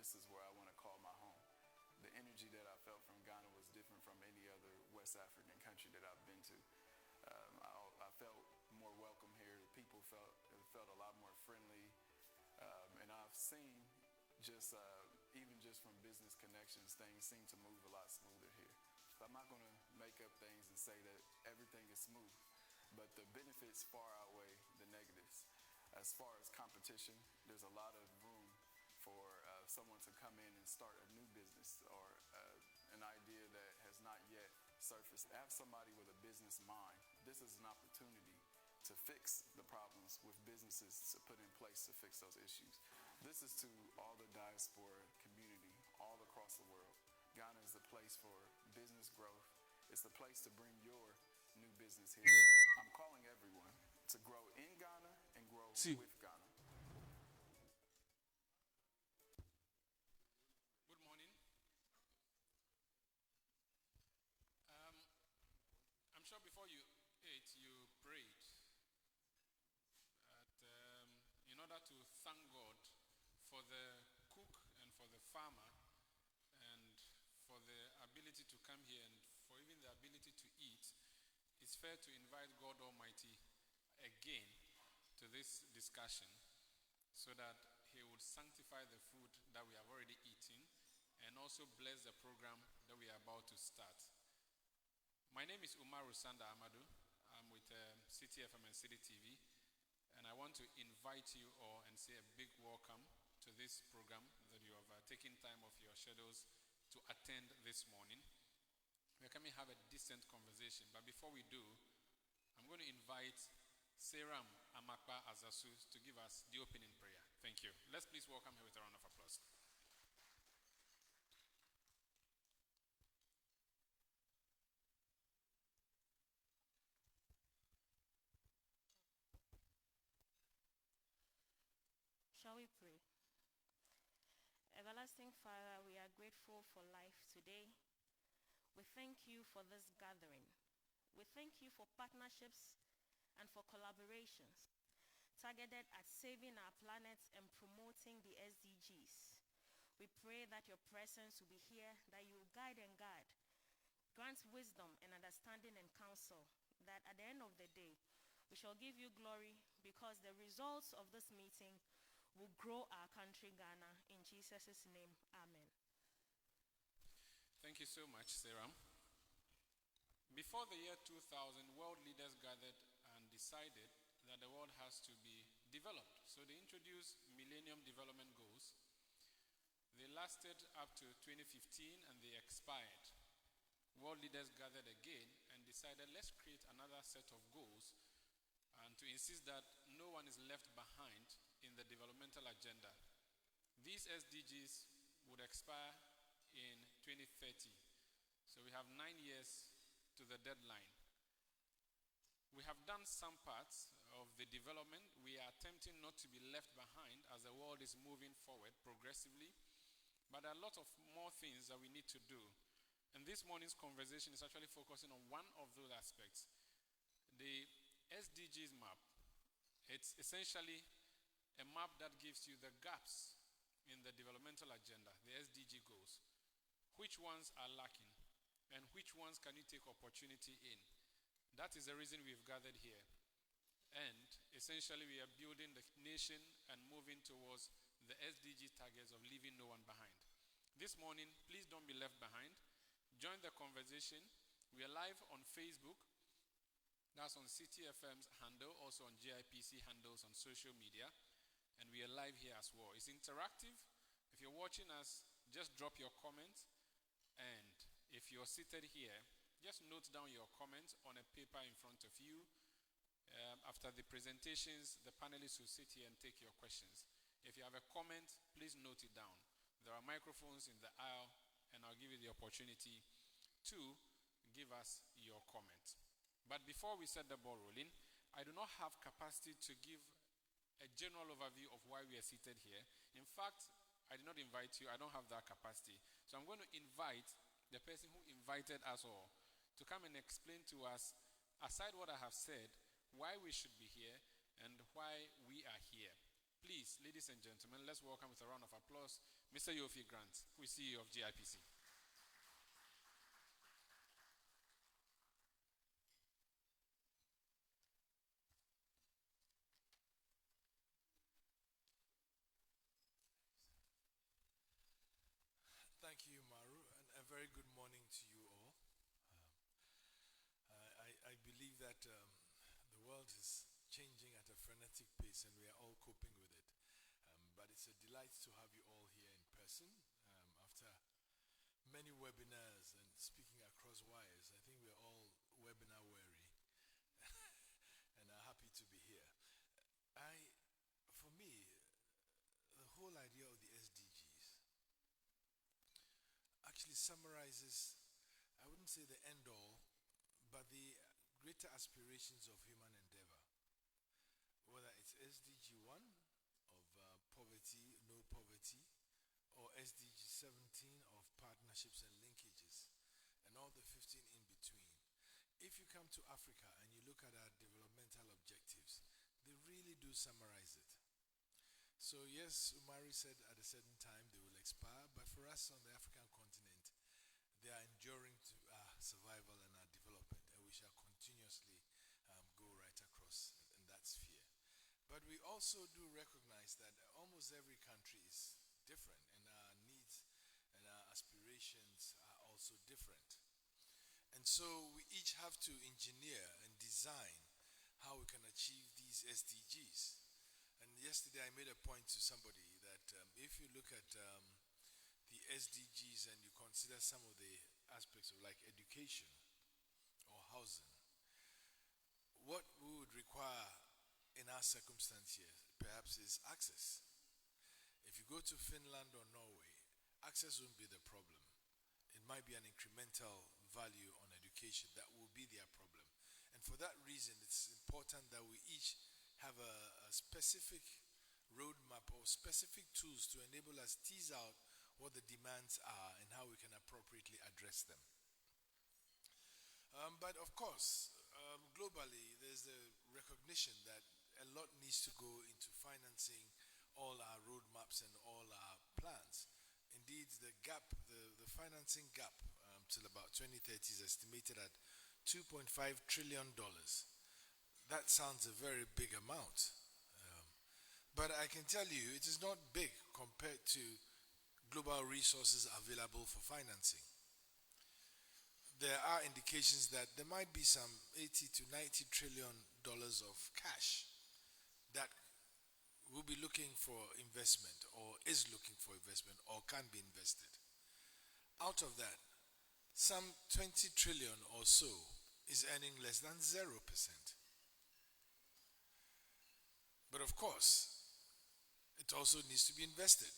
this is where I want to call my home. The energy that I felt from Ghana was different from any other West African country that I've been to. I felt more welcome here. People felt a lot more friendly, and I've seen even just from business connections, things seem to move a lot smoother here. So I'm not going to make up things and say that everything is smooth, but the benefits far outweigh the negatives. As far as competition, there's a lot of room for someone to come in and start a new business or an idea that has not yet surfaced. Have somebody with a business mind. This is an opportunity to fix the problems with businesses to put in place to fix those issues. This is to all the diaspora community all across the world. Ghana is the place for business growth. It's the place to bring your new business here. I'm calling everyone to grow in Ghana and grow with Ghana. Good morning. I'm sure before you ate, you prayed. In order to thank God for the cook and for the farmer and for the ability to come here and for even the ability to eat, it's fair to invite God Almighty again to this discussion so that He would sanctify the food that we have already eaten and also bless the program that we are about to start. My name is Umar Rusanda Amadou. I'm with City FM and City TV, and I want to invite you all and say a big welcome to this program that you have taken time off your schedules to attend this morning. We're coming to have a decent conversation, but before we do, I'm going to invite Seram Amakpa Azasu to give us the opening prayer. Thank you. Let's please welcome her with a round of applause. Shall we pray? Everlasting Father, we are grateful for life today. We thank you for this gathering. We thank you for partnerships and for collaborations targeted at saving our planet and promoting the SDGs. We pray that your presence will be here, that you will guide and guard, grant wisdom and understanding and counsel, that at the end of the day, we shall give you glory because the results of this meeting will grow our country, Ghana. In Jesus' name, amen. Thank you so much, Seram. Before the year 2000, world leaders gathered and decided that the world has to be developed. So they introduced Millennium Development Goals. They lasted up to 2015 and they expired. World leaders gathered again and decided, let's create another set of goals and to insist that no one is left behind in the developmental agenda. These SDGs would expire in 2030. So we have 9 years to the deadline. We have done some parts of the development. We are attempting not to be left behind as the world is moving forward progressively. But there are a lot of more things that we need to do. And this morning's conversation is actually focusing on one of those aspects. The SDGs map. It's essentially a map that gives you the gaps in the developmental agenda, the SDG goals. Which ones are lacking and which ones can you take opportunity in? That is the reason we've gathered here. And essentially we are building the nation and moving towards the SDG targets of leaving no one behind. This morning, please don't be left behind. Join the conversation. We are live on Facebook. That's on City FM's handle, also on GIPC handles on social media. And we are live here as well. It's interactive. If you're watching us, just drop your comments. And if you're seated here, just note down your comments on a paper in front of you. After the presentations, the panelists will sit here and take your questions. If you have a comment, please note it down. There are microphones in the aisle, and I'll give you the opportunity to give us your comment. But before we set the ball rolling, I do not have capacity to give a general overview of why we are seated here. In fact, I did not invite you. I don't have that capacity. So I'm going to invite the person who invited us all to come and explain to us, aside what I have said, why we should be here and why we are here. Please, ladies and gentlemen, let's welcome with a round of applause Mr. Yofi Grant, who is CEO of GIPC. Thank you, Maru, and a very good morning to you all. I believe that the world is changing at a frenetic pace and we are all coping with it. But it's a delight to have you all here in person after many webinars and speaking across wires. I think we're all webinar weary and are happy to be here. For me, the whole idea of the SDGs actually summarizes, I wouldn't say the end all, but the greater aspirations of human endeavor. Whether it's SDG 1 of poverty, no poverty, or SDG 17 of partnerships and linkages, and all the 15 in between. If you come to Africa and you look at our developmental objectives, they really do summarize it. So yes, Umari said at a certain time they will expire, but for us on the African continent, they are enduring to our survival and our development, and we shall continuously go right across in that sphere. But we also do recognize that almost every country is different, and our needs and our aspirations are also different. And so we each have to engineer and design how we can achieve these SDGs. And yesterday I made a point to somebody that if you look at the SDGs and you consider some of the aspects of like education or housing, what we would require in our circumstance here perhaps is access. If you go to Finland or Norway, access won't be the problem. It might be an incremental value on education that will be their problem. And for that reason, it's important that we each have a specific roadmap or specific tools to enable us tease out what the demands are and how we can appropriately address them. But of course, globally, there's the recognition that a lot needs to go into financing all our roadmaps and all our plans. Indeed, the gap, the financing gap till about 2030 is estimated at $2.5 trillion. That sounds a very big amount. But I can tell you it is not big compared to global resources available for financing. There are indications that there might be some $80 to $90 trillion of cash that will be looking for investment or is looking for investment or can be invested. Out of that, some 20 trillion or so is earning less than 0%. But of course, it also needs to be invested.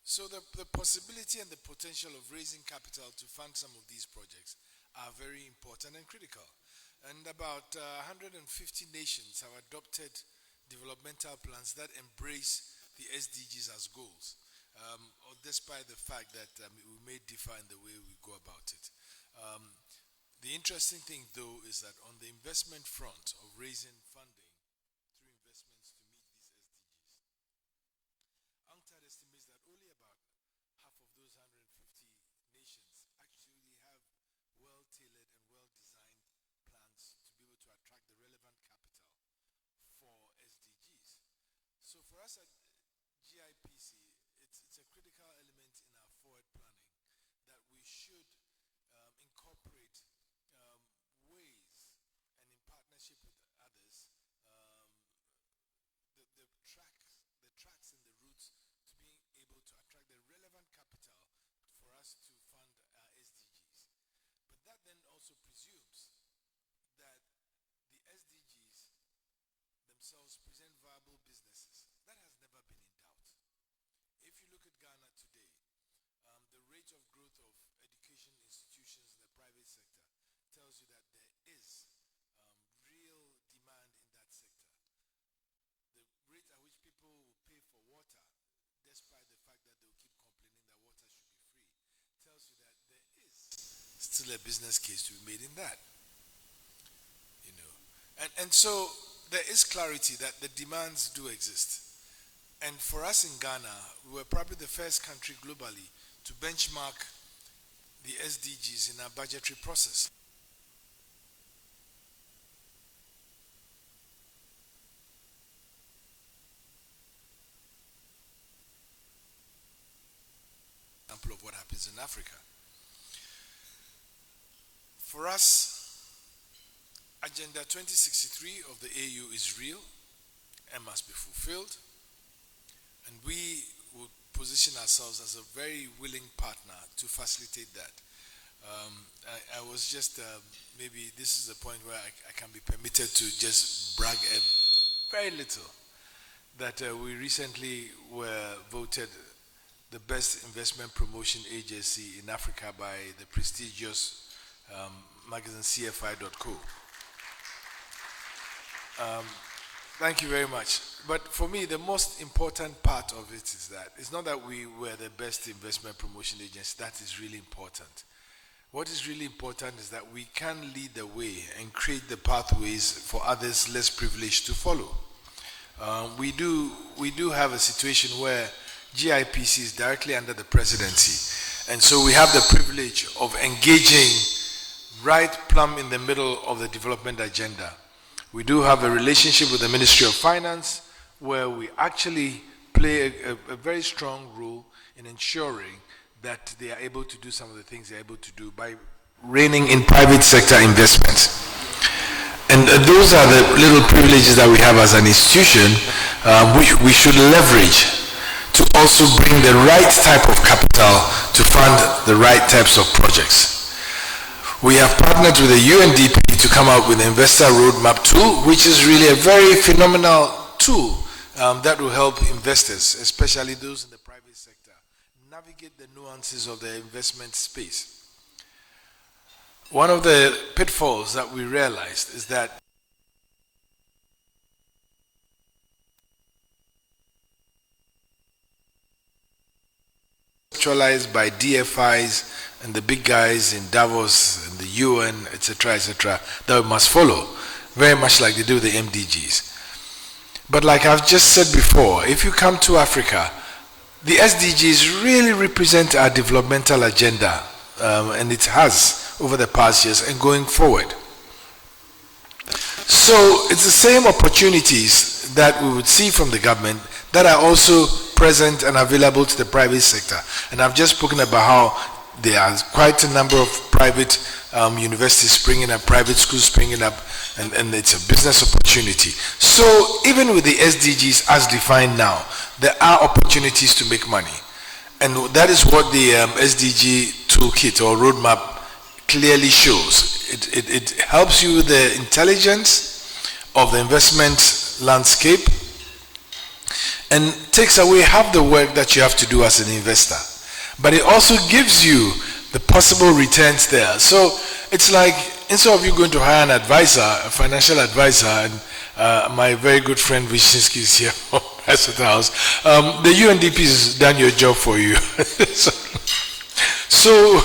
So the possibility and the potential of raising capital to fund some of these projects are very important and critical. And about 150 nations have adopted developmental plans that embrace the SDGs as goals, despite the fact that we may differ in the way we go about it. The interesting thing, though, is that on the investment front of raising funding through investments to meet these SDGs, UNCTAD estimates that only about half of those 150 nations actually have well-tailored and well-designed plans to be able to attract the relevant capital for SDGs. So for us at GIPC, it's a critical element in our forward planning that we should incorporate ways and in partnership with others the tracks and the routes to being able to attract the relevant capital for us to fund our SDGs. But that then also presumes that the SDGs themselves present viable businesses. That has never been in doubt. If you look at Ghana today, the rate of growth of education institutions in the private sector tells you that there is real demand in that sector. The rate at which people will pay for water, despite the fact that they'll keep complaining that water should be free, tells you that there is still a business case to be made in that. And so there is clarity that the demands do exist. And for us in Ghana, we were probably the first country globally to benchmark the SDGs in our budgetary process. Example of what happens in Africa. For us, Agenda 2063 of the AU is real and must be fulfilled, and we would position ourselves as a very willing partner to facilitate that. I was just, maybe this is a point where I can be permitted to just brag a very little, that we recently were voted the best investment promotion agency in Africa by the prestigious magazine CFI.co. Thank you very much. But for me, the most important part of it is that it's not that we were the best investment promotion agency. That is really important. What is really important is that we can lead the way and create the pathways for others less privileged to follow. We do have a situation where GIPC is directly under the presidency, and so we have the privilege of engaging right plumb in the middle of the development agenda. We do have a relationship with the Ministry of Finance where we actually play a very strong role in ensuring that they are able to do some of the things they're able to do by reining in private sector investments. And those are the little privileges that we have as an institution, which we should leverage to also bring the right type of capital to fund the right types of projects. We have partnered with the UNDP to come out with the Investor Roadmap tool, which is really a very phenomenal tool that will help investors, especially those in the private sector, navigate the nuances of the investment space. One of the pitfalls that we realized is that actualized by DFIs and the big guys in Davos and the UN, etc., that we must follow, very much like they do the MDGs. But like I've just said before, if you come to Africa, the SDGs really represent our developmental agenda, and it has over the past years and going forward. So it's the same opportunities that we would see from the government that are also present and available to the private sector. And I've just spoken about how there are quite a number of private universities springing up, private schools springing up, and it's a business opportunity. So even with the SDGs as defined now, there are opportunities to make money. And that is what the SDG toolkit or roadmap clearly shows. It helps you with the intelligence of the investment landscape and takes away half the work that you have to do as an investor. But it also gives you the possible returns there. So it's like, instead of you going to hire an advisor, a financial advisor, and my very good friend Wyszynski is here from Asset House, the UNDP has done your job for you. So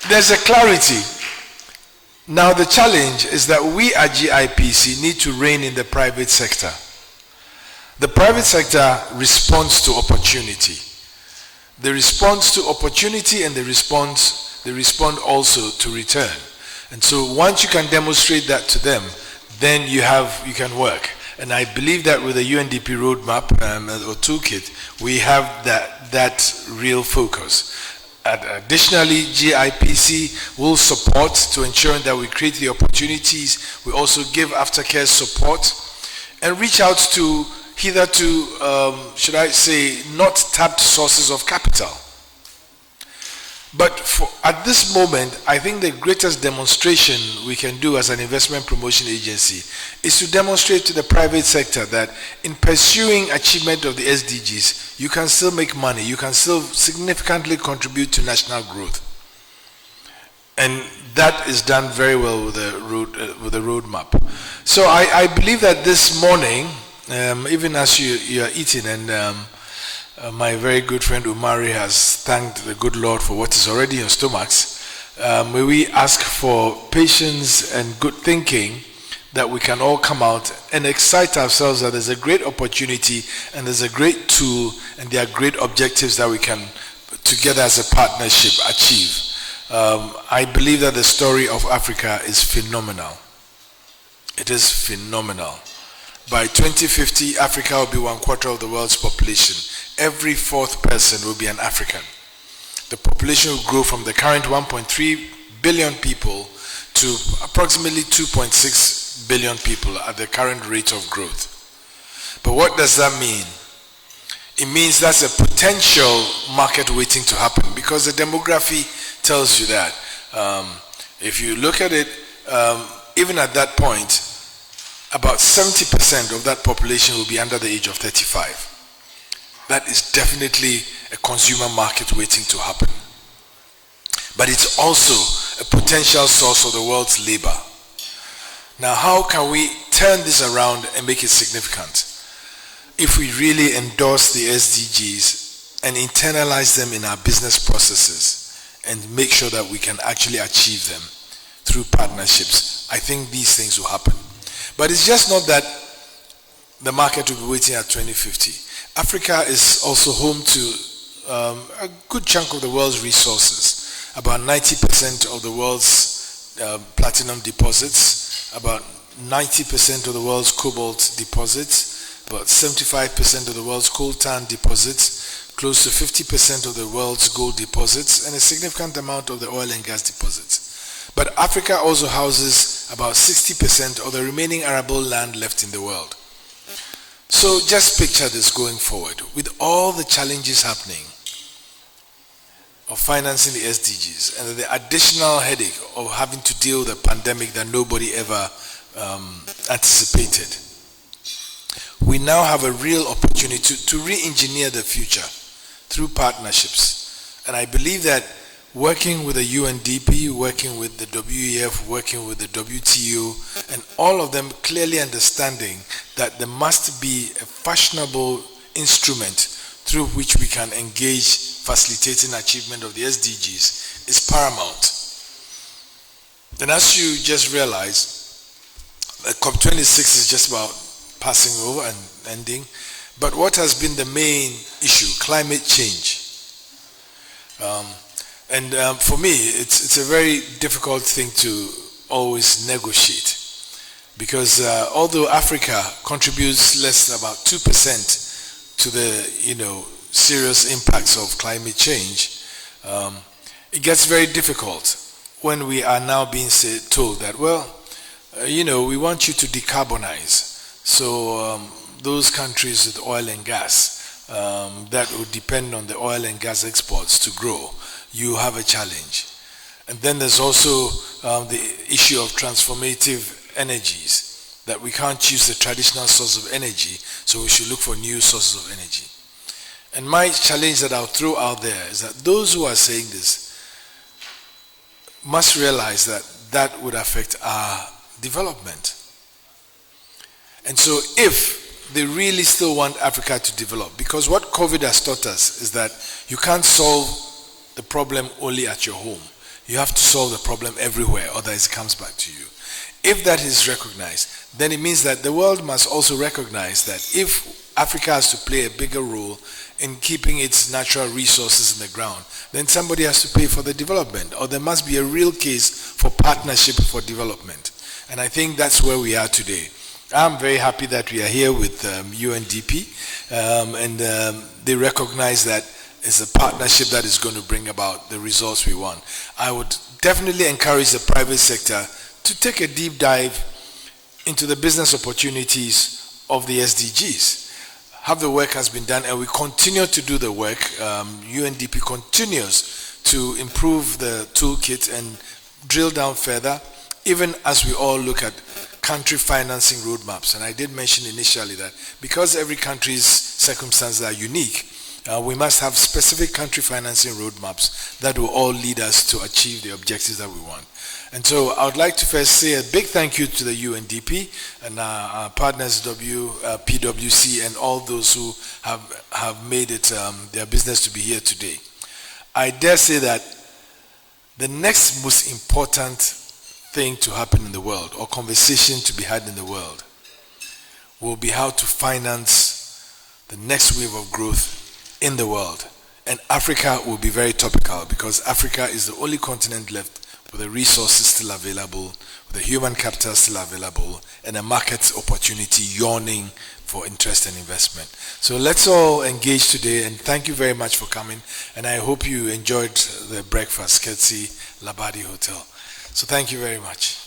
there's a clarity. Now the challenge is that we at GIPC need to rein in the private sector. The private sector responds to opportunity. They respond to opportunity and they respond also to return. And so once you can demonstrate that to them, then you can work. And I believe that with the UNDP roadmap or toolkit, we have that real focus. Additionally, GIPC will support to ensure that we create the opportunities. We also give aftercare support and reach out to hitherto, should I say, not tapped sources of capital. But at this moment, I think the greatest demonstration we can do as an investment promotion agency is to demonstrate to the private sector that in pursuing achievement of the SDGs, you can still make money, you can still significantly contribute to national growth. And that is done very well with the roadmap. So I believe that this morning, even as you are eating, and my very good friend Umari has thanked the good Lord for what is already in your stomachs, may we ask for patience and good thinking that we can all come out and excite ourselves that there's a great opportunity and there's a great tool and there are great objectives that we can together as a partnership achieve. I believe that the story of Africa is phenomenal. It is phenomenal. By 2050, Africa will be 1/4 of the world's population. Every fourth person will be an African. The population will grow from the current 1.3 billion people to approximately 2.6 billion people at the current rate of growth. But what does that mean? It means that's a potential market waiting to happen, because the demography tells you that. If you look at it, even at that point, about 70% of that population will be under the age of 35. That is definitely a consumer market waiting to happen. But it's also a potential source of the world's labor. Now, how can we turn this around and make it significant? If we really endorse the SDGs and internalize them in our business processes and make sure that we can actually achieve them through partnerships, I think these things will happen. But it's just not that the market will be waiting at 2050. Africa is also home to a good chunk of the world's resources. About 90% of the world's platinum deposits, about 90% of the world's cobalt deposits, about 75% of the world's coltan deposits, close to 50% of the world's gold deposits, and a significant amount of the oil and gas deposits. But Africa also houses about 60% of the remaining arable land left in the world. So just picture this going forward, with all the challenges happening of financing the SDGs and the additional headache of having to deal with a pandemic that nobody ever anticipated. We now have a real opportunity to re-engineer the future through partnerships. And I believe that working with the UNDP, working with the WEF, working with the WTO, and all of them clearly understanding that there must be a fashionable instrument through which we can engage facilitating achievement of the SDGs is paramount. And as you just realized, COP26 is just about passing over and ending. But what has been the main issue? Climate change. For me, it's a very difficult thing to always negotiate, because although Africa contributes less than about 2% to the serious impacts of climate change, it gets very difficult when we are now being told that, well, we want you to decarbonize. So those countries with oil and gas that would depend on the oil and gas exports to grow, you have a challenge. And then there's also the issue of transformative energies, that we can't use the traditional source of energy, so we should look for new sources of energy. And my challenge that I'll throw out there is that those who are saying this must realize that that would affect our development. And so if they really still want Africa to develop, because what COVID has taught us is that you can't solve the problem only at your home. You have to solve the problem everywhere, otherwise it comes back to you. If that is recognized, then it means that the world must also recognize that if Africa has to play a bigger role in keeping its natural resources in the ground, then somebody has to pay for the development, or there must be a real case for partnership for development. And I think that's where we are today. I'm very happy that we are here with UNDP, and they recognize that it's a partnership that is going to bring about the results we want. I would definitely encourage the private sector to take a deep dive into the business opportunities of the SDGs. Half the work has been done, and we continue to do the work. UNDP continues to improve the toolkit and drill down further, even as we all look at country financing roadmaps. And I did mention initially that because every country's circumstances are unique, we must have specific country financing roadmaps that will all lead us to achieve the objectives that we want. And so I would like to first say a big thank you to the UNDP and our partners, PwC, and all those who have made it their business to be here today. I dare say that the next most important thing to happen in the world, or conversation to be had in the world, will be how to finance the next wave of growth in the world. And Africa will be very topical, because Africa is the only continent left with the resources still available, with the human capital still available, and a market opportunity yawning for interest and investment. So let's all engage today, and thank you very much for coming, and I hope you enjoyed the breakfast courtesy Labadi Hotel. So thank you very much.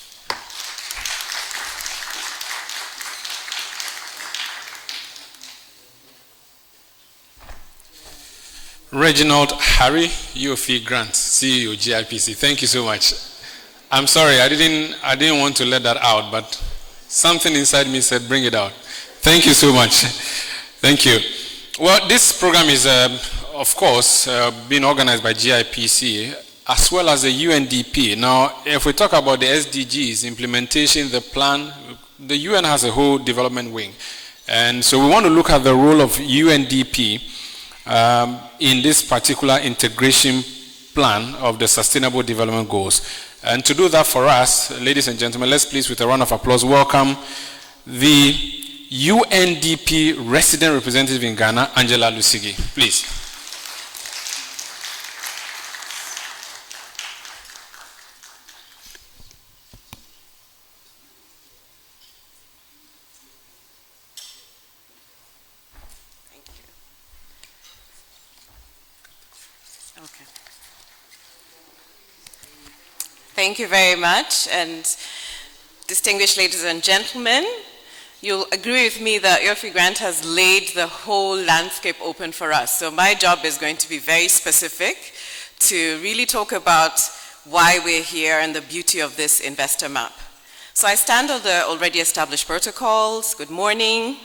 Reginald Harry, UFE Grant, CEO GIPC. Thank you so much. I'm sorry, I didn't want to let that out, but something inside me said bring it out. Thank you so much. Thank you. Well, this program is, of course, being organized by GIPC as well as the UNDP. Now, if we talk about the SDGs, implementation, the plan, the UN has a whole development wing. And so we want to look at the role of UNDP in this particular integration plan of the Sustainable Development Goals. And to do that for us, ladies and gentlemen, let's please, with a round of applause, welcome the UNDP resident representative in Ghana, Angela Lusigi. Please. Thank you very much, and distinguished ladies and gentlemen, you'll agree with me that UFE Grant has laid the whole landscape open for us. So my job is going to be very specific to really talk about why we're here and the beauty of this investor map. So I stand on the already established protocols. Good morning.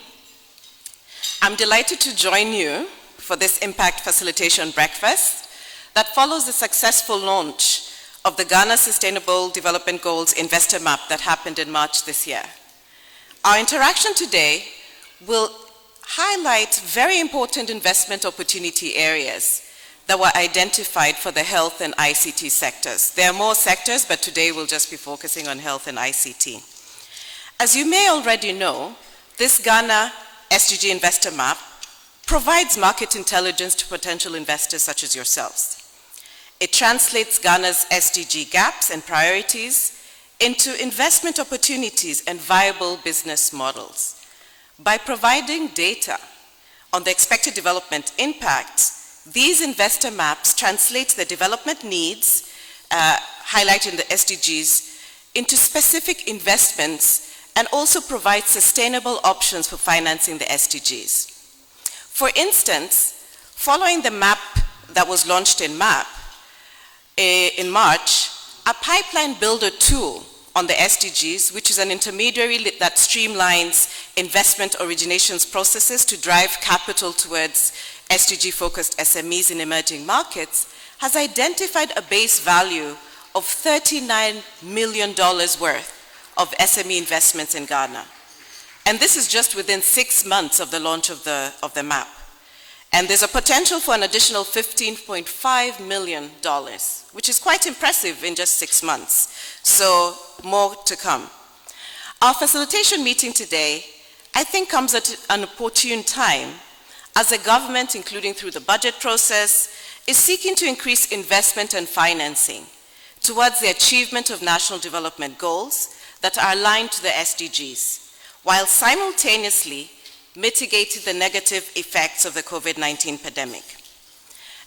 I'm delighted to join you for this impact facilitation breakfast that follows the successful launch of the Ghana Sustainable Development Goals Investor Map that happened in March this year. Our interaction today will highlight very important investment opportunity areas that were identified for the health and ICT sectors. There are more sectors, but today we'll just be focusing on health and ICT. As you may already know, this Ghana SDG Investor Map provides market intelligence to potential investors such as yourselves. It translates Ghana's SDG gaps and priorities into investment opportunities and viable business models. By providing data on the expected development impacts, these investor maps translate the development needs highlighted in the SDGs into specific investments and also provide sustainable options for financing the SDGs. For instance, following the map that was launched in March, a pipeline builder tool on the SDGs, which is an intermediary that streamlines investment originations processes to drive capital towards SDG-focused SMEs in emerging markets, has identified a base value of $39 million worth of SME investments in Ghana. And this is just within 6 months of the launch of the map. And there's a potential for an additional $15.5 million, which is quite impressive in just 6 months. So more to come. Our facilitation meeting today, I think, comes at an opportune time as the government, including through the budget process, is seeking to increase investment and financing towards the achievement of national development goals that are aligned to the SDGs, while simultaneously mitigating the negative effects of the COVID-19 pandemic.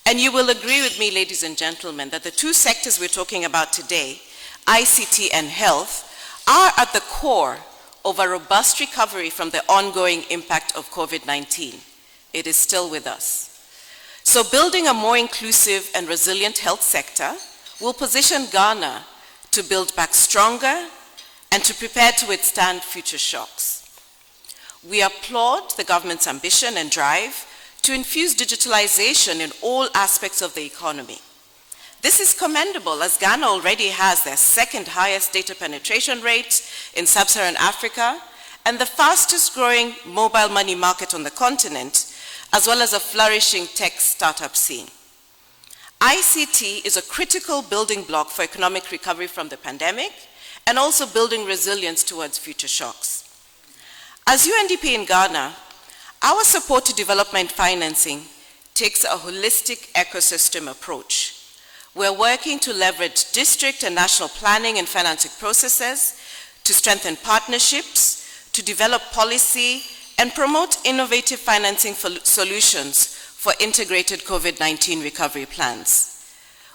And you will agree with me, ladies and gentlemen, that the two sectors we're talking about today, ICT and Health, are at the core of a robust recovery from the ongoing impact of COVID-19. It is still with us. So building a more inclusive and resilient health sector will position Ghana to build back stronger and to prepare to withstand future shocks. We applaud the government's ambition and drive to infuse digitalization in all aspects of the economy. This is commendable, as Ghana already has their second highest data penetration rate in sub-Saharan Africa and the fastest growing mobile money market on the continent, as well as a flourishing tech startup scene. ICT is a critical building block for economic recovery from the pandemic and also building resilience towards future shocks. As UNDP in Ghana, our support to development financing takes a holistic ecosystem approach. We're working to leverage district and national planning and financing processes, to strengthen partnerships, to develop policy, and promote innovative financing solutions for integrated COVID-19 recovery plans.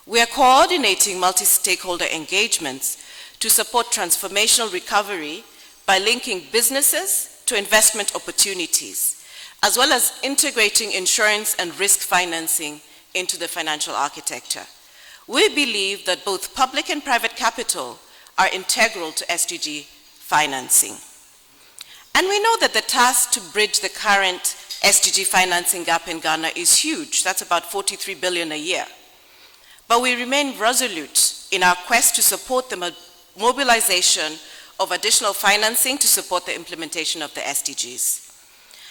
We are coordinating multi-stakeholder engagements to support transformational recovery by linking businesses to investment opportunities, as well as integrating insurance and risk financing into the financial architecture. We believe that both public and private capital are integral to SDG financing. And we know that the task to bridge the current SDG financing gap in Ghana is huge. That's about 43 billion a year. But we remain resolute in our quest to support the mobilization of additional financing to support the implementation of the SDGs.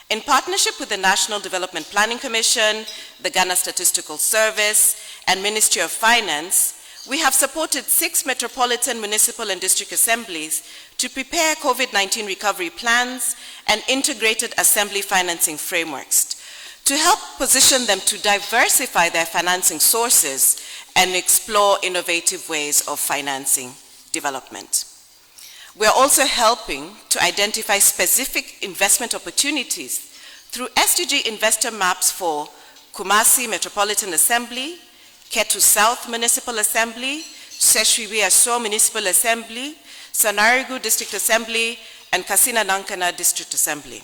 In partnership with the National Development Planning Commission, the Ghana Statistical Service, and Ministry of Finance, we have supported 6 metropolitan, municipal, and district assemblies to prepare COVID-19 recovery plans and integrated assembly financing frameworks to help position them to diversify their financing sources and explore innovative ways of financing development. We are also helping to identify specific investment opportunities through SDG Investor Maps for Kumasi Metropolitan Assembly, Ketu South Municipal Assembly, Seshwibi-Aso Municipal Assembly, Sanarigu District Assembly, and Kasina Nankana District Assembly.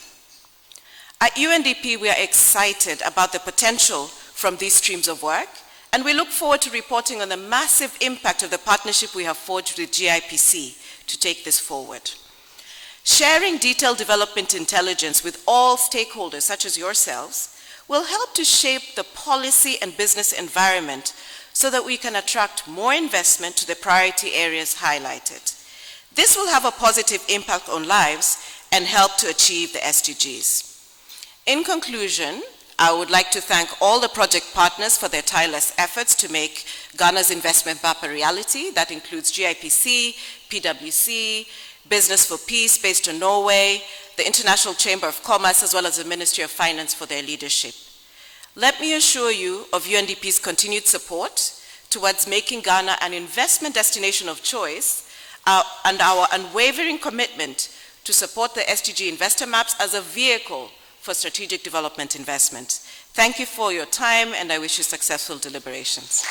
At UNDP, we are excited about the potential from these streams of work, and we look forward to reporting on the massive impact of the partnership we have forged with GIPC to take this forward. Sharing detailed development intelligence with all stakeholders, such as yourselves, will help to shape the policy and business environment so that we can attract more investment to the priority areas highlighted. This will have a positive impact on lives and help to achieve the SDGs. In conclusion, I would like to thank all the project partners for their tireless efforts to make Ghana's investment map a reality. That includes GIPC, PwC, Business for Peace based in Norway, the International Chamber of Commerce, as well as the Ministry of Finance for their leadership. Let me assure you of UNDP's continued support towards making Ghana an investment destination of choice and our unwavering commitment to support the SDG Investor Maps as a vehicle for strategic development investment. Thank you for your time, and I wish you successful deliberations.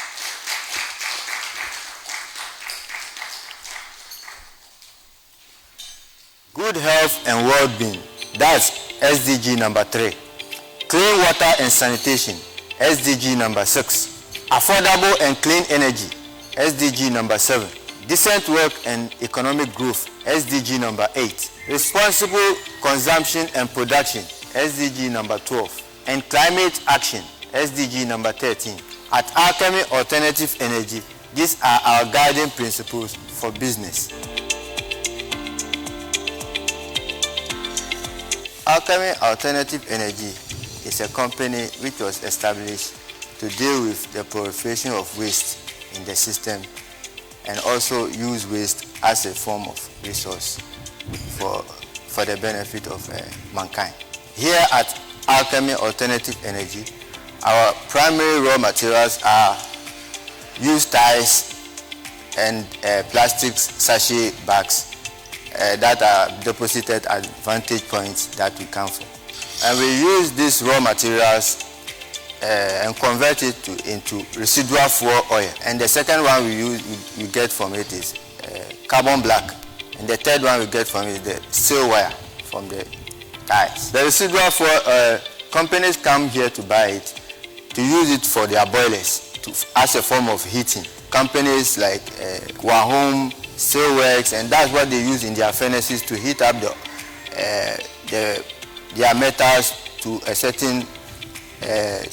Good health and well-being, that's SDG number 3. Clean water and sanitation, SDG number 6. Affordable and clean energy, SDG number 7. Decent work and economic growth, SDG number 8. Responsible consumption and production, SDG number 12. And climate action, SDG number 13. At Alchemy Alternative Energy, these are our guiding principles for business. Alchemy Alternative Energy is a company which was established to deal with the proliferation of waste in the system and also use waste as a form of resource for the benefit of mankind. Here at Alchemy Alternative Energy, our primary raw materials are used ties and plastic sachet bags that are deposited at vantage points that we come from. And we use these raw materials and convert it into residual fuel oil. And the second one we get from it is carbon black. And the third one we get from it is the steel wire from the ties. The residual fuel companies come here to buy it, to use it for their boilers as a form of heating. Companies like Wahom, Steelworks, and that's what they use in their furnaces to heat up their metals to a certain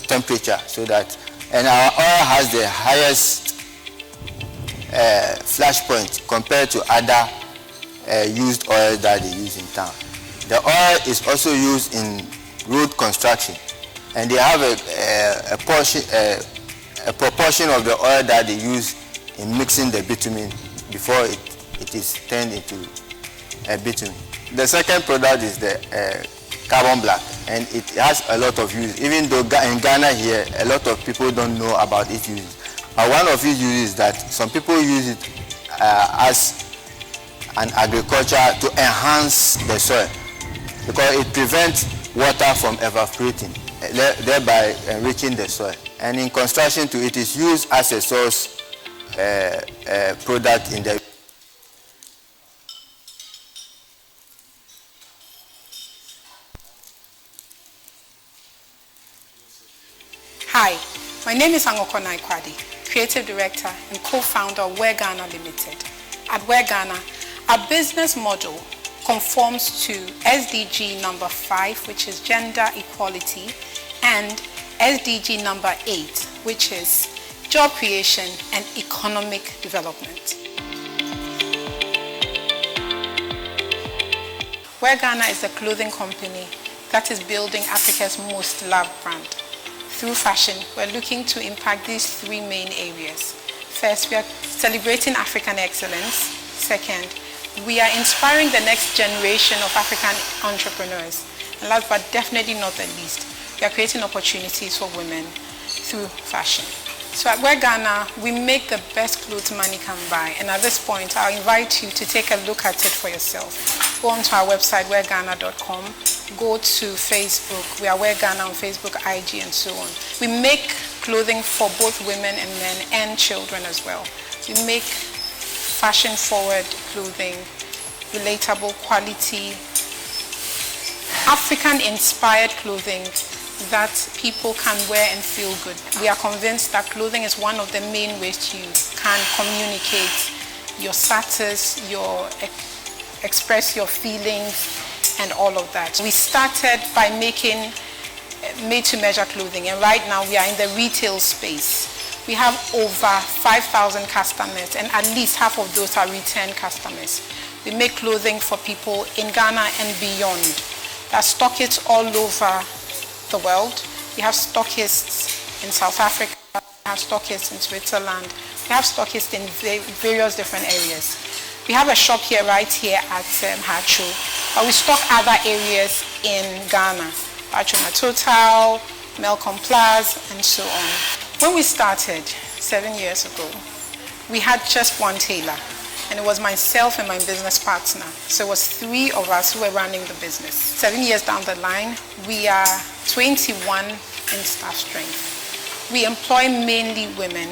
temperature, so that, and our oil has the highest flash point compared to other used oil that they use in town. The oil is also used in road construction, and they have a proportion of the oil that they use in mixing the bitumen before it is turned into a bitumen. The second product is the carbon black, and it has a lot of use. Even though in Ghana here, a lot of people don't know about its use. But one of its uses is that some people use it as an agriculture to enhance the soil, because it prevents water from evaporating, thereby enriching the soil. And in construction too, it is used as a source product in the. Hi, my name is Angoko Naikwadi, Creative Director and Co-Founder of Where Ghana Limited. At Where Ghana, our business model conforms to SDG number 5, which is gender equality, and SDG number 8, which is job creation and economic development. Where Ghana is a clothing company that is building Africa's most loved brand. Through fashion, we're looking to impact these three main areas. First, we are celebrating African excellence. Second, we are inspiring the next generation of African entrepreneurs. And last but definitely not the least, we are creating opportunities for women through fashion. So at Where Ghana, we make the best clothes money can buy. And at this point, I'll invite you to take a look at it for yourself. Go onto our website, whereghana.com. Go to Facebook. We are Where Ghana on Facebook, IG, and so on. We make clothing for both women and men and children as well. We make fashion-forward clothing, relatable quality, African-inspired clothing that people can wear and feel good. We are convinced that clothing is one of the main ways you can communicate your status, express your feelings, and all of that. We started by making made-to-measure clothing, and right now we are in the retail space. We have over 5,000 customers, and at least half of those are return customers. We make clothing for people in Ghana and beyond. There are stockists all over the world. We have stockists in South Africa, we have stockists in Switzerland, we have stockists in various different areas. We have a shop here, right here at Hacho, but we stock other areas in Ghana, Hacho Total, Melcom Plaza, and so on. When we started 7 years ago, we had just one tailor, and it was myself and my business partner. So it was 3 of us who were running the business. 7 years down the line, we are 21 in staff strength. We employ mainly women.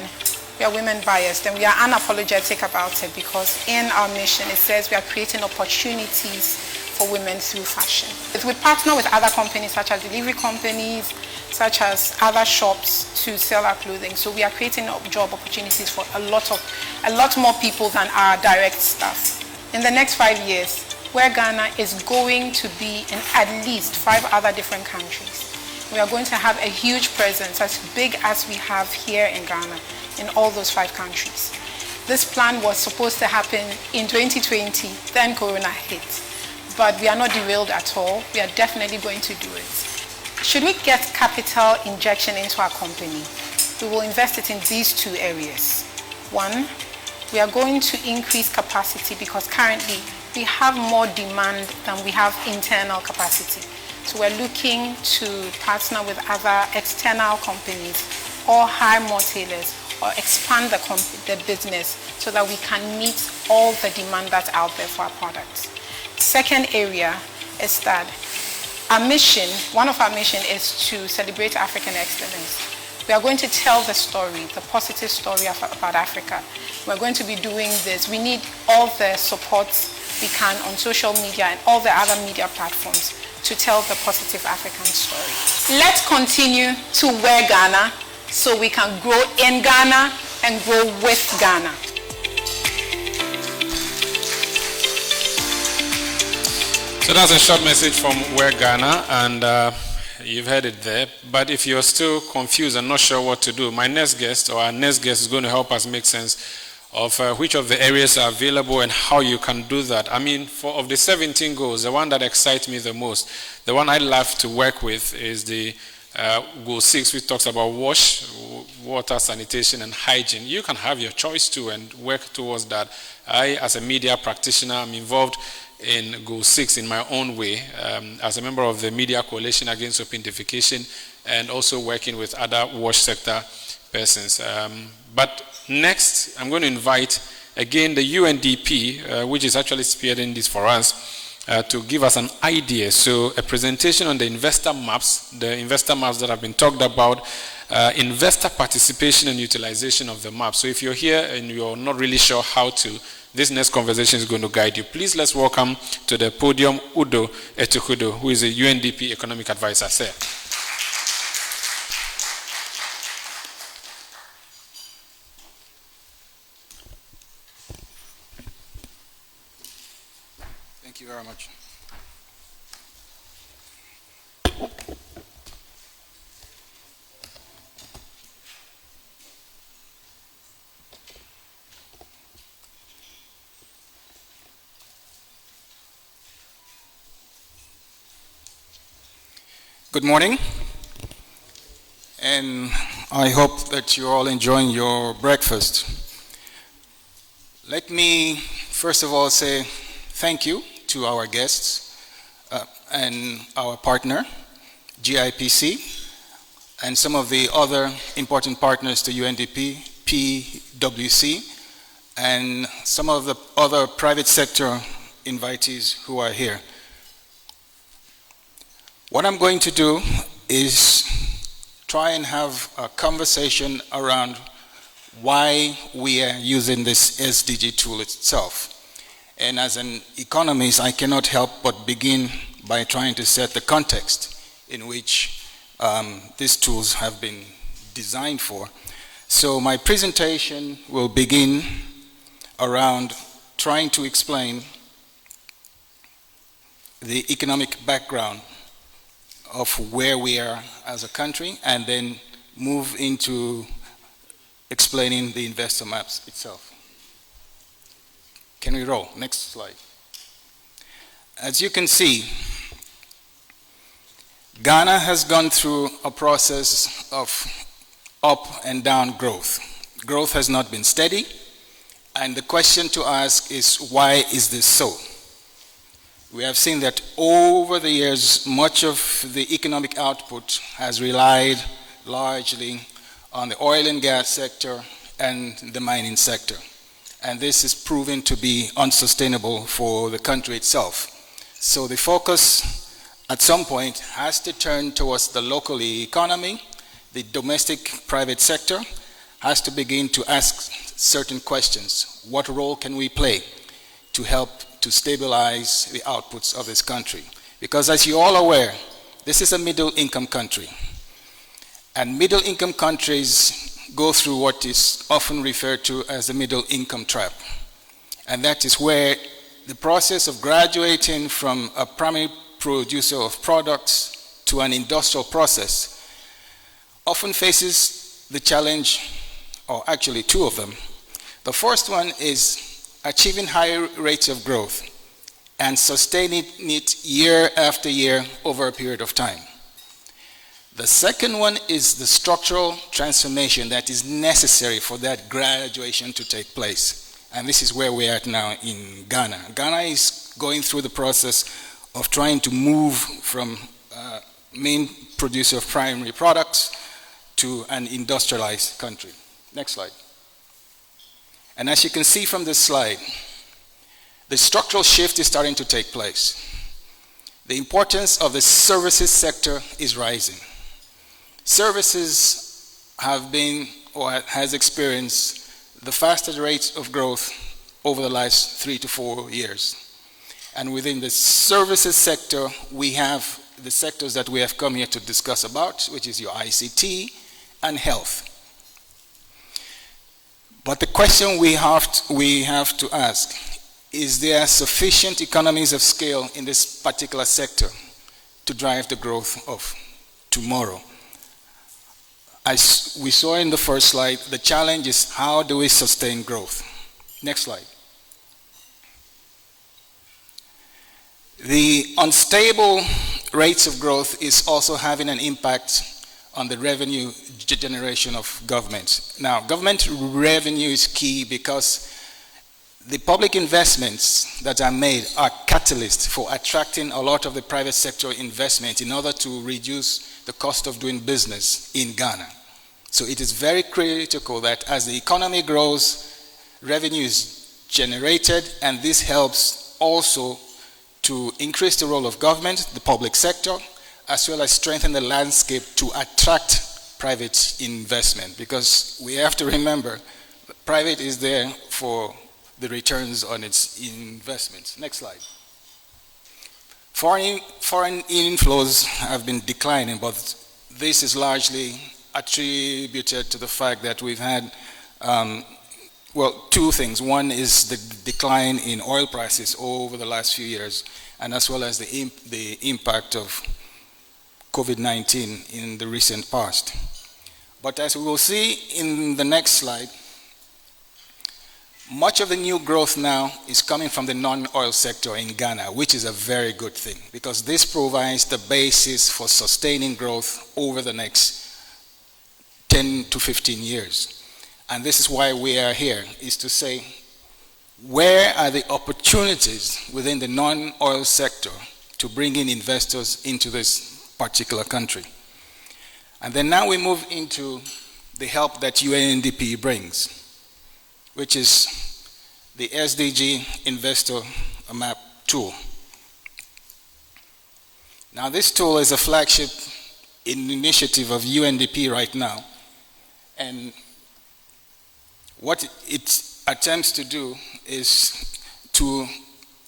We are women biased, and we are unapologetic about it because in our mission it says we are creating opportunities for women through fashion. We partner with other companies such as delivery companies, such as other shops to sell our clothing. So we are creating job opportunities for a lot more people than our direct staff. In the next 5 years, Where Ghana is going to be in at least 5 other different countries. We are going to have a huge presence, as big as we have here in Ghana, in all those 5 countries. This plan was supposed to happen in 2020, then Corona hit. But we are not derailed at all. We are definitely going to do it. Should we get capital injection into our company, we will invest it in these 2 areas. 1, we are going to increase capacity because currently we have more demand than we have internal capacity. So we're looking to partner with other external companies or hire more tailors or expand the business so that we can meet all the demand that's out there for our products. Second area is that our mission, one of our mission is to celebrate African excellence. We are going to tell the story, the positive story about Africa. We're going to be doing this. We need all the support we can on social media and all the other media platforms to tell the positive African story. Let's continue to Where Ghana so we can grow in Ghana and grow with Ghana. So that's a short message from Where Ghana, and you've heard it there. But if you're still confused and not sure what to do, my next guest or our next guest is going to help us make sense of which of the areas are available and how you can do that. I mean, of the 17 goals, the one that excites me the most, the one I love to work with is the Goal 6, which talks about water, sanitation, and hygiene. You can have your choice too and work towards that. I, as a media practitioner, am involved in Goal 6 in my own way, as a member of the Media Coalition Against Opinification, and also working with other WASH sector persons. But next, I'm going to invite again the UNDP, which is actually spearheading this for us, to give us an idea. So a presentation on the investor maps that have been talked about, investor participation and utilization of the map. So if you're here and you're not really sure how to, this next conversation is going to guide you. Please let's welcome to the podium Udo Etukudo, who is a UNDP economic advisor. Sir. Thank you very much. Good morning, and I hope that you're all enjoying your breakfast. Let me first of all say thank you to our guests and our partner, GIPC, and some of the other important partners to UNDP, PwC, and some of the other private sector invitees who are here. What I'm going to do is try and have a conversation around why we are using this SDG tool itself. And as an economist, I cannot help but begin by trying to set the context in which these tools have been designed for. So my presentation will begin around trying to explain the economic background of where we are as a country, and then move into explaining the investor maps itself. Can we roll? Next slide. As you can see, Ghana has gone through a process of up and down growth. Growth has not been steady, and the question to ask is, why is this so? We have seen that over the years, much of the economic output has relied largely on the oil and gas sector and the mining sector. And this is proven to be unsustainable for the country itself. So the focus at some point has to turn towards the local economy. The domestic private sector has to begin to ask certain questions. What role can we play to help to stabilize the outputs of this country? Because as you're all aware, this is a middle income country. And middle income countries go through what is often referred to as the middle income trap. And that is where the process of graduating from a primary producer of products to an industrial process often faces the challenge, or actually two of them. The first one is achieving higher rates of growth and sustaining it year after year over a period of time. The second one is the structural transformation that is necessary for that graduation to take place. And this is where we are at now in Ghana. Ghana is going through the process of trying to move from main producer of primary products to an industrialized country. Next slide. And as you can see from this slide, the structural shift is starting to take place. The importance of the services sector is rising. Services have been, or has experienced, the fastest rates of growth over the last 3 to 4 years. And within the services sector, we have the sectors that we have come here to discuss about, which is your ICT and health. But the question we have to ask, is there sufficient economies of scale in this particular sector to drive the growth of tomorrow? As we saw in the first slide, the challenge is, how do we sustain growth? Next slide. The unstable rates of growth is also having an impact on the revenue generation of government. Now, government revenue is key because the public investments that are made are catalysts for attracting a lot of the private sector investment in order to reduce the cost of doing business in Ghana. So it is very critical that as the economy grows, revenue is generated, and this helps also to increase the role of government, the public sector, as well as strengthen the landscape to attract private investment, because we have to remember private is there for the returns on its investments. Next slide. Foreign inflows have been declining, but this is largely attributed to the fact that we've had two things. One is the decline in oil prices over the last few years, and as well as the impact of COVID-19 in the recent past. But as we will see in the next slide, much of the new growth now is coming from the non-oil sector in Ghana, which is a very good thing, because this provides the basis for sustaining growth over the next 10 to 15 years. And this is why we are here, is to say, where are the opportunities within the non-oil sector to bring in investors into this particular country? And then now we move into the help that UNDP brings, which is the SDG Investor Map tool. Now this tool is a flagship initiative of UNDP right now, and what it attempts to do is to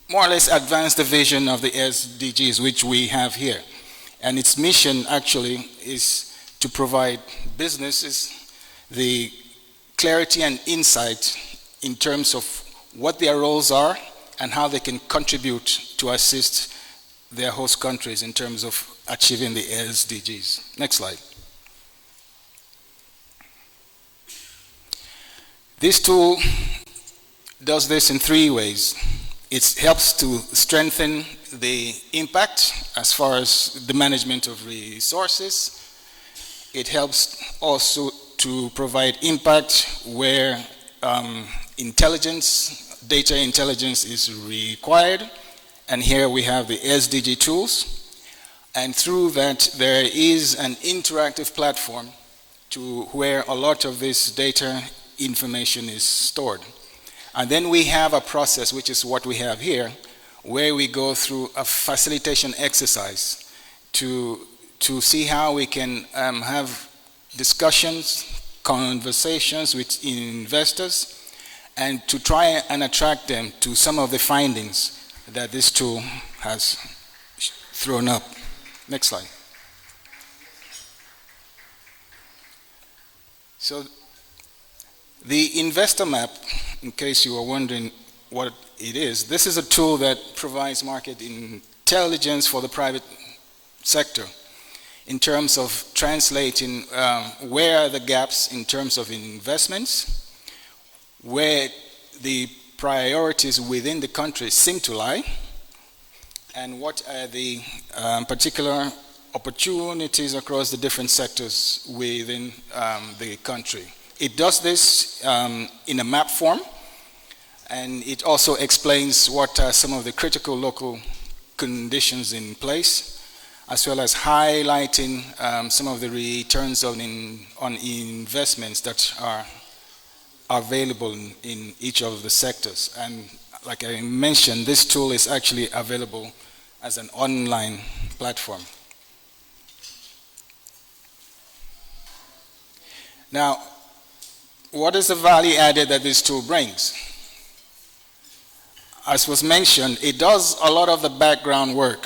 more or less advance the vision of the SDGs, which we have here. And its mission actually is to provide businesses the clarity and insight in terms of what their roles are and how they can contribute to assist their host countries in terms of achieving the SDGs. Next slide. This tool does this in three ways. It helps to strengthen the impact as far as the management of resources. It helps also to provide impact where data intelligence is required. And here we have the SDG tools. And through that, there is an interactive platform to where a lot of this data information is stored. And then we have a process, which is what we have here, where we go through a facilitation exercise to see how we can have discussions, conversations with investors, and to try and attract them to some of the findings that this tool has thrown up. Next slide. So the Investor Map, in case you were wondering what it is, this is a tool that provides market intelligence for the private sector in terms of translating where are the gaps in terms of investments, where the priorities within the country seem to lie, and what are the particular opportunities across the different sectors within the country. It does this in a map form, and it also explains what are some of the critical local conditions in place, as well as highlighting some of the returns on investments that are available in each of the sectors. And like I mentioned, this tool is actually available as an online platform. Now, what is the value added that this tool brings? As was mentioned, it does a lot of the background work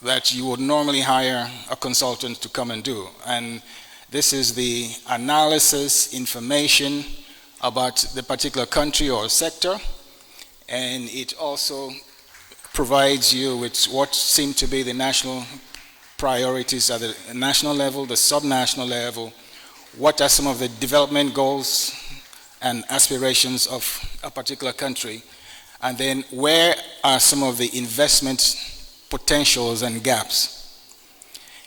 that you would normally hire a consultant to come and do. And this is the analysis, information about the particular country or sector. And it also provides you with what seem to be the national priorities at the national level, the subnational level. What are some of the development goals and aspirations of a particular country? And then where are some of the investment potentials and gaps?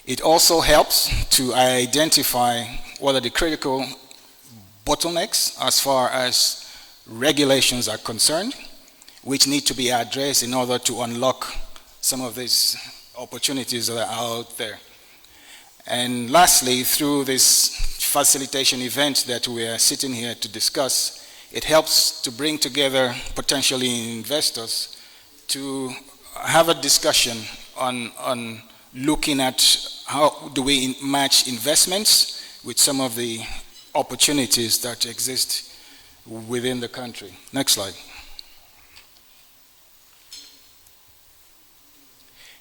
It also helps to identify what are the critical bottlenecks as far as regulations are concerned, which need to be addressed in order to unlock some of these opportunities that are out there. And lastly, through this facilitation event that we are sitting here to discuss, it helps to bring together potentially investors to have a discussion on looking at how do we match investments with some of the opportunities that exist within the country. Next slide.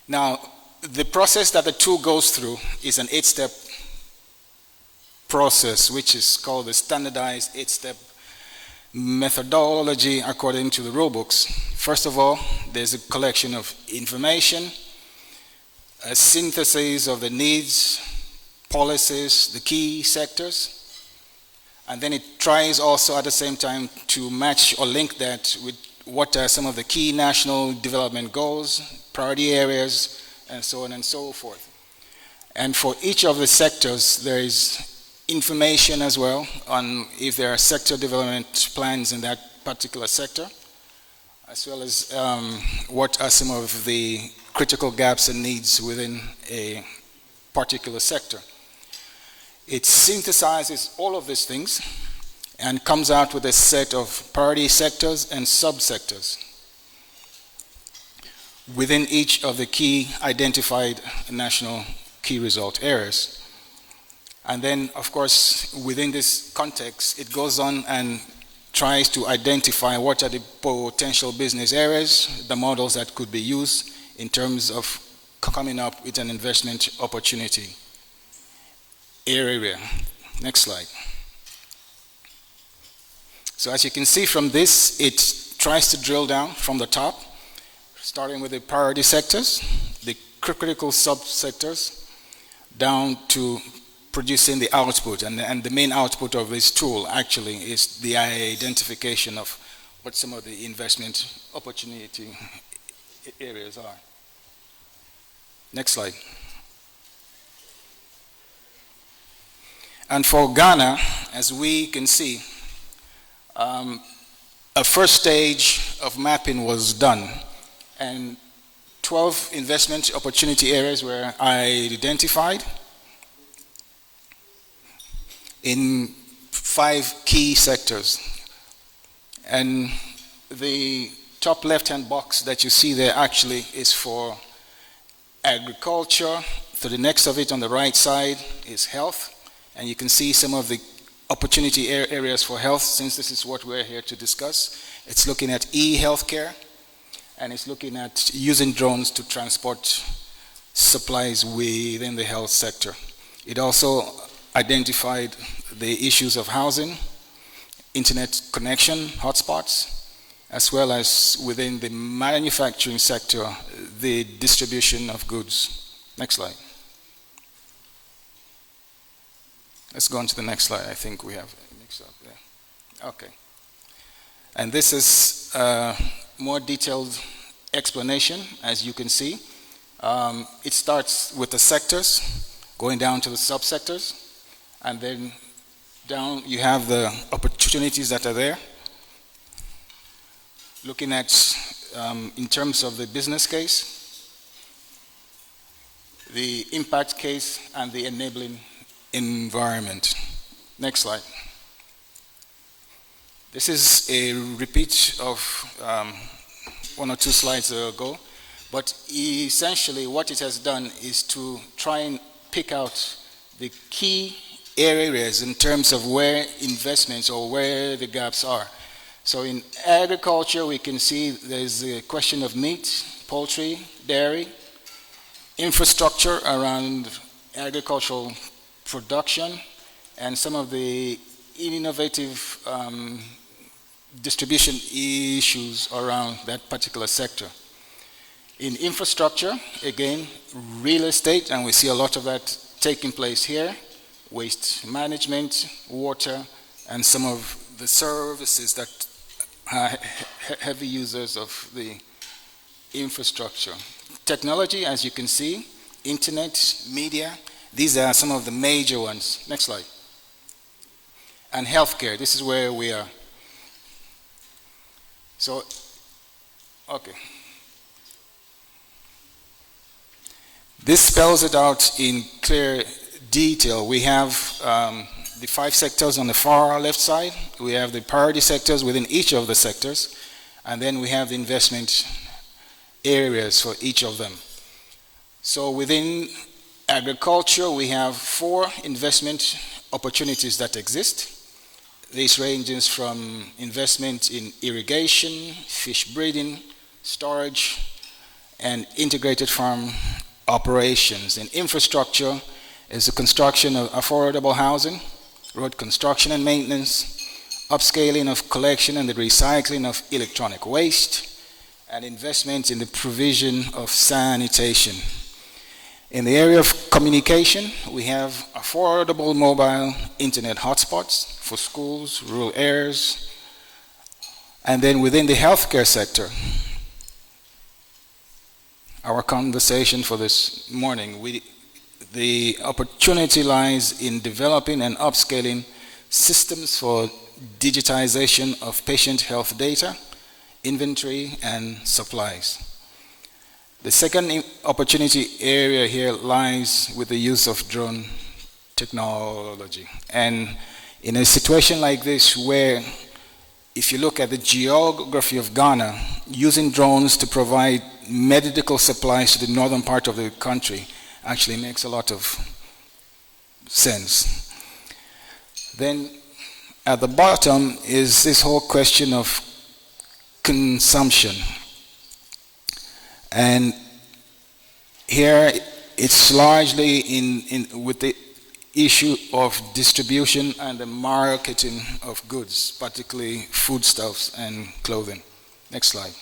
Now, the process that the tool goes through is an 8-step process, which is called the standardized 8-step methodology according to the rule books. First of all, there's a collection of information, a synthesis of the needs, policies, the key sectors, and then it tries also at the same time to match or link that with what are some of the key national development goals, priority areas, and so on and so forth. And for each of the sectors, there is information as well on if there are sector development plans in that particular sector, as well as what are some of the critical gaps and needs within a particular sector. It synthesizes all of these things and comes out with a set of priority sectors and subsectors within each of the key identified national key result areas. And then, of course, within this context, it goes on and tries to identify what are the potential business areas, the models that could be used in terms of coming up with an investment opportunity area. Next slide. So as you can see from this, it tries to drill down from the top, starting with the priority sectors, the critical subsectors, down to producing the output. And the main output of this tool actually is the identification of what some of the investment opportunity areas are. Next slide. And for Ghana, as we can see, a first stage of mapping was done, and 12 investment opportunity areas were identified in 5 key sectors. And the top left-hand box that you see there actually is for agriculture. To the next of it on the right side is health. And you can see some of the opportunity areas for health, since this is what we're here to discuss. It's looking at e-healthcare, and it's looking at using drones to transport supplies within the health sector. It also identified the issues of housing, internet connection, hotspots, as well as within the manufacturing sector, the distribution of goods. Next slide. Let's go on to the next slide. I think we have a mix up there. Okay. And this is a more detailed explanation, as you can see. It starts with the sectors, going down to the subsectors, and then down you have the opportunities that are there. Looking at, in terms of the business case, the impact case, and the enabling environment. Next slide. This is a repeat of 1 or 2 slides ago, but essentially what it has done is to try and pick out the key areas in terms of where investments or where the gaps are. So in agriculture, we can see there's a question of meat, poultry, dairy, infrastructure around agricultural production, and some of the innovative distribution issues around that particular sector. In infrastructure, again, real estate, and we see a lot of that taking place here, waste management, water, and some of the services that are heavy users of the infrastructure. Technology, as you can see, internet, media. These are some of the major ones. Next slide. And healthcare, this is where we are. So, okay. This spells it out in clear detail. We have the 5 sectors on the far left side. We have the priority sectors within each of the sectors. And then we have the investment areas for each of them. So within agriculture, we have 4 investment opportunities that exist. This ranges from investment in irrigation, fish breeding, storage, and integrated farm operations. In infrastructure is the construction of affordable housing, road construction and maintenance, upscaling of collection and the recycling of electronic waste, and investments in the provision of sanitation. In the area of communication, we have affordable mobile internet hotspots for schools, rural areas, and then within the healthcare sector, our conversation for this morning, the opportunity lies in developing and upscaling systems for digitization of patient health data, inventory, and supplies. The second opportunity area here lies with the use of drone technology. And in a situation like this, where if you look at the geography of Ghana, using drones to provide medical supplies to the northern part of the country actually makes a lot of sense. Then at the bottom is this whole question of consumption. And here it's largely in with the issue of distribution and the marketing of goods, particularly foodstuffs and clothing. Next slide.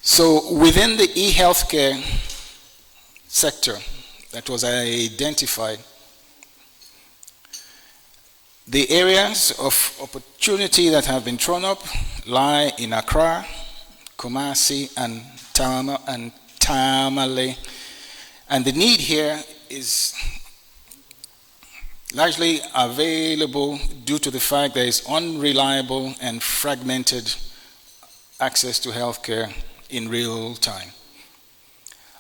So within the e-healthcare sector that was identified, the areas of opportunity that have been thrown up lie in Accra, Kumasi, and Tamale. And the need here is largely available due to the fact there is unreliable and fragmented access to healthcare in real time.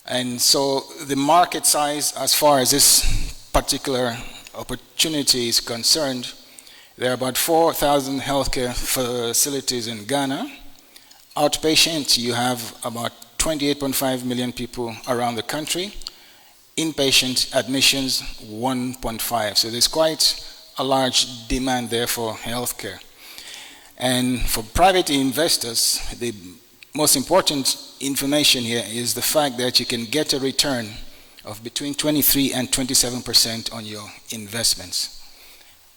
And so the market size, as far as this particular opportunity is concerned, there are about 4,000 healthcare facilities in Ghana. Outpatient, you have about 28.5 million people around the country. Inpatient admissions, 1.5. So there's quite a large demand there for healthcare. And for private investors, the most important information here is the fact that you can get a return of between 23 and 27% on your investments.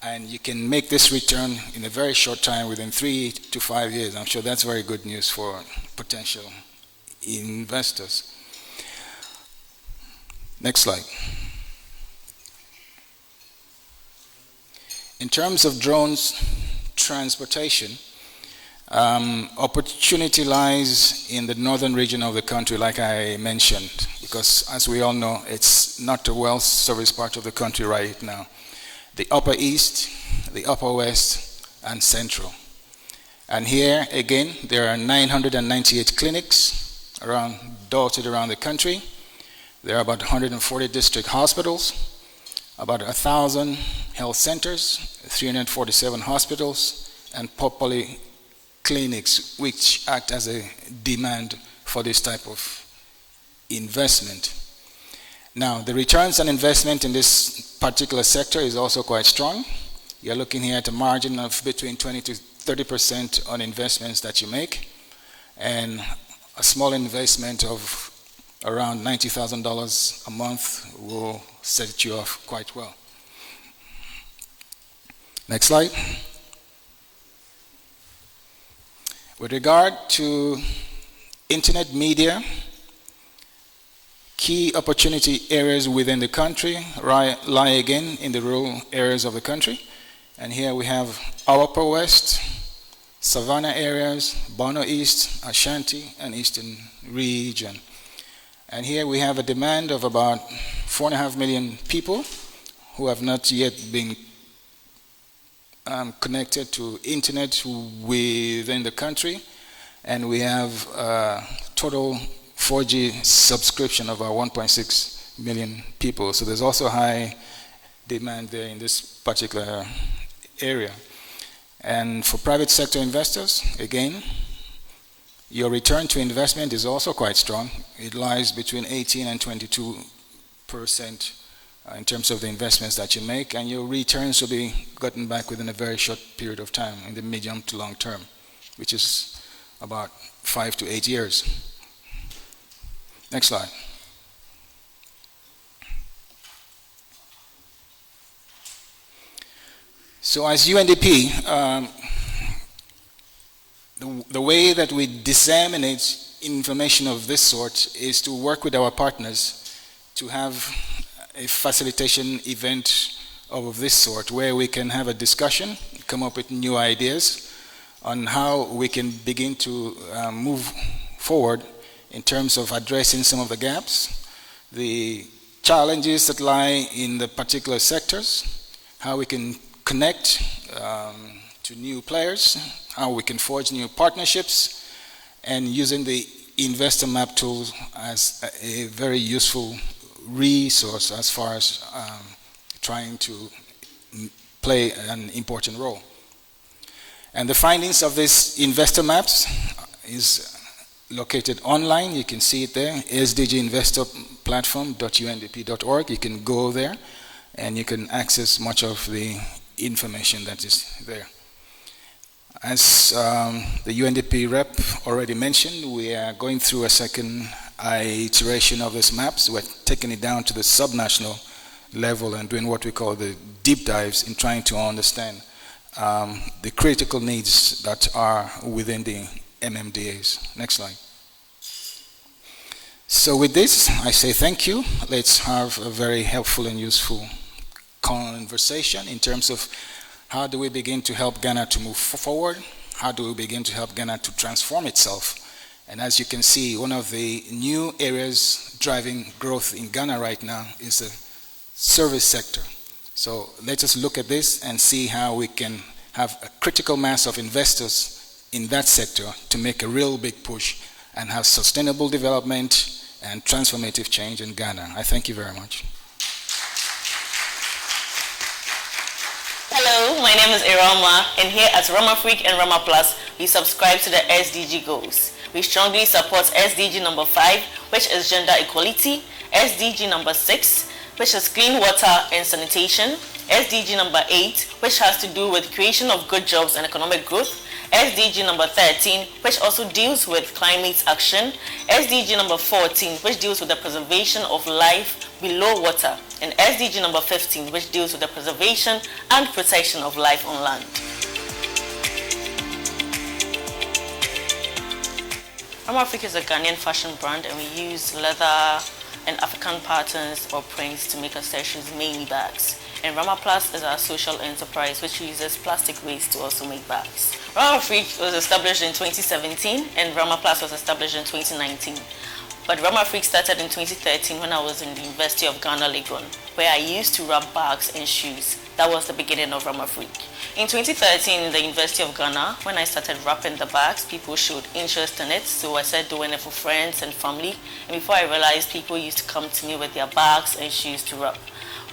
And you can make this return in a very short time, within 3 to 5 years. I'm sure that's very good news for potential investors. Next slide. In terms of drones transportation, opportunity lies in the northern region of the country, like I mentioned, because as we all know, it's not a well-serviced part of the country right now. The upper east, the upper west, and central. And here, again, there are 998 clinics dotted around the country. There are about 140 district hospitals, about 1,000 health centers, 347 hospitals, and polyclinics, which act as a demand for this type of investment. Now, the returns on investment in this particular sector is also quite strong. You're looking here at a margin of between 20 to 30% on investments that you make, and a small investment of around $90,000 a month will set you off quite well. Next slide. With regard to internet media, key opportunity areas within the country lie again in the rural areas of the country. And here we have our Upper West, Savannah areas, Bono East, Ashanti, and Eastern region. And here we have a demand of about 4.5 million people who have not yet been connected to internet within the country. And we have total 4G subscription of about 1.6 million people. So there's also high demand there in this particular area. And for private sector investors, again, your return to investment is also quite strong. It lies between 18 and 22% in terms of the investments that you make, and your returns will be gotten back within a very short period of time in the medium to long term, which is about 5 to 8 years. Next slide. So as UNDP, the way that we disseminate information of this sort is to work with our partners to have a facilitation event of this sort where we can have a discussion, come up with new ideas on how we can begin to move forward in terms of addressing some of the gaps, the challenges that lie in the particular sectors, how we can connect to new players, how we can forge new partnerships, and using the Investor Map tool as a very useful resource as far as trying to play an important role. And the findings of this Investor Maps is located online. You can see it there, SDG Investor Platform.undp.org. You can go there and you can access much of the information that is there. As the UNDP rep already mentioned, we are going through a second iteration of these maps. We're taking it down to the subnational level and doing what we call the deep dives in trying to understand the critical needs that are within the MMDAs. Next slide. So with this, I say thank you. Let's have a very helpful and useful conversation in terms of how do we begin to help Ghana to move forward? How do we begin to help Ghana to transform itself? And as you can see, one of the new areas driving growth in Ghana right now is the service sector. So let us look at this and see how we can have a critical mass of investors in that sector to make a real big push and have sustainable development and transformative change in Ghana. I thank you very much. Hello, my name is Irama, and here at Rama Freak and Rama Plus, we subscribe to the SDG goals. We strongly support SDG number 5, which is gender equality, SDG number 6, which is clean water and sanitation, SDG number 8, which has to do with creation of good jobs and economic growth, SDG number 13, which also deals with climate action, SDG number 14, which deals with the preservation of life below water, and SDG number 15, which deals with the preservation and protection of life on land. Rama Freak is a Ghanaian fashion brand, and we use leather and African patterns or prints to make accessories, mainly bags. And Rama Plus is our social enterprise which uses plastic waste to also make bags. Rama Freak was established in 2017 and Rama Plus was established in 2019. But Rama Freak started in 2013 when I was in the University of Ghana, Legon, where I used to wrap bags and shoes. That was the beginning of Rama Freak. In 2013 in the University of Ghana, when I started wrapping the bags, people showed interest in it, so I started doing it for friends and family. And before I realized, people used to come to me with their bags and shoes to wrap.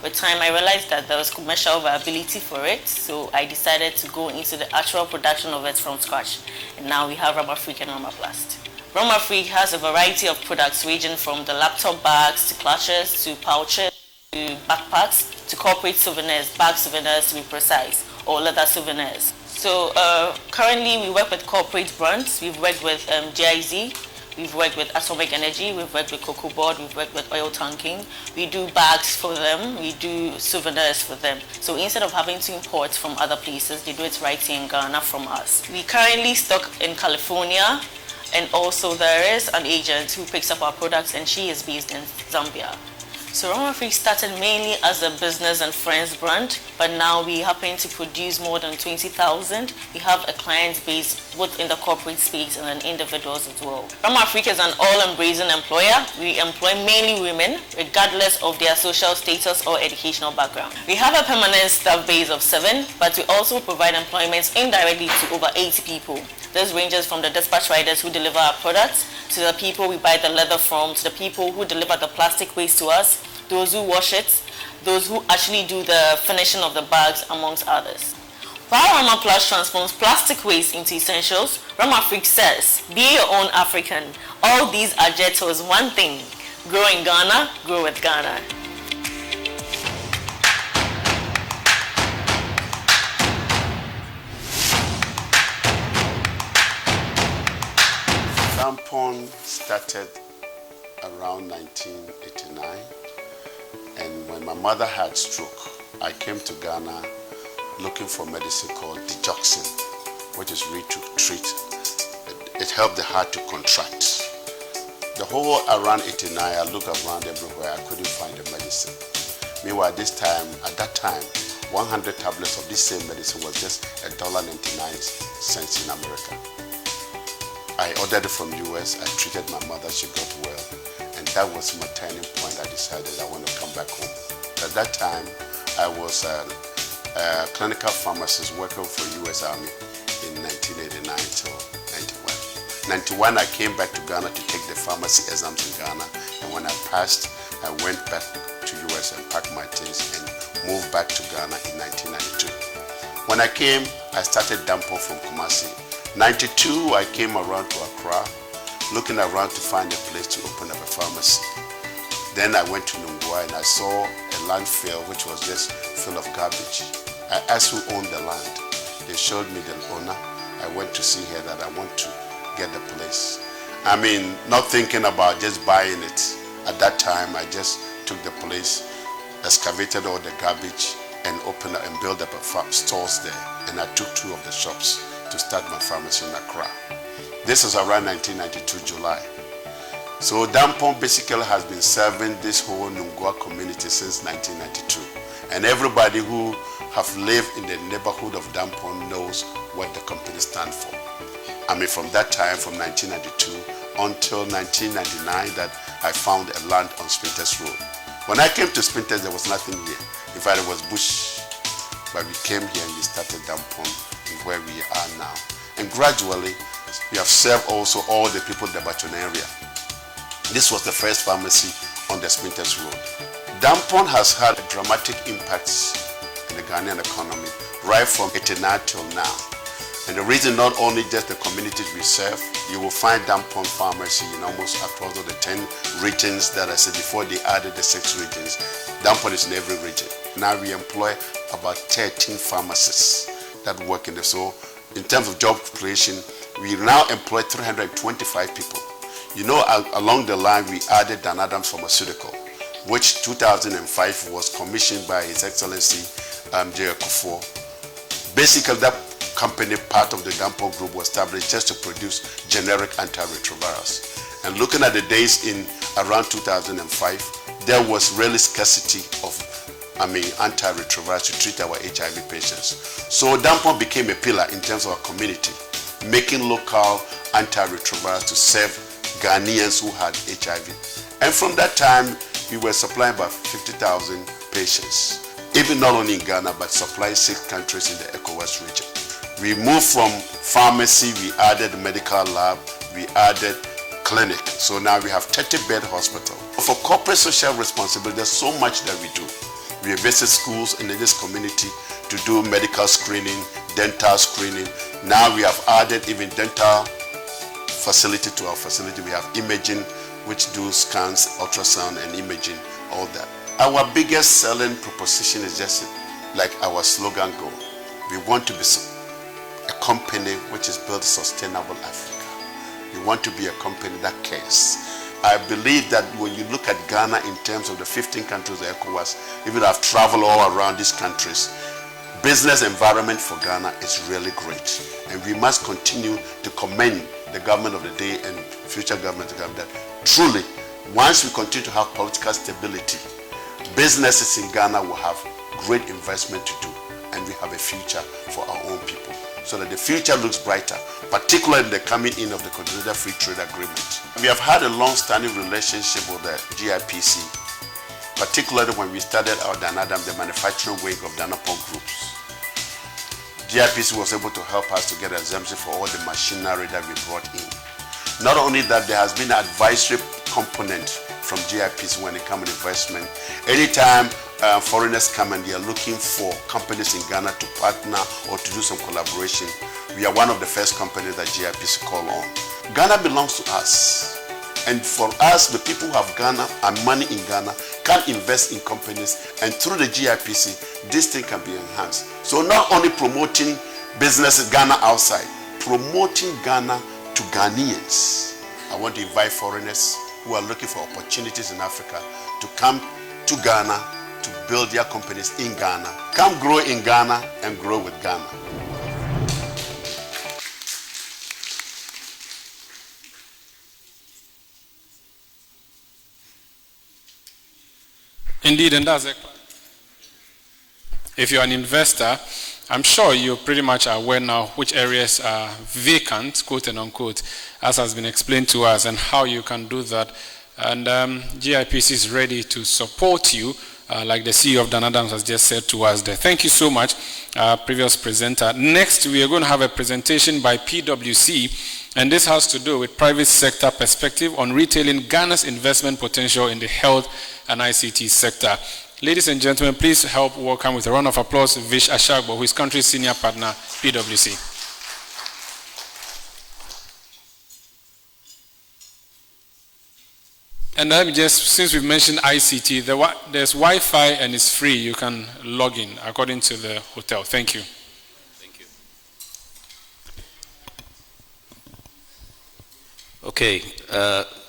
With time, I realized that there was commercial viability for it, so I decided to go into the actual production of it from scratch. And now we have Rama Freak and Rama Plast. Rama Freak has a variety of products ranging from the laptop bags to clutches to pouches to backpacks to corporate souvenirs, bag souvenirs to be precise, or leather souvenirs. So currently we work with corporate brands. We've worked with GIZ, we've worked with Atomic Energy, we've worked with Cocoa Board, we've worked with oil tanking. We do bags for them, we do souvenirs for them. So instead of having to import from other places, they do it right here in Ghana from us. We currently stock in California, and also there is an agent who picks up our products, and she is based in Zambia. So Rama Freak started mainly as a business and friends brand, but now we happen to produce more than 20,000. We have a client base both in the corporate space and then individuals as well. Rama Freak is an all-embracing employer. We employ mainly women, regardless of their social status or educational background. We have a permanent staff base of 7, but we also provide employment indirectly to over 80 people. This ranges from the dispatch riders who deliver our products, to the people we buy the leather from, to the people who deliver the plastic waste to us, those who wash it, those who actually do the finishing of the bags, amongst others. While Rama Plus transforms plastic waste into essentials, Rama Freak says, be your own African. All these are just towards one thing: grow in Ghana, grow with Ghana. Dampon started around 1989, and when my mother had stroke, I came to Ghana looking for medicine called digoxin, which is really to treat. It helped the heart to contract. The whole around 89, I looked around everywhere, I couldn't find the medicine. Meanwhile, at that time, 100 tablets of this same medicine was just $1.99 in America. I ordered it from US, I treated my mother, she got well, and that was my turning point. I decided I want to come back home. At that time, I was a clinical pharmacist working for US Army in 1989 till 91. 91, I came back to Ghana to take the pharmacy exams in Ghana, and when I passed, I went back to US and packed my things and moved back to Ghana in 1992. When I came, I started Dampon from Kumasi. 92, I came around to Accra, looking around to find a place to open up a pharmacy. Then I went to Nungua and I saw a landfill which was just full of garbage. I asked who owned the land. They showed me the owner. I went to see her that I want to get the place. I mean, not thinking about just buying it. At that time, I just took the place, excavated all the garbage, and opened up and built up stores there. And I took 2 of the shops to start my pharmacy in Accra. This is around 1992 July. So Dampon basically has been serving this whole Nungua community since 1992. And everybody who have lived in the neighborhood of Dampon knows what the company stands for. I mean, from that time, from 1992 until 1999, that I found a land on Spinters Road. When I came to Spinters, there was nothing here. In fact, it was bush. But we came here and we started Dampon where we are now. And gradually, we have served also all the people in the Bachon area. This was the first pharmacy on the Spinters Road. Dampon has had dramatic impacts in the Ghanaian economy right from 89 till now. And the reason, not only just the communities we serve, you will find Dampon pharmacy in almost across all the 10 regions that I said before they added the 6 regions. Dampon is in every region. Now we employ about 13 pharmacists that work in there. So in terms of job creation, we now employ 325 people. You know, along the line, we added Dan Adams Pharmaceutical, which 2005 was commissioned by His Excellency J. Kufuor. Basically, that company, part of the Dampon group, was established just to produce generic antiretrovirals. And looking at the days in around 2005, there was really scarcity of antiretrovirals to treat our HIV patients. So Dampon became a pillar in terms of our community, making local antiretrovirals to serve Ghanaians who had HIV. And from that time, we were supplying about 50,000 patients, even not only in Ghana, but supplying 6 countries in the ECOWAS region. We moved from pharmacy, we added medical lab, we added clinic. So now we have 30-bed hospital. For corporate social responsibility, there's so much that we do. We visit schools in this community to do medical screening, dental screening. Now we have added even dental facility to our facility. We have imaging, which do scans, ultrasound and imaging, all that. Our biggest selling proposition is just like our slogan goal. We want to be a company which is built sustainable Africa. We want to be a company that cares. I believe that when you look at Ghana in terms of the 15 countries of ECOWAS, even I've traveled all around these countries, business environment for Ghana is really great. And we must continue to commend the government of the day and future government that truly, once we continue to have political stability businesses in Ghana will have great investment to do, and we have a future for our own people, so that the future looks brighter, particularly in the coming in of the Continental Free Trade Agreement. We have had a long-standing relationship with the GIPC, particularly when we started our Danadam, the manufacturing wing of Danapon Groups. GIPC was able to help us to get exemption for all the machinery that we brought in. Not only that, there has been an advisory component from GIPC when it comes to investment. Anytime foreigners come and they are looking for companies in Ghana to partner or to do some collaboration, we are one of the first companies that GIPC call on. Ghana belongs to us. And for us, the people who have Ghana and money in Ghana can invest in companies, and through the GIPC, this thing can be enhanced. So not only promoting business in Ghana outside, promoting Ghana to Ghanaians. I want to invite foreigners who are looking for opportunities in Africa to come to Ghana to build their companies in Ghana. Come grow in Ghana and grow with Ghana. Indeed, and that's it. If you're an investor, I'm sure you're pretty much aware now which areas are vacant, quote and unquote, as has been explained to us, and how you can do that. And GIPC is ready to support you, like the CEO of Dan Adams has just said to us there. Thank you so much, previous presenter. Next, we are going to have a presentation by PwC, and this has to do with private sector perspective on retailing Ghana's investment potential in the health and ICT sector. Ladies and gentlemen, please help welcome with a round of applause Vish Ashagbo, who is country's senior partner, PwC. And let me just, since we've mentioned ICT, there's Wi-Fi and it's free. You can log in according to the hotel. Thank you. Thank you. Okay.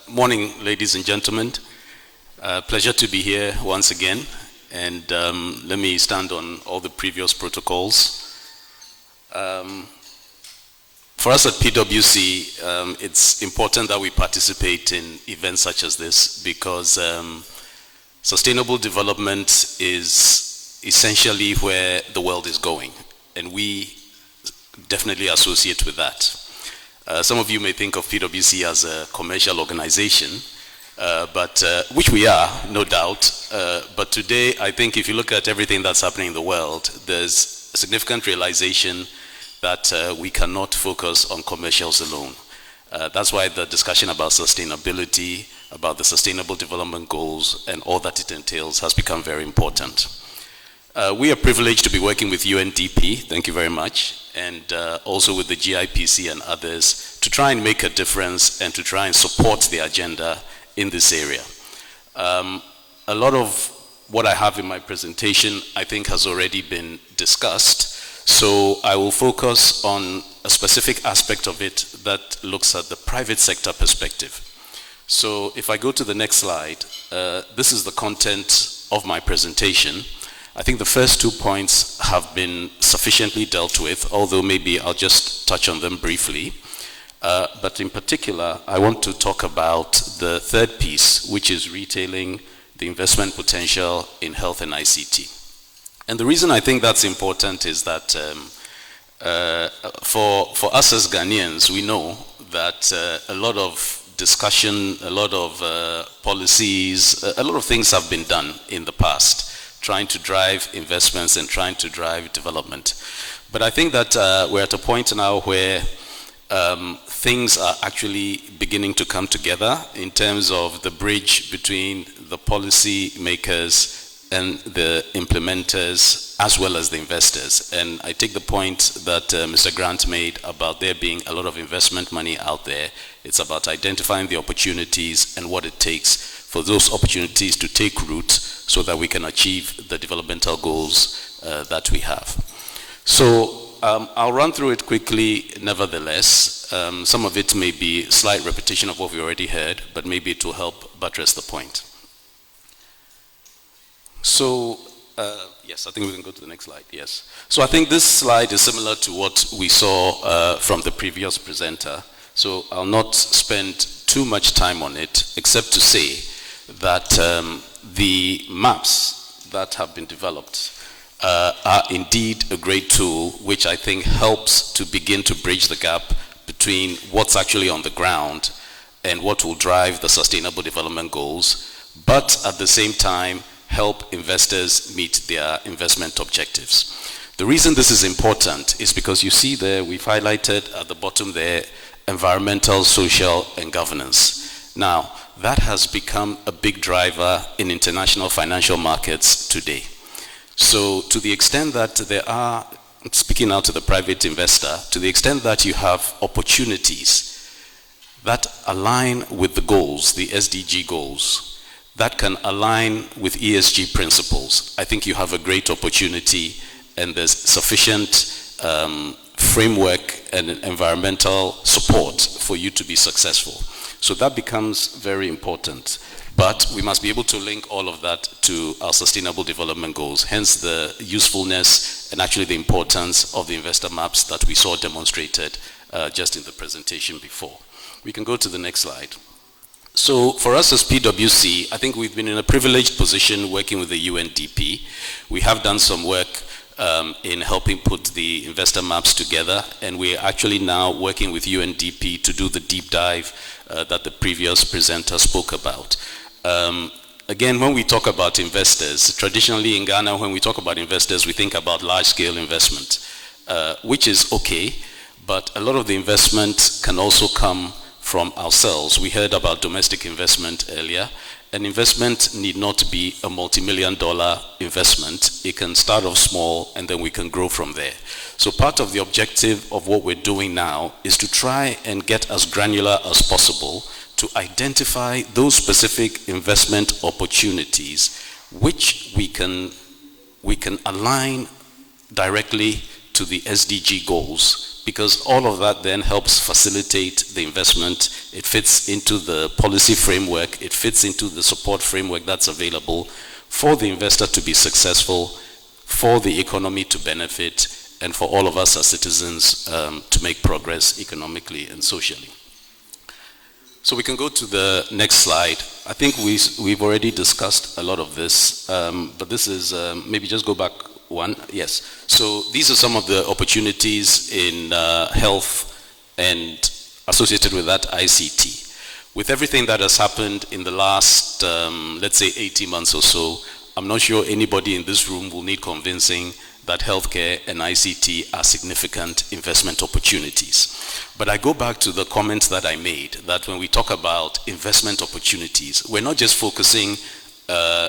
Morning, ladies and gentlemen. Pleasure to be here once again. And let me stand on all the previous protocols. For us at PwC, it's important that we participate in events such as this because sustainable development is essentially where the world is going, and we definitely associate with that. Some of you may think of PwC as a commercial organization, which we are, no doubt. But today, I think if you look at everything that's happening in the world, there's a significant realization that we cannot focus on commercials alone. That's why the discussion about sustainability, about the Sustainable Development Goals, and all that it entails has become very important. We are privileged to be working with UNDP, thank you very much, and also with the GIPC and others to try and make a difference and to try and support the agenda in this area. A lot of what I have in my presentation, I think, has already been discussed. So I will focus on a specific aspect of it that looks at the private sector perspective. So if I go to the next slide, this is the content of my presentation. I think the first 2 points have been sufficiently dealt with, although maybe I'll just touch on them briefly. But in particular, I want to talk about the third piece, which is retailing the investment potential in health and ICT. And the reason I think that's important is that for us as Ghanaians, we know that a lot of discussion, a lot of policies, a lot of things have been done in the past, trying to drive investments and trying to drive development. But I think that we're at a point now where things are actually beginning to come together in terms of the bridge between the policy makers and the implementers as well as the investors. And I take the point that Mr. Grant made about there being a lot of investment money out there. It's about identifying the opportunities and what it takes for those opportunities to take root so that we can achieve the developmental goals that we have. So I'll run through it quickly nevertheless. Some of it may be slight repetition of what we already heard, but maybe it will help buttress the point. So, yes, I think we can go to the next slide, yes. So I think this slide is similar to what we saw from the previous presenter. So I'll not spend too much time on it, except to say that the maps that have been developed are indeed a great tool, which I think helps to begin to bridge the gap between what's actually on the ground and what will drive the Sustainable Development Goals, but at the same time help investors meet their investment objectives. The reason this is important is because you see there, we've highlighted at the bottom there, environmental, social, and governance. Now, that has become a big driver in international financial markets today. So to the extent that there are, speaking now to the private investor, to the extent that you have opportunities that align with the goals, the SDG goals, that can align with ESG principles, I think you have a great opportunity, and there's sufficient framework and environmental support for you to be successful. So that becomes very important. But we must be able to link all of that to our Sustainable Development Goals, hence the usefulness and actually the importance of the investor maps that we saw demonstrated just in the presentation before. We can go to the next slide. So for us as PwC, I think we've been in a privileged position working with the UNDP. We have done some work in helping put the investor maps together, and we're actually now working with UNDP to do the deep dive that the previous presenter spoke about. Again, when we talk about investors, traditionally in Ghana, when we talk about investors, we think about large-scale investment, which is okay, but a lot of the investment can also come from ourselves. We heard about domestic investment earlier. An investment need not be a multi-million-dollar investment. It can start off small and then we can grow from there. So part of the objective of what we're doing now is to try and get as granular as possible to identify those specific investment opportunities which we can align directly to the SDG goals, because all of that then helps facilitate the investment. It fits into the policy framework, it fits into the support framework that's available for the investor to be successful, for the economy to benefit, and for all of us as citizens to make progress economically and socially. So we can go to the next slide. I think we've already discussed a lot of this, but this is, maybe just go back one, yes. So these are some of the opportunities in health and associated with that ICT. With everything that has happened in the last, let's say 18 months or so, I'm not sure anybody in this room will need convincing that healthcare and ICT are significant investment opportunities. But I go back to the comments that I made, that when we talk about investment opportunities, we're not just focusing,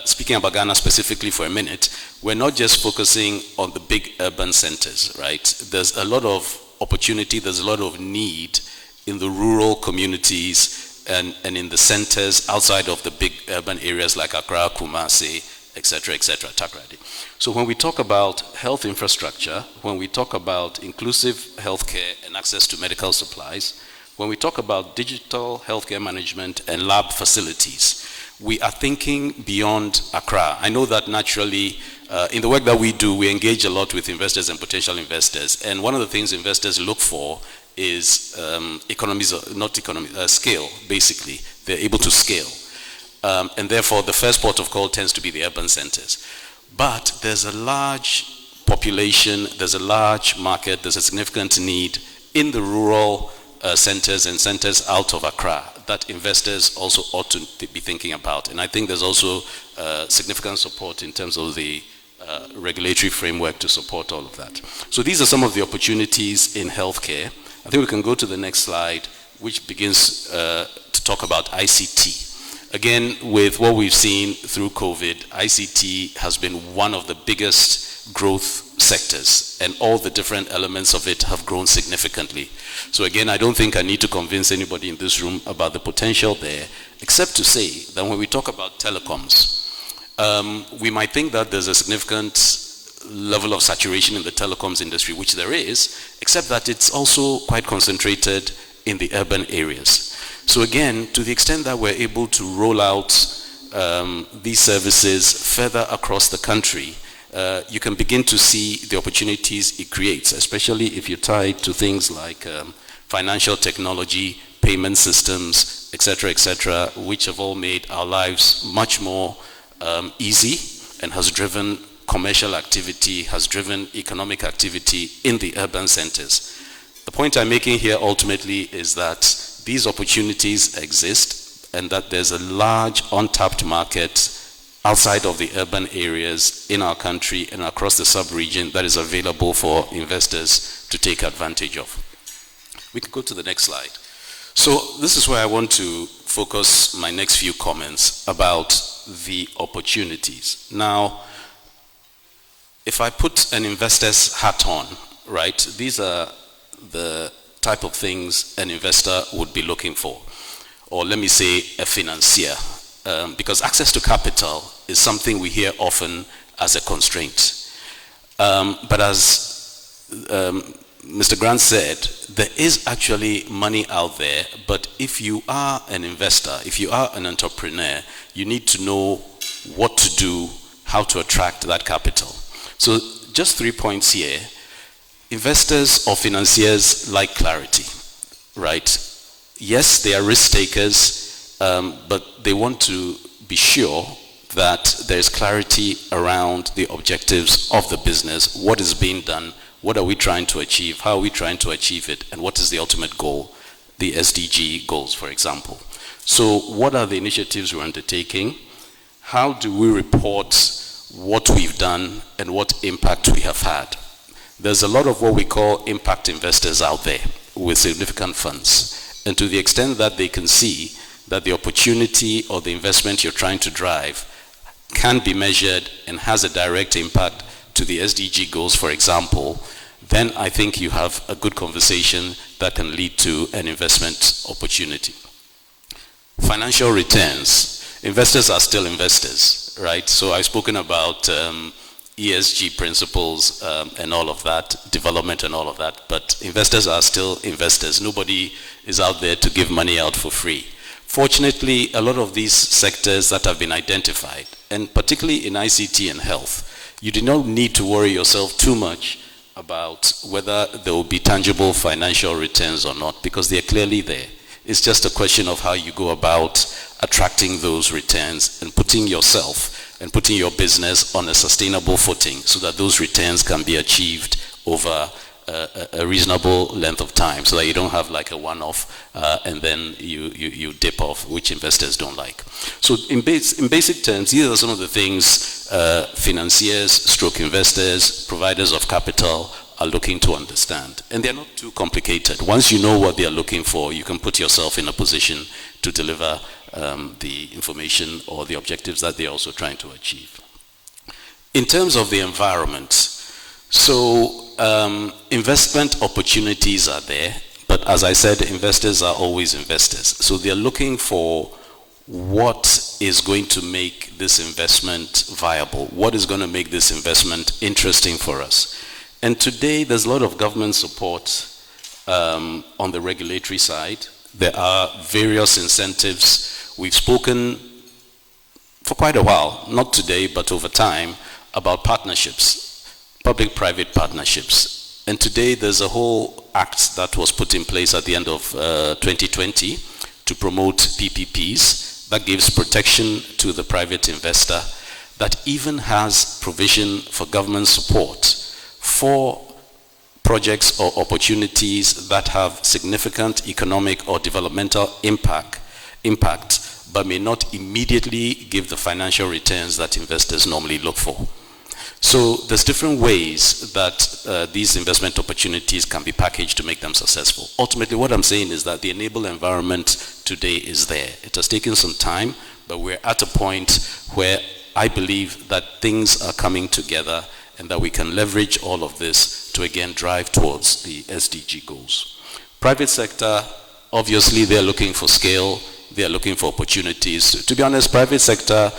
speaking about Ghana specifically for a minute, we're not just focusing on the big urban centers, right? There's a lot of opportunity, there's a lot of need in the rural communities and in the centers outside of the big urban areas like Accra, Kumasi, etc., Takoradi. So when we talk about health infrastructure, when we talk about inclusive healthcare and access to medical supplies, when we talk about digital healthcare management and lab facilities, we are thinking beyond Accra. I know that naturally, in the work that we do, we engage a lot with investors and potential investors. And one of the things investors look for is scale, basically. They're able to scale. And therefore, the first port of call tends to be the urban centers. But there's a large population, there's a large market, there's a significant need in the rural centers and centers out of Accra that investors also ought to be thinking about. And I think there's also significant support in terms of the regulatory framework to support all of that. So these are some of the opportunities in healthcare. I think we can go to the next slide, which begins to talk about ICT. Again, with what we've seen through COVID, ICT has been one of the biggest growth sectors, and all the different elements of it have grown significantly. So again, I don't think I need to convince anybody in this room about the potential there, except to say that when we talk about telecoms, we might think that there's a significant level of saturation in the telecoms industry, which there is, except that it's also quite concentrated in the urban areas. So again, to the extent that we're able to roll out these services further across the country, you can begin to see the opportunities it creates, especially if you tie it to things like financial technology, payment systems, etc., which have all made our lives much more easy and has driven commercial activity, has driven economic activity in the urban centers. The point I'm making here ultimately is that these opportunities exist and that there's a large untapped market outside of the urban areas in our country and across the sub-region that is available for investors to take advantage of. We can go to the next slide. So this is where I want to focus my next few comments about the opportunities. Now, if I put an investor's hat on, right, these are the type of things an investor would be looking for, or let me say a financier, because access to capital is something we hear often as a constraint. But as Mr. Grant said, there is actually money out there, but if you are an investor, if you are an entrepreneur, you need to know what to do, how to attract that capital. So just 3 points here. Investors or financiers like clarity, right? Yes, they are risk takers, but they want to be sure that there is clarity around the objectives of the business, what is being done, what are we trying to achieve, how are we trying to achieve it, and what is the ultimate goal, the SDG goals, for example. So what are the initiatives we're undertaking? How do we report what we've done and what impact we have had? There's a lot of what we call impact investors out there with significant funds. And to the extent that they can see that the opportunity or the investment you're trying to drive can be measured and has a direct impact to the SDG goals, for example, then I think you have a good conversation that can lead to an investment opportunity. Financial returns. Investors are still investors, right? So I've spoken about ESG principles and all of that, development and all of that, but investors are still investors. Nobody is out there to give money out for free. Fortunately, a lot of these sectors that have been identified, and particularly in ICT and health, you do not need to worry yourself too much about whether there will be tangible financial returns or not, because they are clearly there. It's just a question of how you go about attracting those returns and putting yourself and putting your business on a sustainable footing so that those returns can be achieved over a reasonable length of time, so that you don't have like a one-off and then you dip off, which investors don't like. So in basic terms, these are some of the things financiers, stroke investors, providers of capital are looking to understand. And they're not too complicated. Once you know what they are looking for, you can put yourself in a position to deliver the information or the objectives that they're also trying to achieve. In terms of the environment, so investment opportunities are there, but as I said, investors are always investors. So they're looking for what is going to make this investment viable, what is going to make this investment interesting for us. And today there's a lot of government support on the regulatory side. There are various incentives. We've spoken for quite a while, not today, but over time, about partnerships, public-private partnerships. And today there's a whole act that was put in place at the end of 2020 to promote PPPs that gives protection to the private investor, that even has provision for government support for projects or opportunities that have significant economic or developmental impact, but may not immediately give the financial returns that investors normally look for. So there's different ways that these investment opportunities can be packaged to make them successful. Ultimately, what I'm saying is that the enable environment today is there. It has taken some time, but we're at a point where I believe that things are coming together and that we can leverage all of this to again drive towards the SDG goals. Private sector, obviously they're looking for scale, they're looking for opportunities. To be honest, private sector,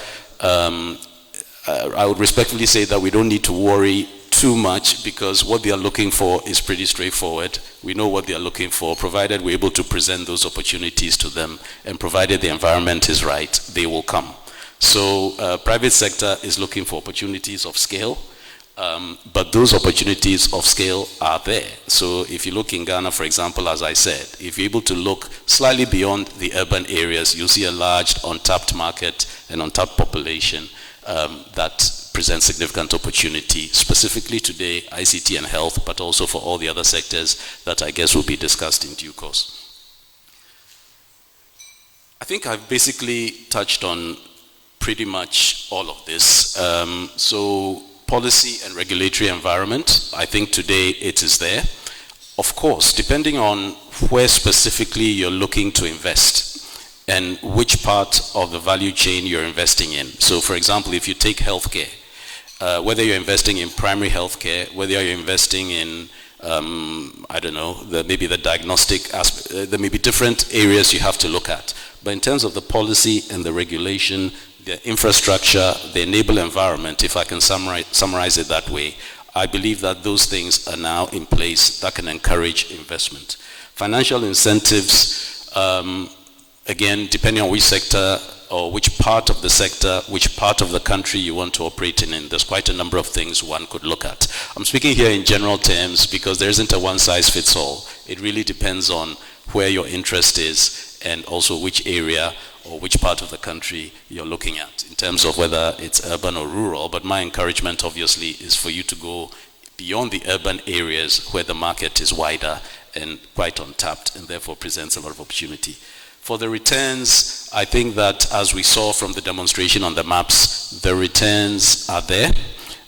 I would respectfully say that we don't need to worry too much, because what they are looking for is pretty straightforward. We know what they are looking for, provided we're able to present those opportunities to them, and provided the environment is right, they will come. So private sector is looking for opportunities of scale. But those opportunities of scale are there. So if you look in Ghana, for example, as I said, if you're able to look slightly beyond the urban areas, you'll see a large untapped market and untapped population that presents significant opportunity, specifically today, ICT and health, but also for all the other sectors that I guess will be discussed in due course. I think I've basically touched on pretty much all of this. So policy and regulatory environment, I think today it is there. Of course, depending on where specifically you're looking to invest and which part of the value chain you're investing in. So for example, if you take healthcare, whether you're investing in primary healthcare, whether you're investing in, I don't know, maybe the diagnostic aspect, there may be different areas you have to look at. But in terms of the policy and the regulation, the infrastructure, the enable environment, if I can summarize it that way, I believe that those things are now in place that can encourage investment. Financial incentives, again, depending on which sector or which part of the sector, which part of the country you want to operate in, there's quite a number of things one could look at. I'm speaking here in general terms because there isn't a one-size-fits-all. It really depends on where your interest is and also which area or which part of the country you're looking at in terms of whether it's urban or rural. But my encouragement obviously is for you to go beyond the urban areas where the market is wider and quite untapped and therefore presents a lot of opportunity. For the returns, I think that as we saw from the demonstration on the maps, the returns are there.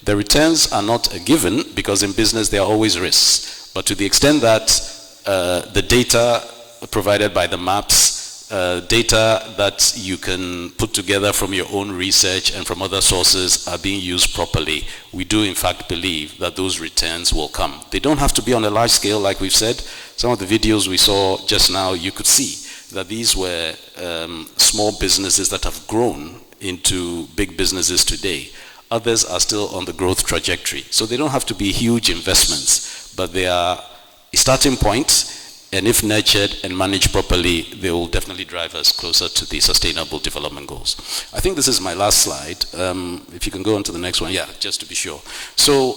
The returns are not a given because in business there are always risks. But to the extent that the data provided by the maps, data that you can put together from your own research and from other sources are being used properly, we do in fact believe that those returns will come. They don't have to be on a large scale like we've said. Some of the videos we saw just now, you could see that these were small businesses that have grown into big businesses today. Others are still on the growth trajectory. So they don't have to be huge investments, but they are a starting point. And if nurtured and managed properly, they will definitely drive us closer to the sustainable development goals. I think this is my last slide. If you can go on to the next one. Yeah, just to be sure. So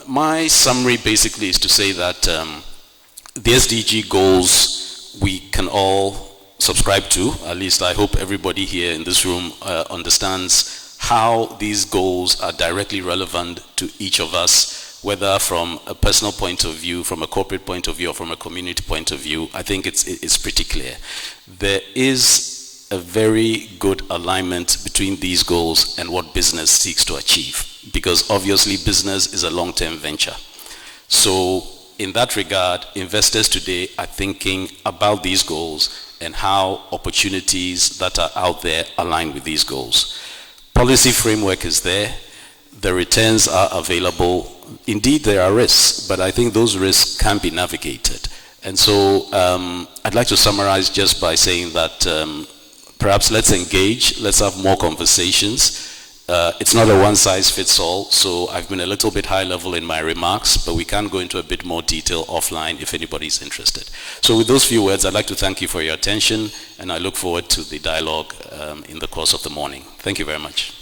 my summary basically is to say that the SDG goals we can all subscribe to. At least I hope everybody here in this room understands how these goals are directly relevant to each of us, whether from a personal point of view, from a corporate point of view, or from a community point of view. I think it's pretty clear. There is a very good alignment between these goals and what business seeks to achieve, because obviously business is a long-term venture. So in that regard, investors today are thinking about these goals and how opportunities that are out there align with these goals. Policy framework is there. The returns are available. Indeed, there are risks, but I think those risks can be navigated. And so I'd like to summarize just by saying that perhaps let's engage, let's have more conversations. It's not a one-size-fits-all, so I've been a little bit high level in my remarks, but we can go into a bit more detail offline if anybody's interested. So with those few words, I'd like to thank you for your attention, and I look forward to the dialogue in the course of the morning. Thank you very much.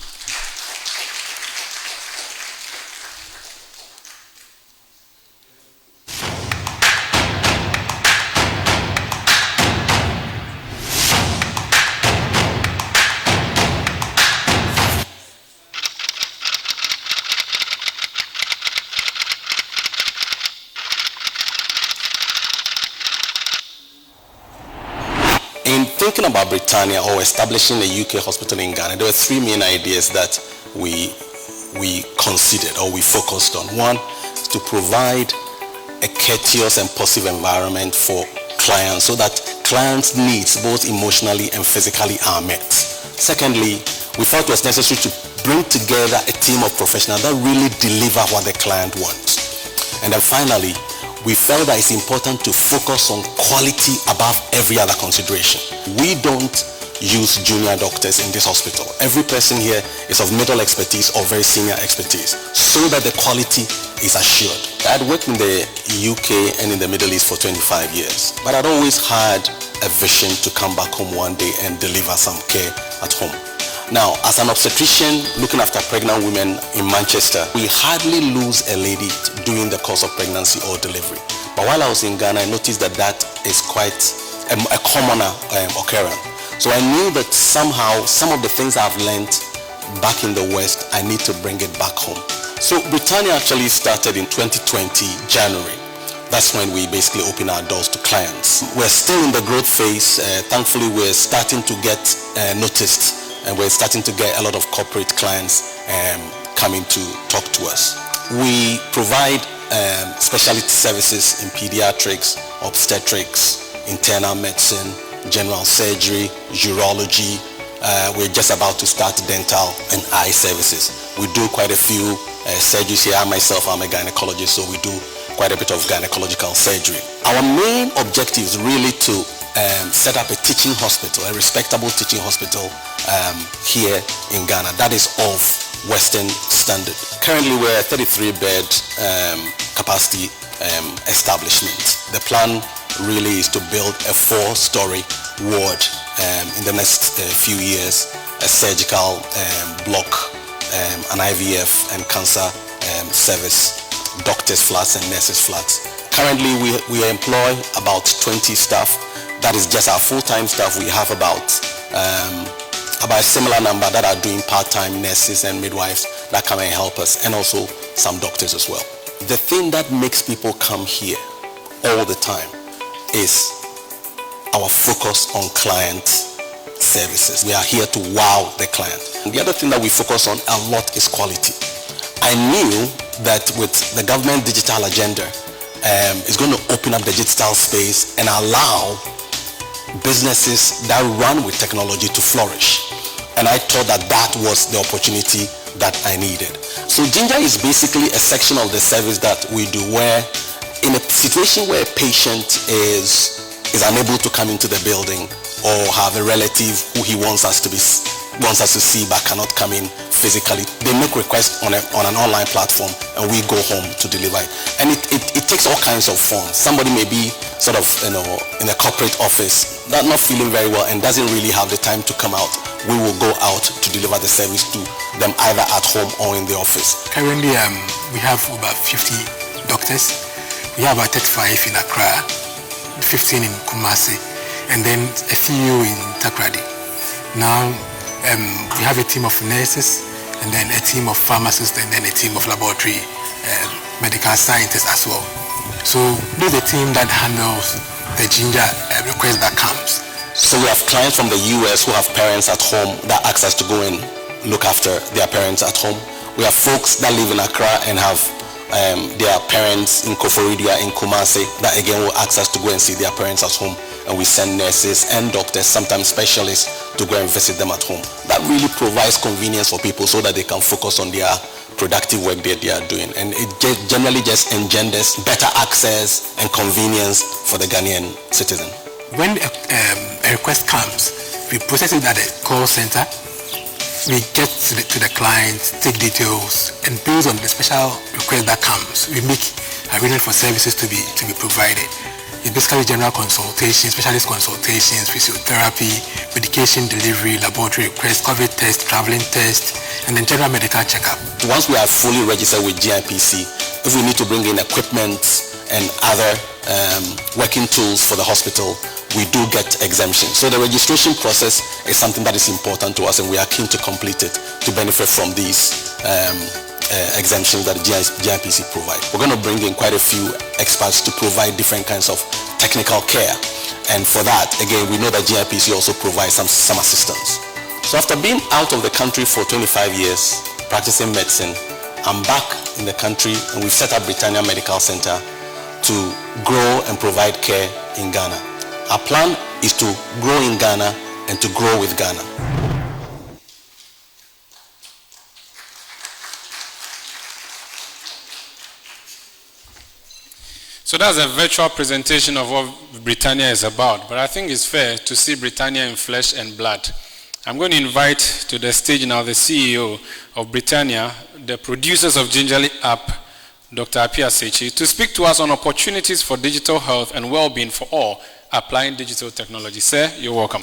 Thinking about Britannia or establishing a UK hospital in Ghana, there were three main ideas that we considered or we focused on. One, to provide a courteous and positive environment for clients so that clients' needs, both emotionally and physically, are met. Secondly, we felt it was necessary to bring together a team of professionals that really deliver what the client wants. And then finally, we felt that it's important to focus on quality above every other consideration. We don't use junior doctors in this hospital. Every person here is of middle expertise or very senior expertise so that the quality is assured. I had worked in the UK and in the Middle East for 25 years, but I'd always had a vision to come back home one day and deliver some care at home. Now, as an obstetrician looking after pregnant women in Manchester, we hardly lose a lady during the course of pregnancy or delivery. But while I was in Ghana, I noticed that that is quite a common occurrence. So I knew that somehow some of the things I've learned back in the West, I need to bring it back home. So Britannia actually started in 2020, January. That's when we basically open our doors to clients. We're still in the growth phase. Thankfully, we're starting to get noticed, and we're starting to get a lot of corporate clients coming to talk to us. We provide specialty services in pediatrics, obstetrics, internal medicine, general surgery, urology. We're just about to start dental and eye services. We do quite a few surgeries here. I myself am a gynecologist, so we do quite a bit of gynecological surgery. Our main objective is really to set up a teaching hospital, a respectable teaching hospital here in Ghana. That is of Western standard. Currently we're a 33-bed capacity establishment. The plan really is to build a 4-story ward in the next few years, a surgical block, an IVF and cancer service, doctors' flats and nurses' flats. Currently we employ about 20 staff. That is just our full-time staff. We have about a similar number that are doing part-time nurses and midwives that come and help us, and also some doctors as well. The thing that makes people come here all the time is our focus on client services. We are here to wow the client. And the other thing that we focus on a lot is quality. I knew that with the government digital agenda, it's going to open up the digital space and allow businesses that run with technology to flourish. And I thought that that was the opportunity that I needed. So Ginger is basically a section of the service that we do where in a situation where a patient is unable to come into the building or have a relative who he wants us to see but cannot come in physically, they make requests on an online platform and we go home to deliver it. And it takes all kinds of forms. Somebody may be sort of in a corporate office, not feeling very well and doesn't really have the time to come out. We will go out to deliver the service to them either at home or in the office. Currently we have about 50 doctors. We have about 35 in Accra, 15 in Kumasi, and then a few in Takrady. Now we have a team of nurses, and then a team of pharmacists, and then a team of laboratory medical scientists as well. So this is the team that handles the Ginger request that comes. So we have clients from the US who have parents at home that ask us to go and look after their parents at home. We have folks that live in Accra and have their parents in Koforidia, in Kumasi, that again will ask us to go and see their parents at home. And we send nurses and doctors, sometimes specialists, to go and visit them at home. That really provides convenience for people so that they can focus on their productive work that they are doing. And it generally just engenders better access and convenience for the Ghanaian citizen. When a request comes, we process it at the call center. We get to the client, take details, and based on the special request that comes, we make arrangements for services to be provided. It's basically general consultations, specialist consultations, physiotherapy, medication delivery, laboratory requests, COVID test, traveling test, and then general medical checkup. Once we are fully registered with GIPC, if we need to bring in equipment and other working tools for the hospital, we do get exemptions. So the registration process is something that is important to us, and we are keen to complete it to benefit from these exemptions that the GIPC provide. We're going to bring in quite a few experts to provide different kinds of technical care. And for that, again, we know that GIPC also provides some assistance. So after being out of the country for 25 years, practicing medicine, I'm back in the country, and we've set up Britannia Medical Center to grow and provide care in Ghana. Our plan is to grow in Ghana and to grow with Ghana. So that's a virtual presentation of what Britannia is about, but I think it's fair to see Britannia in flesh and blood. I'm going to invite to the stage now the CEO of Britannia, the producers of Gingerly App, Dr. Apia Sechi, to speak to us on opportunities for digital health and well-being for all applying digital technology. Sir, you're welcome.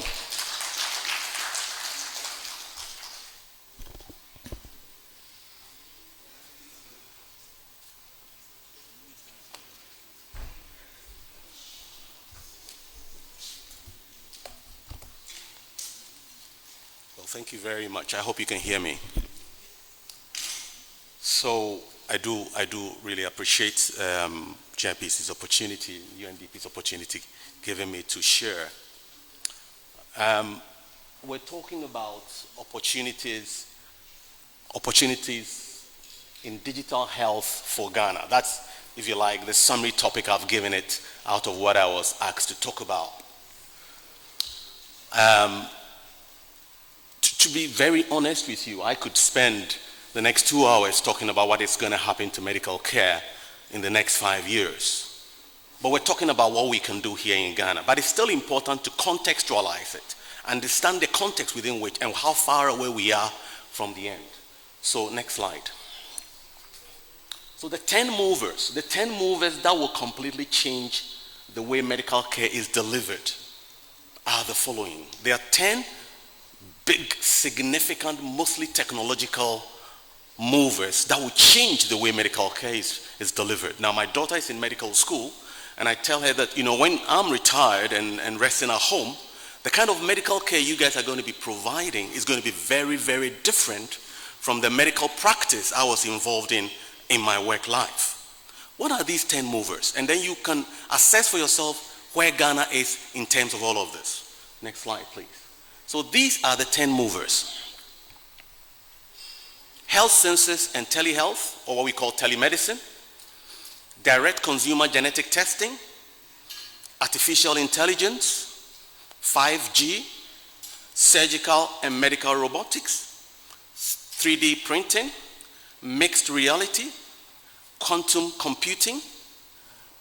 Thank you very much. I hope you can hear me. So I do really appreciate GIPC's opportunity, UNDP's opportunity given me to share. We're talking about opportunities in digital health for Ghana. That's, if you like, the summary topic I've given it out of what I was asked to talk about. To be very honest with you, I could spend the next 2 hours talking about what is going to happen to medical care in the next 5 years. But we're talking about what we can do here in Ghana. But it's still important to contextualize it, understand the context within which and how far away we are from the end. So next slide. So the 10 movers that will completely change the way medical care is delivered are the following. There are 10 big, significant, mostly technological movers that will change the way medical care is delivered. Now, my daughter is in medical school, and I tell her that, when I'm retired and resting at home, the kind of medical care you guys are going to be providing is going to be very, very different from the medical practice I was involved in my work life. What are these 10 movers? And then you can assess for yourself where Ghana is in terms of all of this. Next slide, please. So these are the 10 movers. Health sciences and telehealth, or what we call telemedicine, direct consumer genetic testing, artificial intelligence, 5G, surgical and medical robotics, 3D printing, mixed reality, quantum computing,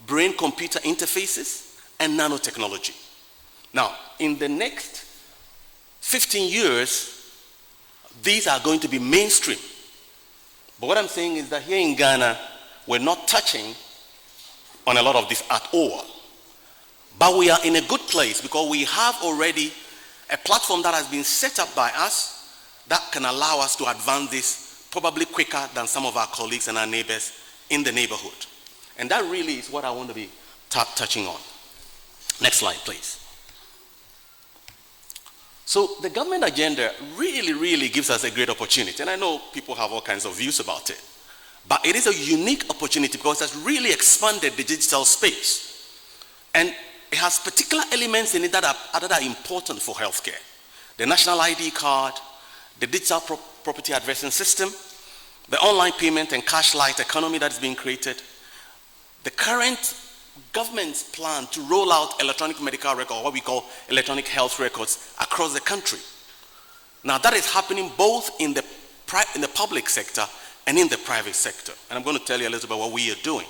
brain-computer interfaces, and nanotechnology. Now, in the next 15 years, these are going to be mainstream. But what I'm saying is that here in Ghana, we're not touching on a lot of this at all. But we are in a good place because we have already a platform that has been set up by us that can allow us to advance this probably quicker than some of our colleagues and our neighbors in the neighborhood. And that really is what I want to be touching on. Next slide, please. So the government agenda really gives us a great opportunity. And I know people have all kinds of views about it. But it is a unique opportunity because it has really expanded the digital space. And it has particular elements in it that are important for healthcare. The national ID card, the digital property addressing system, the online payment and cash light economy that is being created, the current government's plan to roll out electronic medical record, what we call electronic health records, across the country. Now that is happening both in the public sector and in the private sector. And I'm going to tell you a little bit what we are doing.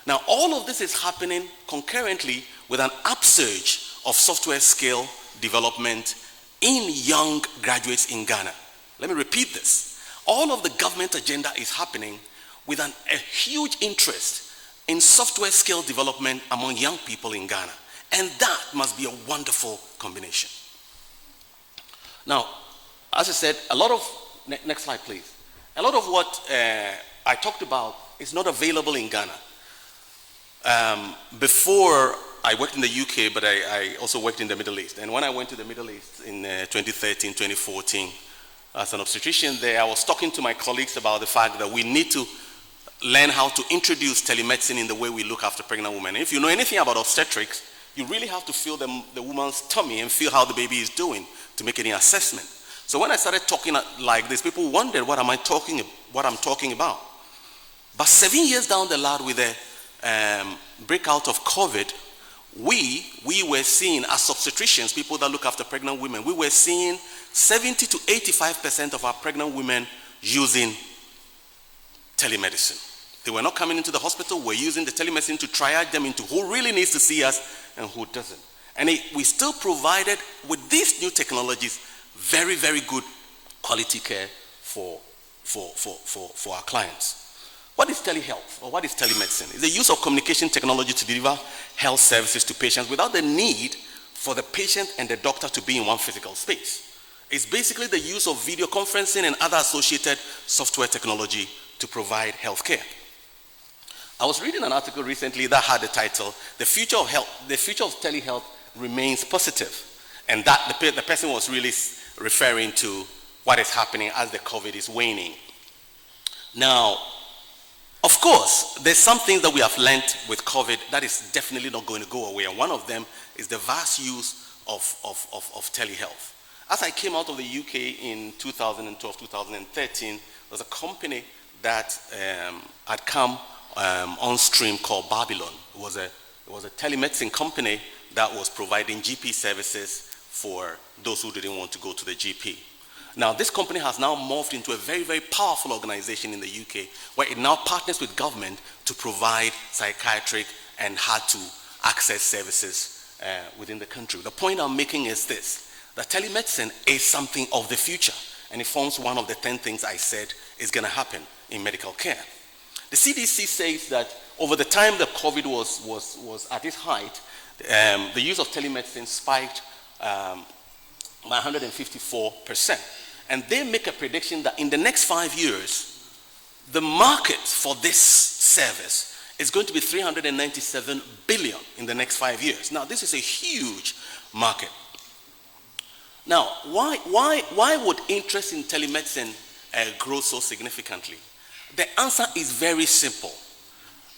Now all of this is happening concurrently with an upsurge of software skill development in young graduates in Ghana. Let me repeat this. All of the government agenda is happening with a huge interest in software skill development among young people in Ghana. And that must be a wonderful combination. Now, as I said, a lot of, next slide please. A lot of what I talked about is not available in Ghana. Before I worked in the UK, but I also worked in the Middle East. And when I went to the Middle East in 2013, 2014, as an obstetrician there, I was talking to my colleagues about the fact that we need to learn how to introduce telemedicine in the way we look after pregnant women. If you know anything about obstetrics, you really have to feel the woman's tummy and feel how the baby is doing to make any assessment. So when I started talking like this, people wondered what I'm talking about. But 7 years down the line with the breakout of COVID, we were seeing as obstetricians, people that look after pregnant women, we were seeing 70 to 85% of our pregnant women using telemedicine. They were not coming into the hospital. We're using the telemedicine to triage them into who really needs to see us and who doesn't. And we still provided, with these new technologies, very, very good quality care for our clients. What is telehealth or what is telemedicine? It's the use of communication technology to deliver health services to patients without the need for the patient and the doctor to be in one physical space. It's basically the use of video conferencing and other associated software technology to provide health care. I was reading an article recently that had the title, The Future of Telehealth Remains Positive. And that the person was really referring to what is happening as the COVID is waning. Now, of course, there's some things that we have learned with COVID that is definitely not going to go away, and one of them is the vast use of telehealth. As I came out of the UK in 2012, 2013, there was a company that had come on stream called Babylon. It was a telemedicine company that was providing GP services for those who didn't want to go to the GP. Now, this company has now morphed into a very, very powerful organization in the UK, where it now partners with government to provide psychiatric and hard-to-access services within the country. The point I'm making is this, that telemedicine is something of the future, and it forms one of the 10 things I said is going to happen in medical care. The CDC says that over the time that COVID was at its height, the use of telemedicine spiked by 154%. And they make a prediction that in the next 5 years, the market for this service is going to be 397 billion in the next 5 years. Now, this is a huge market. Now, why would interest in telemedicine grow so significantly? The answer is very simple.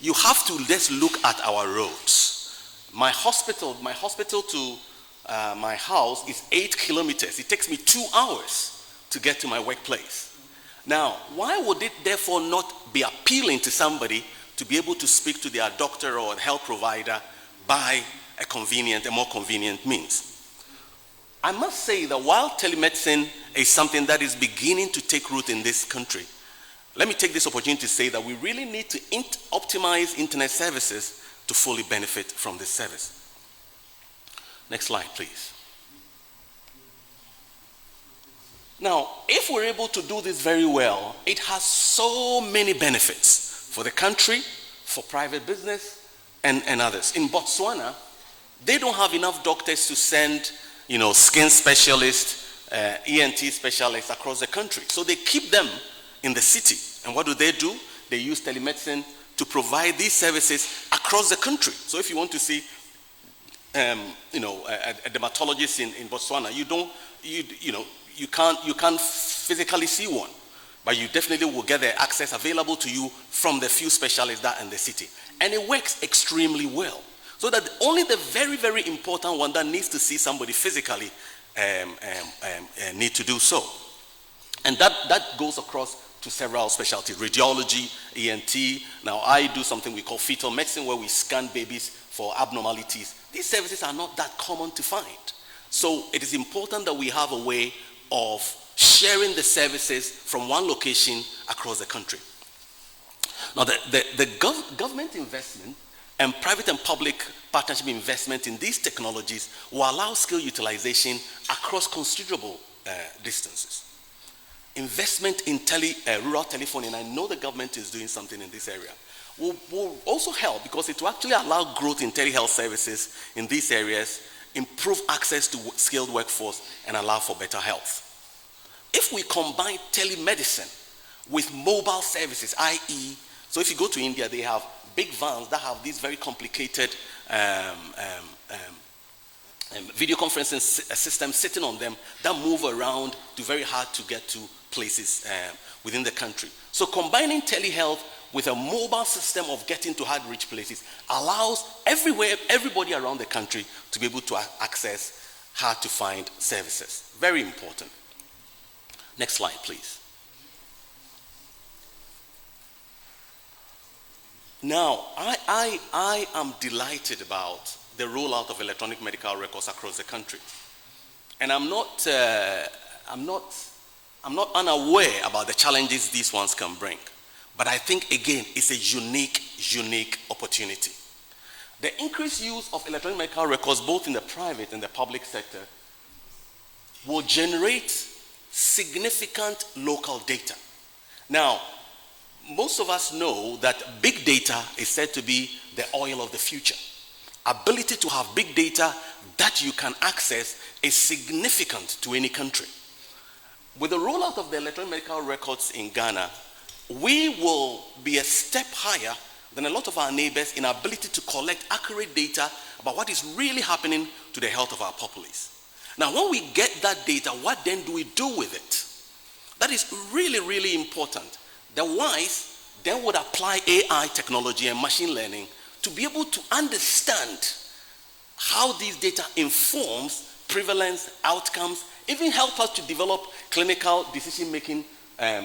You have to just look at our roads. My hospital to my house is 8 kilometers. It takes me 2 hours to get to my workplace. Now, why would it therefore not be appealing to somebody to be able to speak to their doctor or health provider by a more convenient means? I must say that while telemedicine is something that is beginning to take root in this country, let me take this opportunity to say that we really need to optimize internet services to fully benefit from this service. Next slide, please. Now, if we're able to do this very well, it has so many benefits for the country, for private business, and others. In Botswana, they don't have enough doctors to send, skin specialists, ENT specialists across the country. So they keep them in the city. And what do? They use telemedicine to provide these services across the country. So if you want to see, a dermatologist in Botswana, you can't physically see one, but you definitely will get the access available to you from the few specialists that are in the city. And it works extremely well. So that only the very, very important one that needs to see somebody physically need to do so. And that goes across to several specialties, radiology, ENT. Now, I do something we call fetal medicine, where we scan babies for abnormalities. These services are not that common to find. So it is important that we have a way of sharing the services from one location across the country. Now, the government investment and private and public partnership investment in these technologies will allow skill utilization across considerable distances. Investment in rural telephony, and I know the government is doing something in this area, will also help, because it will actually allow growth in telehealth services in these areas, improve access to skilled workforce, and allow for better health. If we combine telemedicine with mobile services, i.e., so if you go to India, they have big vans that have these very complicated video conferencing systems sitting on them that move around to very hard to get to places within the country. So combining telehealth with a mobile system of getting to hard-to-reach places allows everybody around the country to be able to access hard-to-find services. Very important. Next slide, please. Now, I am delighted about the rollout of electronic medical records across the country. And I'm not unaware about the challenges these ones can bring. But I think, again, it's a unique opportunity. The increased use of electronic medical records, both in the private and the public sector, will generate significant local data. Now, most of us know that big data is said to be the oil of the future. Ability to have big data that you can access is significant to any country. With the rollout of the electronic medical records in Ghana, we will be a step higher than a lot of our neighbors in our ability to collect accurate data about what is really happening to the health of our populace. Now, when we get that data, what then do we do with it? That is really, really important. The wise then would apply AI technology and machine learning to be able to understand how these data informs prevalence, outcomes, even help us to develop clinical decision-making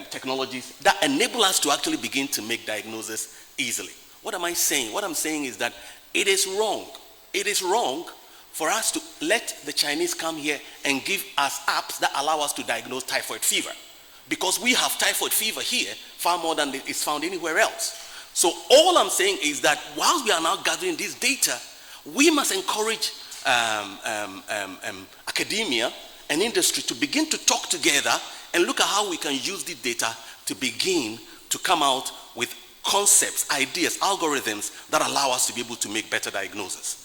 technologies that enable us to actually begin to make diagnosis easily. What am I saying? What I'm saying is that it is wrong. It is wrong for us to let the Chinese come here and give us apps that allow us to diagnose typhoid fever. Because we have typhoid fever here far more than is found anywhere else. So all I'm saying is that whilst we are now gathering this data, we must encourage academia and industry to begin to talk together and look at how we can use the data to begin to come out with concepts, ideas, algorithms that allow us to be able to make better diagnosis.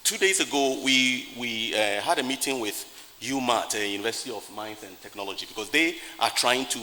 2 days ago, we had a meeting with UMAT, University of Mines and Technology, because they are trying to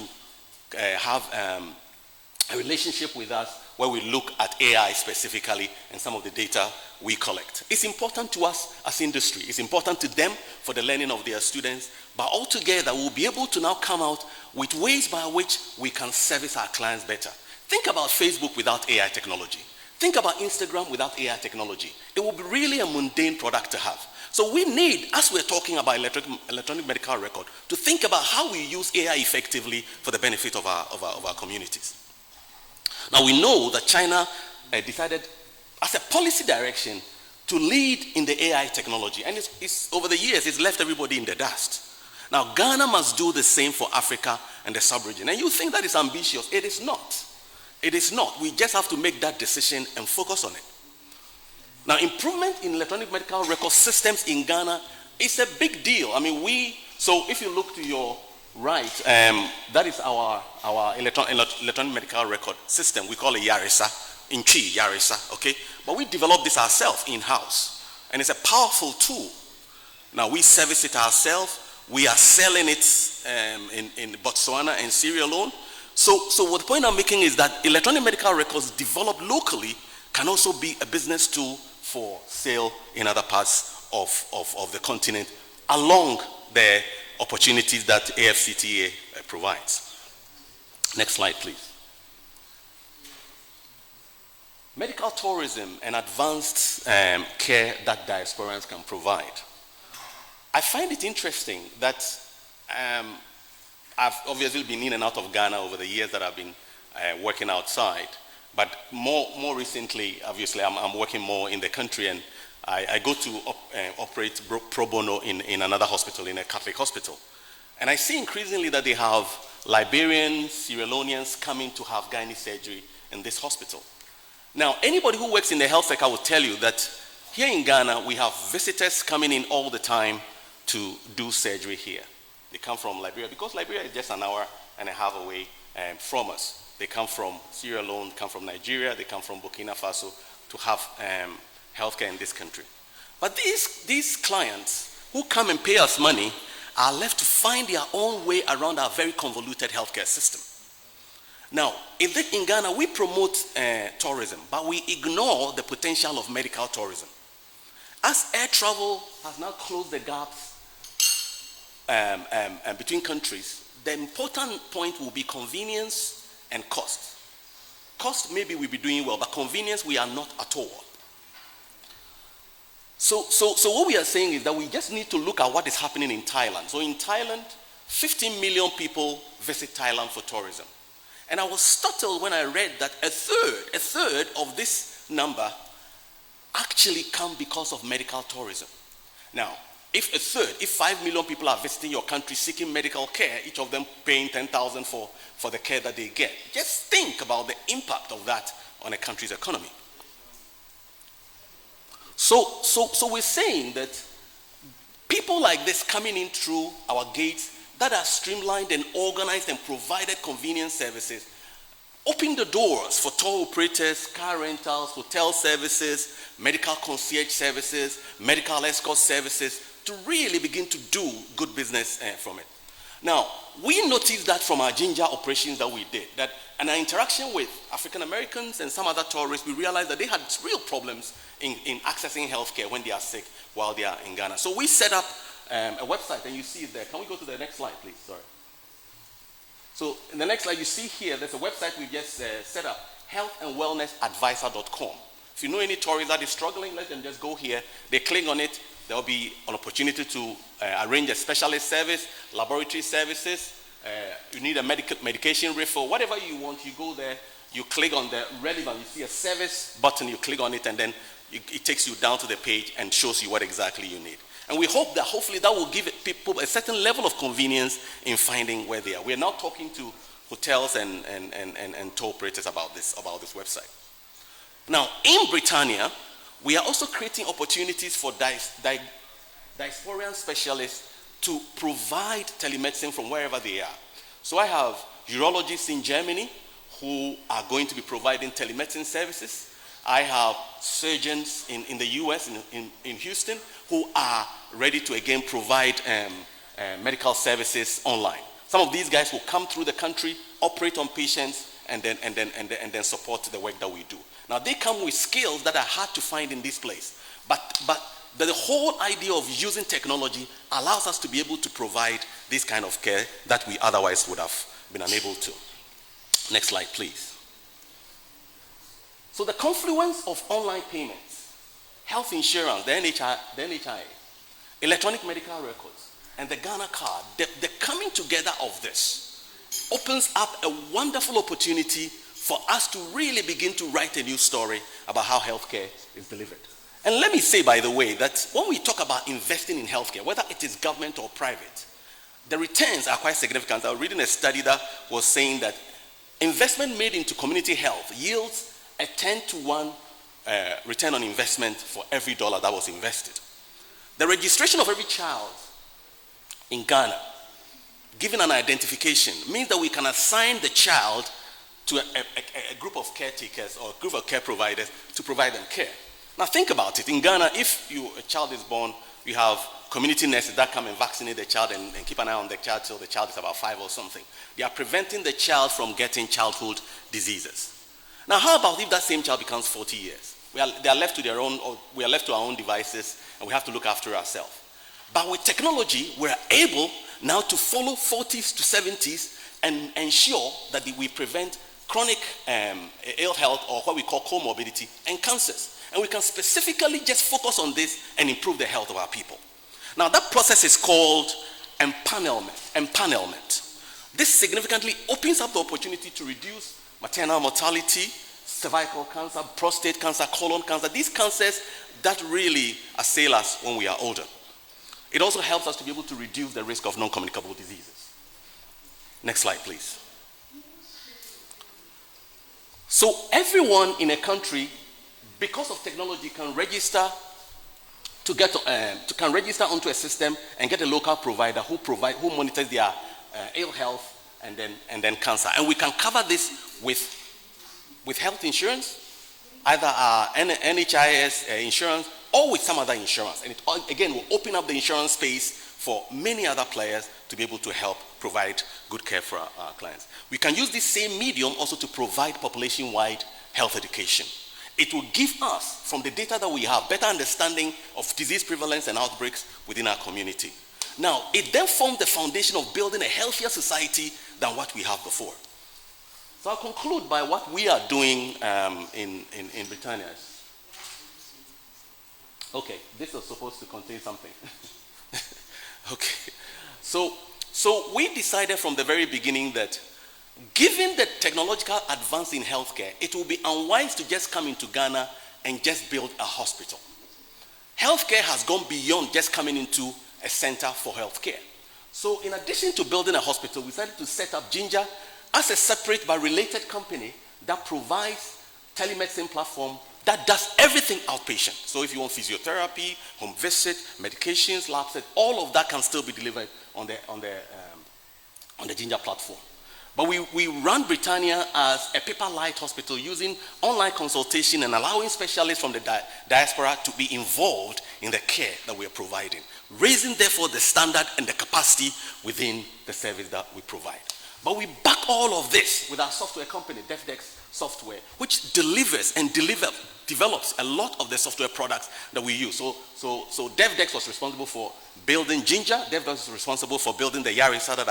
have a relationship with us where we look at AI specifically and some of the data we collect. It's important to us as industry. It's important to them for the learning of their students. But altogether, we'll be able to now come out with ways by which we can service our clients better. Think about Facebook without AI technology. Think about Instagram without AI technology. It will be really a mundane product to have. So we need, as we're talking about electronic medical record, to think about how we use AI effectively for the benefit of our communities. Now we know that China decided as a policy direction to lead in the AI technology, and it's over the years it's left everybody in the dust. Now Ghana must do the same for Africa and the sub-region. And you think that is ambitious. It is not. It is not. We just have to make that decision and focus on it. Now, improvement in electronic medical record systems in Ghana is a big deal. I mean, so if you look to your right, that is our electronic medical record system. We call it Yarisa, in Chi, Yarisa, okay? But we developed this ourselves in-house, and it's a powerful tool. Now, we service it ourselves. We are selling it in Botswana and Sierra Leone. So what the point I'm making is that electronic medical records developed locally can also be a business tool for sale in other parts of the continent along the opportunities that AFCTA provides. Next slide, please. Medical tourism and advanced care that diasporans can provide. I find it interesting that I've obviously been in and out of Ghana over the years that I've been working outside. But more recently, obviously, I'm working more in the country, and I go to operate pro bono in another hospital, in a Catholic hospital. And I see increasingly that they have Liberians, Sierra Leoneans coming to have gynae surgery in this hospital. Now, anybody who works in the health sector will tell you that here in Ghana, we have visitors coming in all the time to do surgery here. They come from Liberia, because Liberia is just an hour and a half away from us. They come from Sierra Leone, come from Nigeria, they come from Burkina Faso to have healthcare in this country. But these clients who come and pay us money are left to find their own way around our very convoluted healthcare system. Now, in Ghana, we promote tourism, but we ignore the potential of medical tourism. As air travel has now closed the gaps between countries, the important point will be convenience and cost. Cost, maybe we'll be doing well, but convenience, we are not at all. So what we are saying is that we just need to look at what is happening in Thailand. So in Thailand, 15 million people visit Thailand for tourism. And I was startled when I read that a third of this number actually come because of medical tourism. Now, if 5 million people are visiting your country seeking medical care, each of them paying 10,000 for the care that they get, just think about the impact of that on a country's economy. So we're saying that people like this coming in through our gates that are streamlined and organized and provided convenience services, open the doors for tour operators, car rentals, hotel services, medical concierge services, medical escort services, to really begin to do good business from it. Now, we noticed that from our ginger operations that we did, that in our interaction with African Americans and some other tourists, we realized that they had real problems in accessing healthcare when they are sick while they are in Ghana. So we set up a website, and you see it there. Can we go to the next slide, please? Sorry. So in the next slide, you see here, there's a website we just set up, healthandwellnessadvisor.com. If you know any tourists that is struggling, let them just go here. They click on it. There will be an opportunity to arrange a specialist service, laboratory services. You need a medication refill, whatever you want, you go there. You click on the relevant, you see a service button, you click on it, and then it takes you down to the page and shows you what exactly you need. And we hope that hopefully that will give people a certain level of convenience in finding where they are. We're now talking to hotels and tour operators about this website. Now, in Britannia, we are also creating opportunities for diasporian specialists to provide telemedicine from wherever they are. So I have urologists in Germany who are going to be providing telemedicine services. I have surgeons in the US, in Houston, who are ready to again provide medical services online. Some of these guys will come through the country, operate on patients, and then support the work that we do. Now they come with skills that are hard to find in this place, but the whole idea of using technology allows us to be able to provide this kind of care that we otherwise would have been unable to. Next slide, please. So the confluence of online payments, health insurance, the NHI, electronic medical records, and the Ghana card, the coming together of this opens up a wonderful opportunity for us to really begin to write a new story about how healthcare is delivered. And let me say, by the way, that when we talk about investing in healthcare, whether it is government or private, the returns are quite significant. I was reading a study that was saying that investment made into community health yields a 10-to-1 return on investment for every dollar that was invested. The registration of every child in Ghana, given an identification, means that we can assign the child to a group of caretakers or a group of care providers to provide them care. Now think about it. In Ghana, if a child is born, you have community nurses that come and vaccinate the child and keep an eye on the child till the child is about 5 or something. They are preventing the child from getting childhood diseases. Now how about if that same child becomes 40 years? We are left to our own devices, and we have to look after ourselves. But with technology, we're able now to follow 40s to 70s and ensure that we prevent chronic ill health, or what we call comorbidity, and cancers. And we can specifically just focus on this and improve the health of our people. Now that process is called empanelment. This significantly opens up the opportunity to reduce maternal mortality, cervical cancer, prostate cancer, colon cancer, these cancers that really assail us when we are older. It also helps us to be able to reduce the risk of non-communicable diseases. Next slide, please. So everyone in a country, because of technology, can register can register onto a system and get a local provider who monitors their ill health and then cancer. And we can cover this with health insurance, either our NHIS insurance or with some other insurance. And it again will open up the insurance space for many other players to be able to help provide good care for our clients. We can use this same medium also to provide population-wide health education. It will give us, from the data that we have, better understanding of disease prevalence and outbreaks within our community. Now, it then formed the foundation of building a healthier society than what we have before. So I'll conclude by what we are doing in Britannia. Okay, this was supposed to contain something. Okay, so we decided from the very beginning that given the technological advance in healthcare, it will be unwise to just come into Ghana and just build a hospital. Healthcare has gone beyond just coming into a center for healthcare. So in addition to building a hospital, we decided to set up Ginger as a separate but related company that provides telemedicine platform that does everything outpatient. So if you want physiotherapy, home visit, medications, labs, all of that can still be delivered on the Ginger platform. But we run Britannia as a paper-light hospital using online consultation and allowing specialists from the diaspora to be involved in the care that we are providing, raising therefore the standard and the capacity within the service that we provide. But we back all of this with our software company, DefDex Software, which delivers develops a lot of the software products that we use. So DevDex was responsible for building Ginger. DevDex was responsible for building the Yarisa that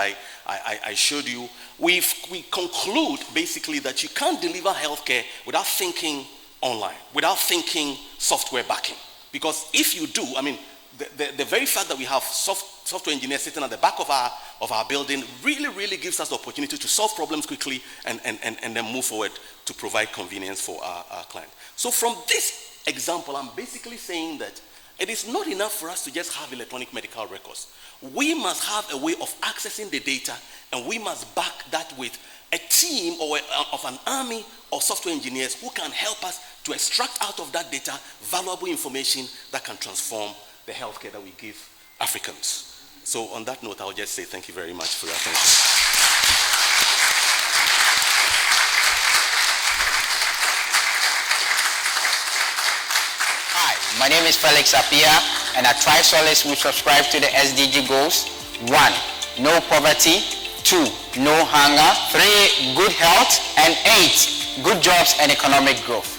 I showed you. We conclude basically that you can't deliver healthcare without thinking online, without thinking software backing. Because if you do, I mean, the very fact that we have software engineers sitting at the back of our building really gives us the opportunity to solve problems quickly and then move forward to provide convenience for our client. So from this example, I'm basically saying that it is not enough for us to just have electronic medical records. We must have a way of accessing the data, and we must back that with a team or of an army of software engineers who can help us to extract out of that data valuable information that can transform the healthcare that we give Africans. So on that note, I'll just say thank you very much for your attention. Hi, my name is Felix Apia, and at TriSolace we subscribe to the SDG goals. 1, no poverty. 2, no hunger. 3, good health. And 8, good jobs and economic growth.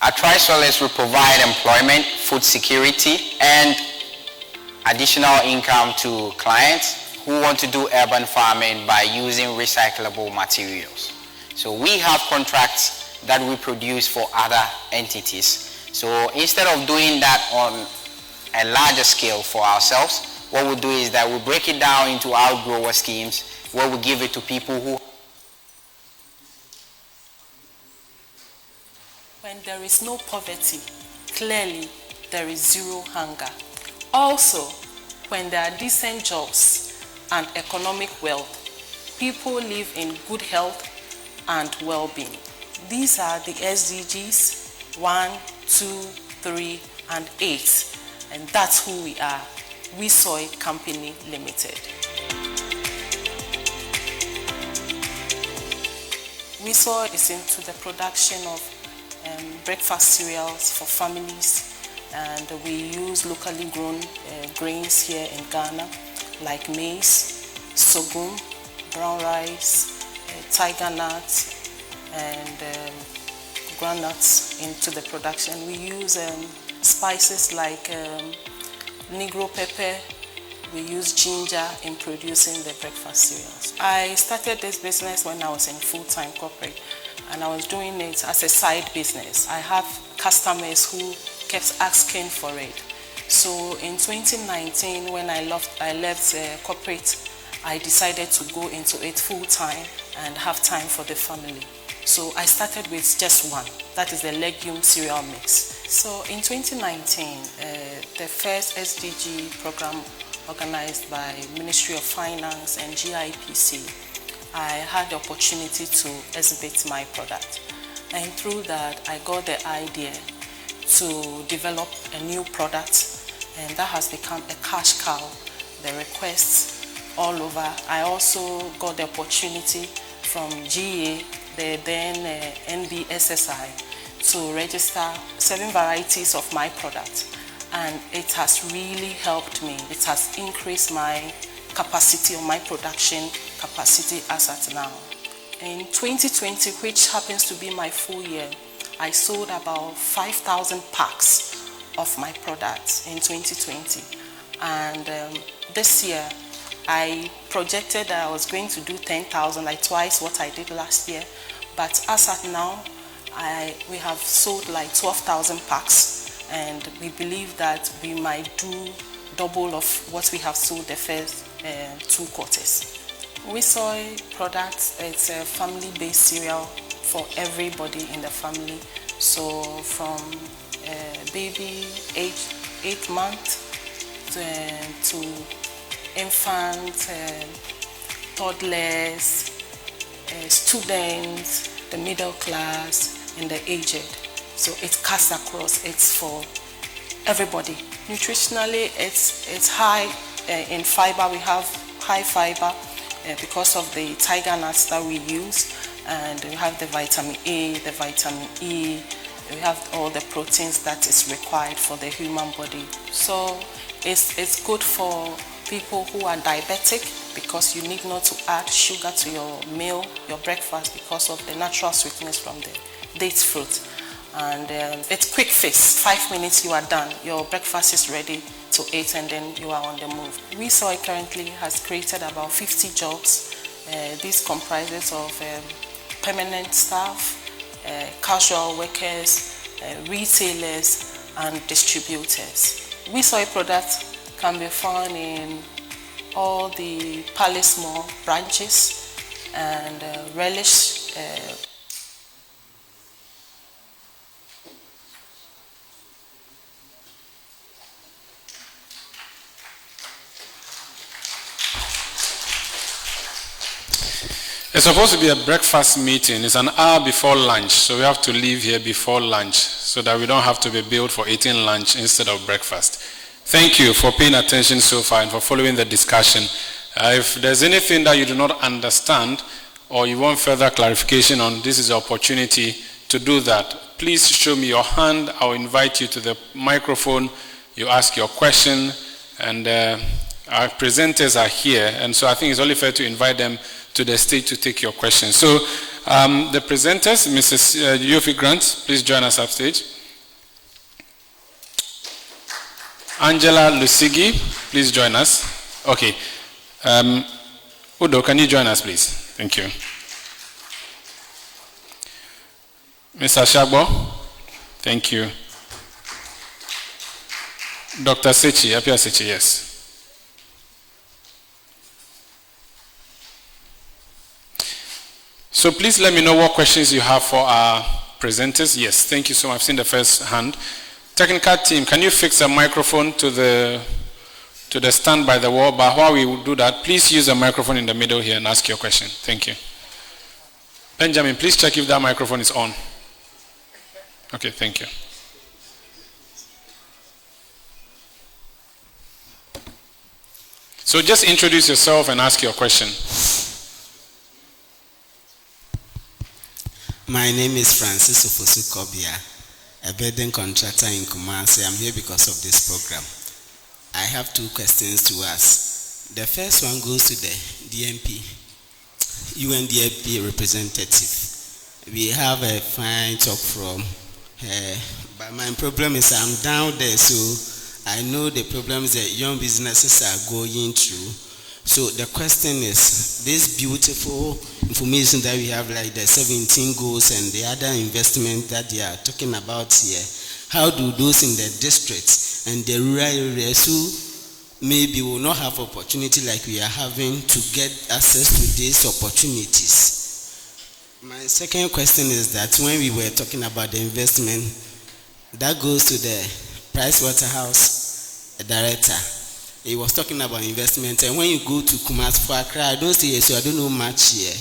At TriSolace, we provide employment, food security, and additional income to clients who want to do urban farming by using recyclable materials. So we have contracts that we produce for other entities. So instead of doing that on a larger scale for ourselves, what we do is that we break it down into outgrower schemes where we give it to people who. When there is no poverty, clearly there is zero hunger. Also, when there are decent jobs and economic wealth, people live in good health and well-being. These are the SDGs 1, 2, 3, and 8. And that's who we are, WeSoy Company Limited. WeSoy is into the production of breakfast cereals for families, and we use locally grown grains here in Ghana, like maize, sorghum, brown rice, tiger nuts, and groundnuts into the production. We use spices like Negro pepper. We use ginger in producing the breakfast cereals. I started this business when I was in full-time corporate, and I was doing it as a side business. I have customers who kept asking for it. So in 2019, when I left corporate, I decided to go into it full-time and have time for the family. So I started with just one, that is the legume cereal mix. So in 2019, the first SDG program organized by Ministry of Finance and GIPC, I had the opportunity to exhibit my product. And through that, I got the idea to develop a new product, and that has become a cash cow. The requests all over. I also got the opportunity from GA, the then NBSSI, to register 7 varieties of my product, and it has really helped me. It has increased my capacity, or my production capacity as at now. In 2020, which happens to be my full year, I sold about 5,000 packs of my products in 2020, and this year I projected that I was going to do 10,000, like twice what I did last year. But as at now, we have sold like 12,000 packs, and we believe that we might do double of what we have sold the first 2 quarters. WeSoy products, it's a family-based cereal for everybody in the family. So from baby age 8 months to infants, toddlers, students, the middle class, and the aged. So it cuts across, it's for everybody. Nutritionally, it's high in fiber. We have high fiber because of the tiger nuts that we use, and we have the vitamin A, the vitamin E, we have all the proteins that is required for the human body. So it's good for people who are diabetic, because you need not to add sugar to your meal, your breakfast, because of the natural sweetness from the date fruit. And it's quick fix. 5 minutes, you are done. Your breakfast is ready to eat, and then you are on the move. We Soy currently has created about 50 jobs. This comprises of permanent staff, casual workers, retailers, and distributors. We Soy products can be found in all the Palace Mall branches and Relish. It's supposed to be a breakfast meeting. It's an hour before lunch, so we have to leave here before lunch so that we don't have to be billed for eating lunch instead of breakfast. Thank you for paying attention so far and for following the discussion. If there's anything that you do not understand or you want further clarification on, this is the opportunity to do that. Please show me your hand. I'll invite you to the microphone. You ask your question, and our presenters are here, and so I think it's only fair to invite them to the stage to take your questions. So the presenters, Mrs. Yofi Grant, please join us upstage. Angela Lusigi, please join us. Okay. Udo, can you join us, please? Thank you. Mr. Shagbo, thank you. Dr. Sechi, Apia Sechi, yes. So please let me know what questions you have for our presenters. Yes, thank you so much. I've seen the first hand. Technical team, can you fix a microphone to the stand by the wall? But while we do that, please use a microphone in the middle here and ask your question. Thank you. Benjamin, please check if that microphone is on. Okay, thank you. So just introduce yourself and ask your question. My name is Francis Ofosu Kobia, a building contractor in Kumasi. I'm here because of this program. I have two questions to ask. The first one goes to the DMP, UNDP representative. We have a fine talk from her, but my problem is I'm down there, so I know the problems that young businesses are going through. So the question is, this beautiful information that we have, like the 17 goals and the other investment that they are talking about here, how do those in the districts and the rural areas who maybe will not have opportunity like we are having to get access to these opportunities? My second question is that when we were talking about the investment, that goes to the Pricewaterhouse director. He was talking about investment, and when you go to Kumasi for Accra, I don't stay here, so I don't know much here.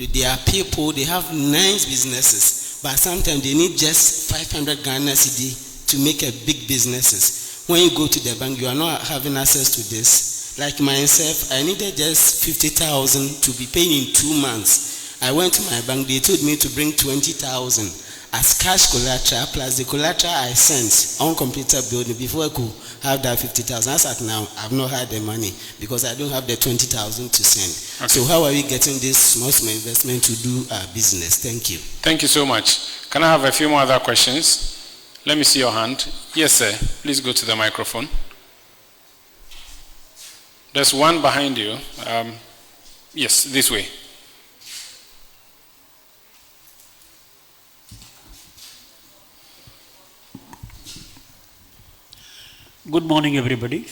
There are people, they have nice businesses, but sometimes they need just 500 Ghana cedi to make a big businesses. When you go to the bank, you are not having access to this. Like myself, I needed just 50,000 to be paying in 2 months. I went to my bank, they told me to bring 20,000 as cash collateral, plus the collateral I sent on computer building before I could have that 50,000. As at now, I've not had the money because I don't have the 20,000 to send. Okay. So how are we getting this small investment to do our business? Thank you. Thank you so much. Can I have a few more other questions? Let me see your hand. Yes, sir. Please go to the microphone. There's one behind you. Yes, this way. Good morning, everybody.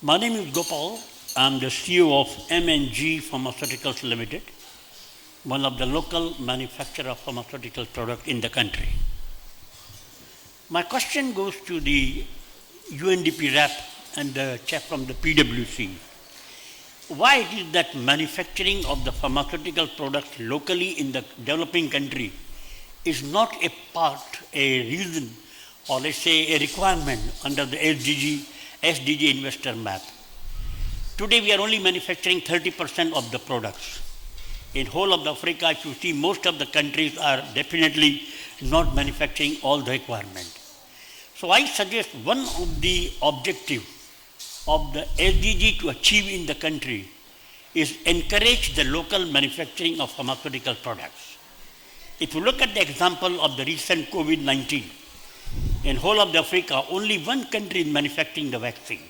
My name is Gopal. I'm the CEO of M&G Pharmaceuticals Limited, one of the local manufacturer of pharmaceutical products in the country. My question goes to the UNDP rep and the chap from the PwC. Why it is that manufacturing of the pharmaceutical products locally in the developing country is not a reason, or let's say a requirement under the SDG Investor Map? Today we are only manufacturing 30% of the products. In whole of Africa, if you see, most of the countries are definitely not manufacturing all the requirement. So I suggest one of the objectives of the SDG to achieve in the country is encourage the local manufacturing of pharmaceutical products. If you look at the example of the recent COVID-19, in whole of Africa, only one country is manufacturing the vaccine.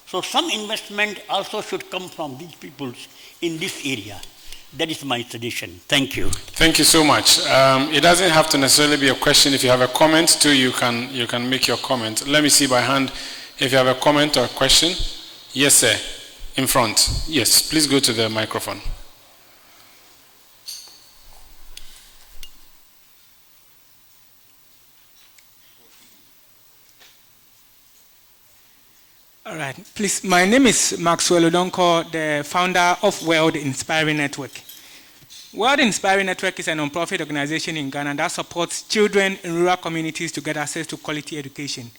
So some investment also should come from these people in this area. That is my suggestion. Thank you. Thank you so much. It doesn't have to necessarily be a question. If you have a comment too, you can make your comment. Let me see by hand if you have a comment or a question. Yes, sir. In front. Yes, please go to the microphone. All right, please. My name is Maxwell Odonko, the founder of World Inspiring Network. World Inspiring Network is a non-profit organization in Ghana that supports children in rural communities to get access to quality education.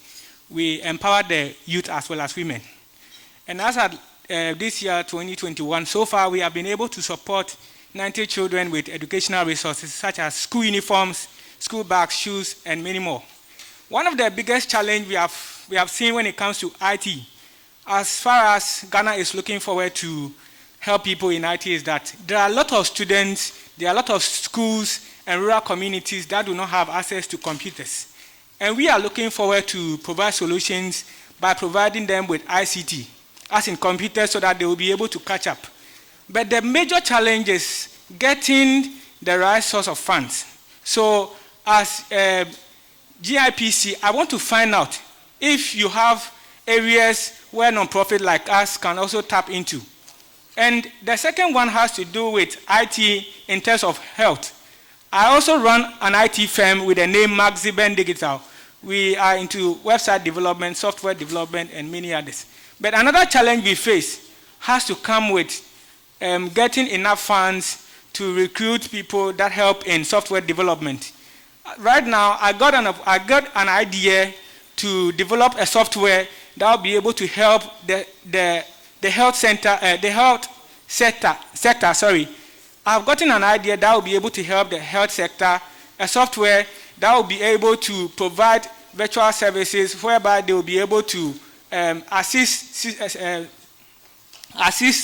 We empower the youth as well as women. And as at this year, 2021, so far we have been able to support 90 children with educational resources such as school uniforms, school bags, shoes, and many more. One of the biggest challenges we have seen when it comes to IT, as far as Ghana is looking forward to help people in IT, is that there are a lot of students, there are a lot of schools and rural communities that do not have access to computers. And we are looking forward to provide solutions by providing them with ICT, as in computers, so that they will be able to catch up. But the major challenge is getting the right source of funds. So as GIPC, I want to find out if you have areas where non-profit like us can also tap into. And the second one has to do with IT in terms of health. I also run an IT firm with the name Maxiben Digital. We are into website development, software development, and many others. But another challenge we face has to come with getting enough funds to recruit people that help in software development. Right now, I got an idea to develop a software that will be able to help the health center, the health sector. Sorry, I've gotten an idea that will be able to help the health sector. A software that will be able to provide virtual services whereby they will be able to assist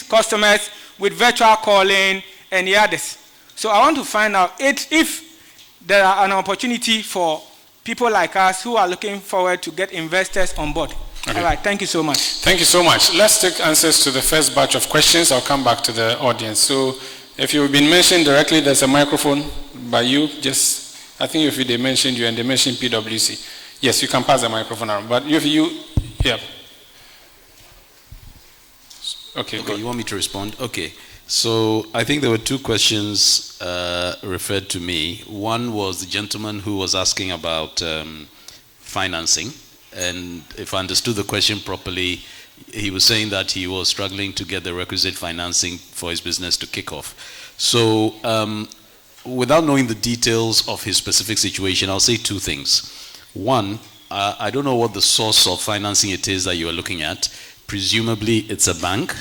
customers with virtual calling and the others. So I want to find out if there are an opportunity for people like us who are looking forward to get investors on board. Okay. All right, thank you so much. Thank you so much. Let's take answers to the first batch of questions. I'll come back to the audience. So if you've been mentioned directly, there's a microphone by you. Just, I think if they mentioned you and they mentioned PwC, yes, you can pass the microphone around. But if you, yeah. Okay, you want me to respond? Okay. So I think there were two questions referred to me. One was the gentleman who was asking about financing. And if I understood the question properly, he was saying that he was struggling to get the requisite financing for his business to kick off. So without knowing the details of his specific situation, I'll say two things. One, I don't know what the source of financing it is that you are looking at. Presumably it's a bank.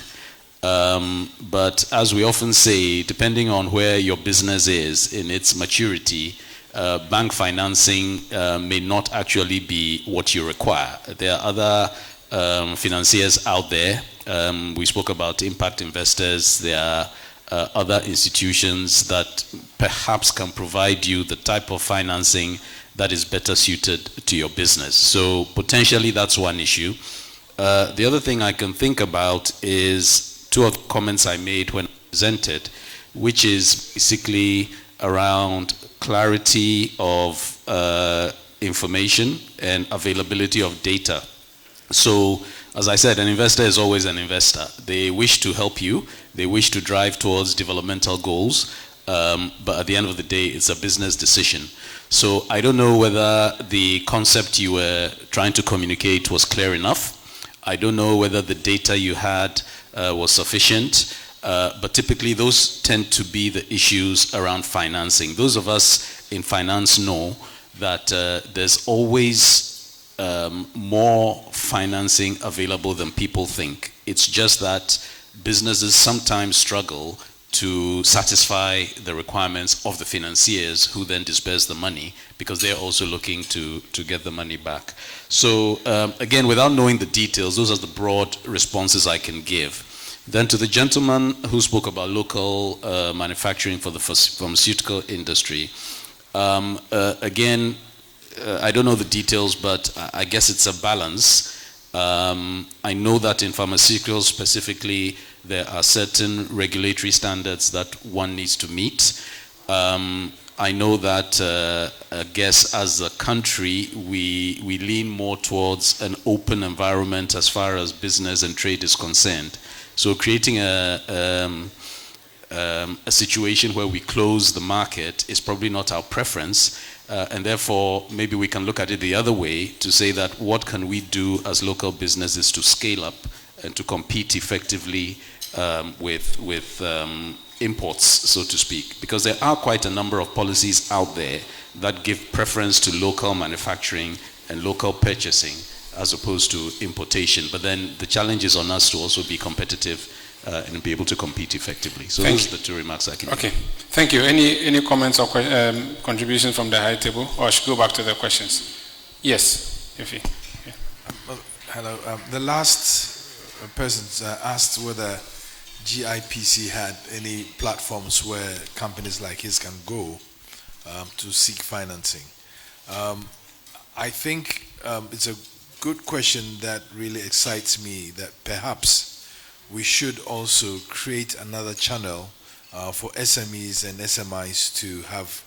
But as we often say, depending on where your business is in its maturity, bank financing may not actually be what you require. There are other financiers out there. We spoke about impact investors. There are other institutions that perhaps can provide you the type of financing that is better suited to your business. So potentially that's one issue. The other thing I can think about is two of the comments I made when I presented, which is basically around clarity of information and availability of data. So, as I said, an investor is always an investor. They wish to help you. They wish to drive towards developmental goals. But at the end of the day, it's a business decision. So I don't know whether the concept you were trying to communicate was clear enough. I don't know whether the data you had was sufficient. But typically those tend to be the issues around financing. Those of us in finance know that there's always more financing available than people think. It's just that businesses sometimes struggle to satisfy the requirements of the financiers who then disperse the money, because they're also looking to get the money back. So again, without knowing the details, those are the broad responses I can give. Then to the gentleman who spoke about local manufacturing for the pharmaceutical industry, again, I don't know the details, but I guess it's a balance. I know that in pharmaceuticals specifically, there are certain regulatory standards that one needs to meet. I know that, I guess, as a country, we lean more towards an open environment as far as business and trade is concerned. So creating a situation where we close the market is probably not our preference. And therefore, maybe we can look at it the other way to say that what can we do as local businesses to scale up and to compete effectively with imports, so to speak. Because there are quite a number of policies out there that give preference to local manufacturing and local purchasing as opposed to importation. But then the challenge is on us to also be competitive and be able to compete effectively. So those are the two remarks I can make. Okay, thank you. Any comments or contributions from the high table? Or I should go back to the questions? Yes, Ify. Yeah. Hello. The last person asked whether GIPC had any platforms where companies like his can go to seek financing. I think it's a good question that really excites me, that perhaps we should also create another channel for SMEs and SMIs to have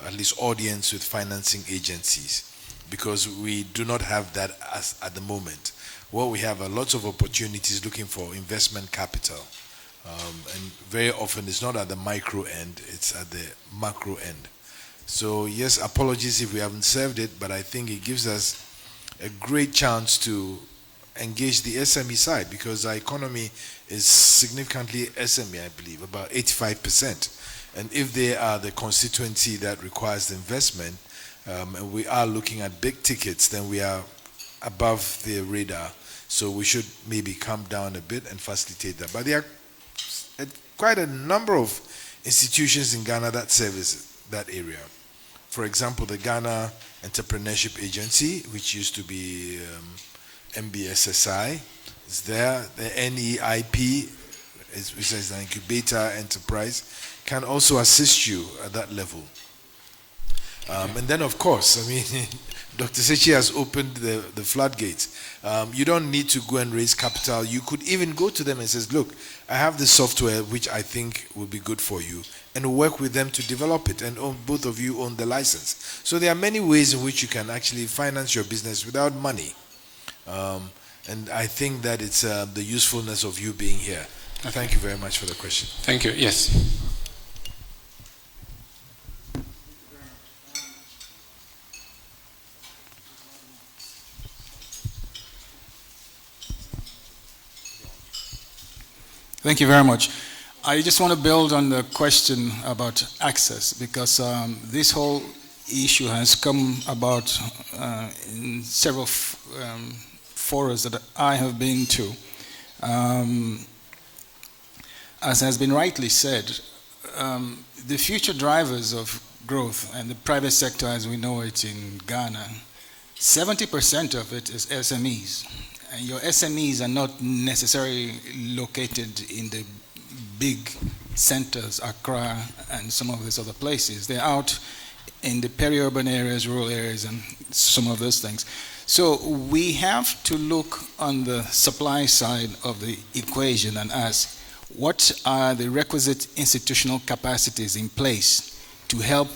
at least audience with financing agencies, because we do not have that at the moment. What we have are lots of opportunities looking for investment capital. And very often it's not at the micro end, it's at the macro end. So yes, apologies if we haven't served it, but I think it gives us a great chance to engage the SME side, because our economy is significantly SME, I believe, about 85%. And if they are the constituency that requires the investment, and we are looking at big tickets, then we are above the radar. So we should maybe come down a bit and facilitate that. But there are quite a number of institutions in Ghana that service that area. For example, the Ghana Entrepreneurship Agency, which used to be MBSSI, is there. The NEIP, which is an incubator enterprise, can also assist you at that level. And then, of course, I mean, Dr. Sechi has opened the floodgates. You don't need to go and raise capital. You could even go to them and say, look, I have this software which I think will be good for you, and work with them to develop it, and both of you own the license. So there are many ways in which you can actually finance your business without money. And I think that it's the usefulness of you being here. Thank you very much for the question. Thank you. Yes. Thank you very much. I just want to build on the question about access, because this whole issue has come about in several forums that I have been to. As has been rightly said, the future drivers of growth and the private sector as we know it in Ghana, 70% of it is SMEs. And your SMEs are not necessarily located in the big centers, Accra and some of these other places. They're out in the peri-urban areas, rural areas, and some of those things. So we have to look on the supply side of the equation and ask, what are the requisite institutional capacities in place to help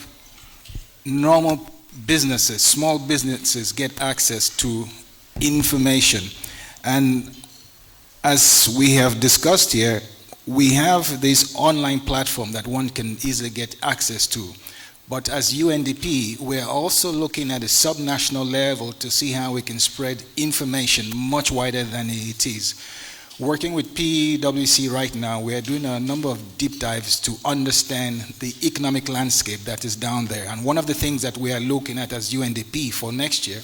normal businesses, small businesses, get access to information? And as we have discussed here, we have this online platform that one can easily get access to. But as UNDP, we're also looking at a subnational level to see how we can spread information much wider than it is. Working with PwC right now, we are doing a number of deep dives to understand the economic landscape that is down there. And one of the things that we are looking at as UNDP for next year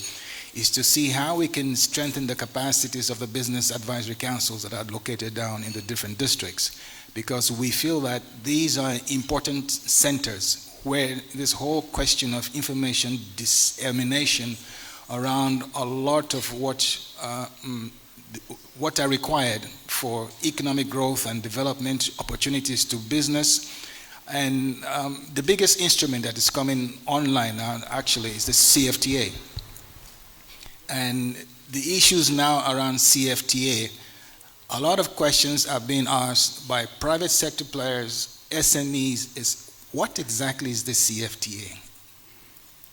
is to see how we can strengthen the capacities of the business advisory councils that are located down in the different districts. because we feel that these are important centers where this whole question of information dissemination around a lot of what are required for economic growth and development opportunities to business. And the biggest instrument that is coming online now actually is the CFTA. And the issues now around CFTA, a lot of questions are being asked by private sector players, SMEs, is what exactly is the CFTA?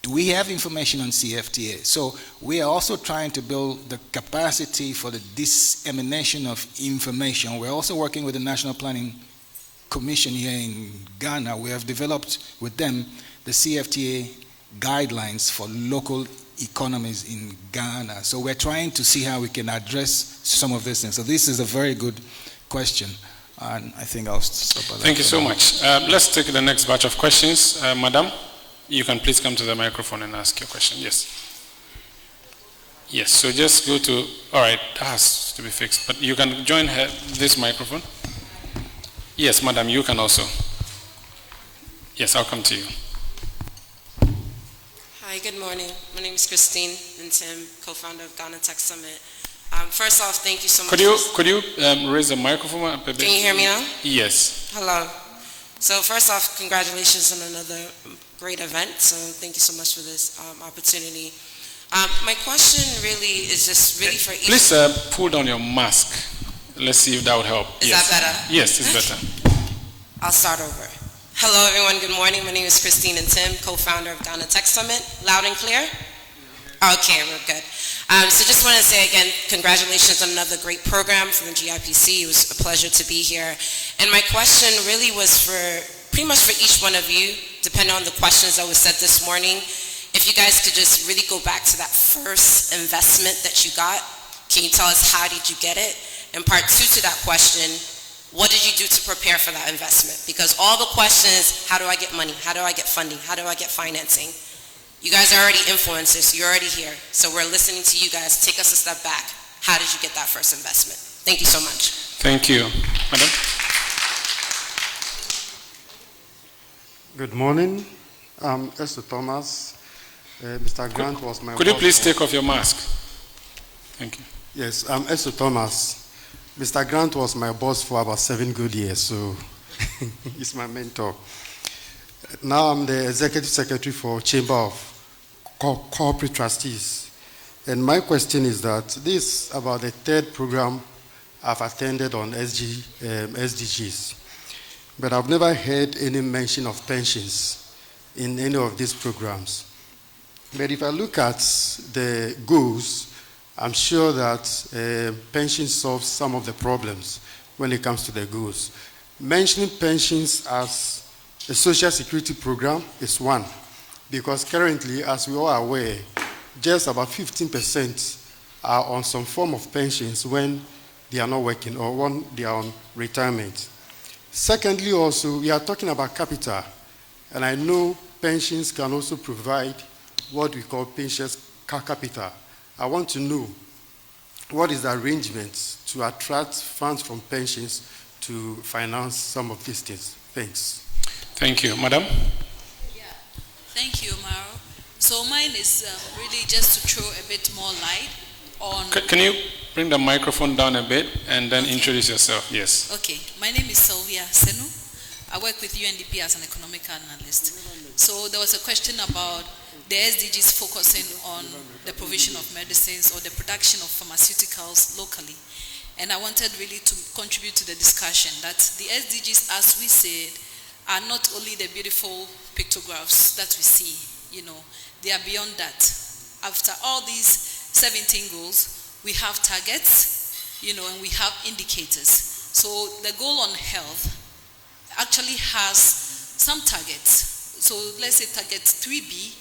Do we have information on CFTA? So we are also trying to build the capacity for the dissemination of information. We're also working with the National Planning Commission here in Ghana. We have developed with them the CFTA guidelines for local economies in Ghana. So we're trying to see how we can address some of these things. So this is a very good question. And I think I'll stop at that. Thank you so much. Let's take the next batch of questions. Madam, you can please come to the microphone and ask your question. Yes. Yes, so just go to, all right, that has to be fixed. But you can join this microphone. Yes, madam, you can also. Yes, I'll come to you. Hi, good morning. My name is Christine and Tim, co-founder of Ghana Tech Summit. First off, thank you so much. Could you raise the microphone a bit? Can you hear me now? Yes. Hello. So first off, congratulations on another great event. So thank you so much for this opportunity. My question really is just really for each. Please pull down your mask. Let's see if that would help. Is that better? Yes, it's better. I'll start over. Hello, everyone. Good morning. My name is Christine and Tim, co-founder of Ghana Tech Summit. Loud and clear? Okay, we're good. So just want to say again, congratulations on another great program from the GIPC. It was a pleasure to be here. And my question really was for pretty much for each one of you, depending on the questions that was said this morning. If you guys could just really go back to that first investment that you got, can you tell us how did you get it? And part two to that question, what did you do to prepare for that investment? Because all the questions, how do I get money? How do I get funding? How do I get financing? You guys are already influencers, you're already here. So we're listening to you guys. Take us a step back. How did you get that first investment? Thank you so much. Thank you. Madam? Good morning. I'm Esther Thomas. Mr. Grant was my boss. Could you please take off your mask? Thank you. Yes, I'm Esther Thomas. Mr. Grant was my boss for about 7 good years, so he's my mentor. Now I'm the Executive Secretary for Chamber of Corporate Trustees. And my question is that this is about the third program I've attended on SDGs. But I've never heard any mention of pensions in any of these programs. But if I look at the goals, I'm sure that pensions solve some of the problems when it comes to the goals. Mentioning pensions as a social security program is one, because currently, as we all are aware, just about 15% are on some form of pensions when they are not working or when they are on retirement. Secondly, also, we are talking about capital, and I know pensions can also provide what we call pensions capital. I want to know what is the arrangement to attract funds from pensions to finance some of these things. Thanks. Thank you. Madam? Yeah. Thank you, Maro. So mine is really just to throw a bit more light on... Can you bring the microphone down a bit and then introduce yourself? Yes. Okay. My name is Sylvia Senu. I work with UNDP as an economic analyst. So there was a question about the SDGs focusing on the provision of medicines or the production of pharmaceuticals locally. And I wanted really to contribute to the discussion that the SDGs, as we said, are not only the beautiful pictographs that we see, they are beyond that. After all these 17 goals, we have targets, and we have indicators. So the goal on health actually has some targets. So let's say target 3B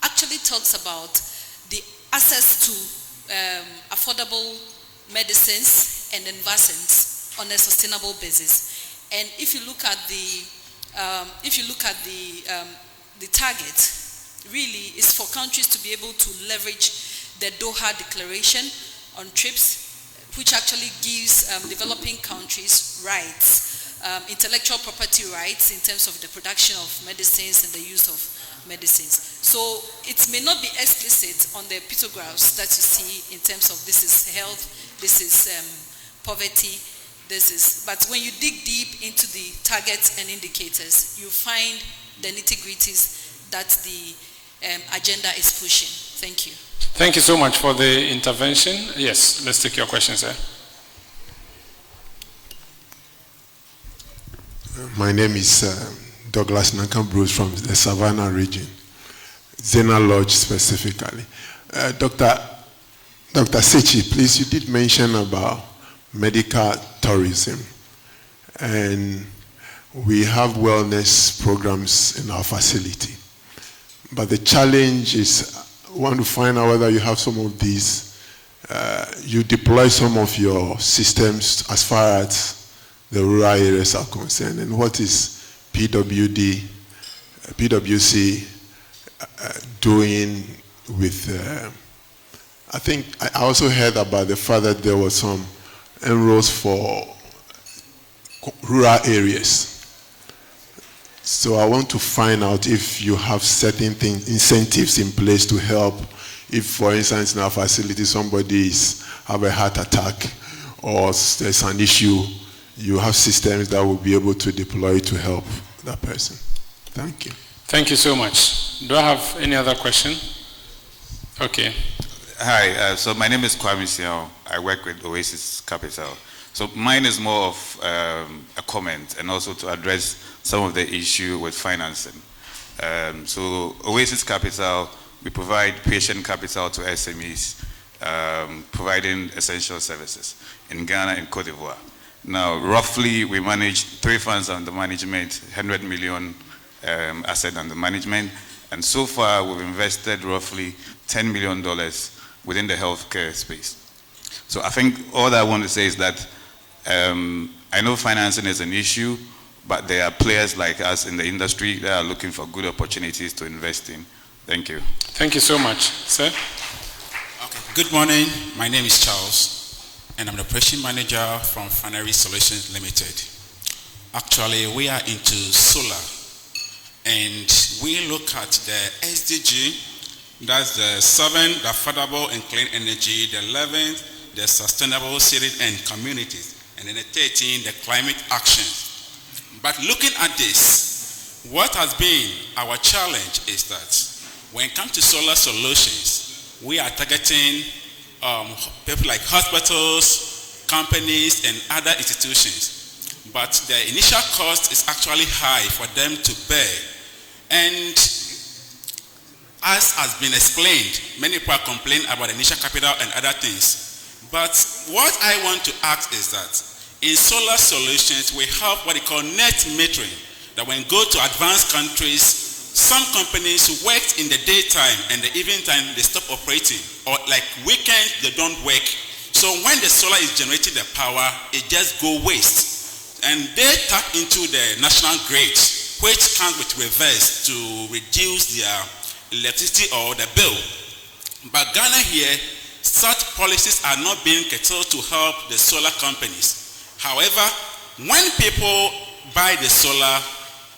actually talks about the access to affordable medicines and vaccines on a sustainable basis. And if you look at the target, really is for countries to be able to leverage the Doha Declaration on TRIPS, which actually gives developing countries rights intellectual property rights in terms of the production of medicines and the use of medicines. So it may not be explicit on the pictographs that you see in terms of this is health, this is poverty, but when you dig deep into the targets and indicators, you find the nitty-gritties that the agenda is pushing. Thank you. Thank you so much for the intervention. Yes, let's take your question, sir. My name is Douglas Nankan Bruce from the Savannah region, Zena Lodge specifically. Dr. Sechi, please, you did mention about medical tourism, and we have wellness programs in our facility. But the challenge is, I want to find out whether you have some of these, you deploy some of your systems as far as the rural areas are concerned, and what is PwC doing with, I think I also heard about the fact that there was some enrolls for rural areas. So I want to find out if you have certain incentives in place to help. If, for instance, in our facility somebody have a heart attack or there's an issue, you have systems that will be able to deploy to help that person. Thank you. Thank you so much. Do I have any other question? Okay. Hi, so my name is Kwame Siao. I work with Oasis Capital. So mine is more of a comment and also to address some of the issue with financing. So Oasis Capital, we provide patient capital to SMEs, providing essential services in Ghana and Cote d'Ivoire. Now, roughly, we manage 3 funds under management, 100 million asset under management, and so far we've invested roughly $10 million within the healthcare space. So I think all that I want to say is that I know financing is an issue, but there are players like us in the industry that are looking for good opportunities to invest in. Thank you. Thank you so much. Sir? Okay. Good morning. My name is Charles, and I'm the operation manager from Finery Solutions Limited. Actually, we are into solar, and we look at the SDG, that's the 7, the affordable and clean energy, the 11, the sustainable cities and communities, and then the 13, the climate action. But looking at this, what has been our challenge is that when it comes to solar solutions, we are targeting people like hospitals, companies, and other institutions. But the initial cost is actually high for them to bear. And as has been explained, many people complain about initial capital and other things. But what I want to ask is that in solar solutions, we have what they call net metering. That when you go to advanced countries, some companies work in the daytime and the evening time they stop operating, or like weekends they don't work. So when the solar is generating the power, it just go waste. And they tap into the national grid, which comes with reverse to reduce their electricity or the bill. But Ghana here, such policies are not being curtailed to help the solar companies. However, when people buy the solar,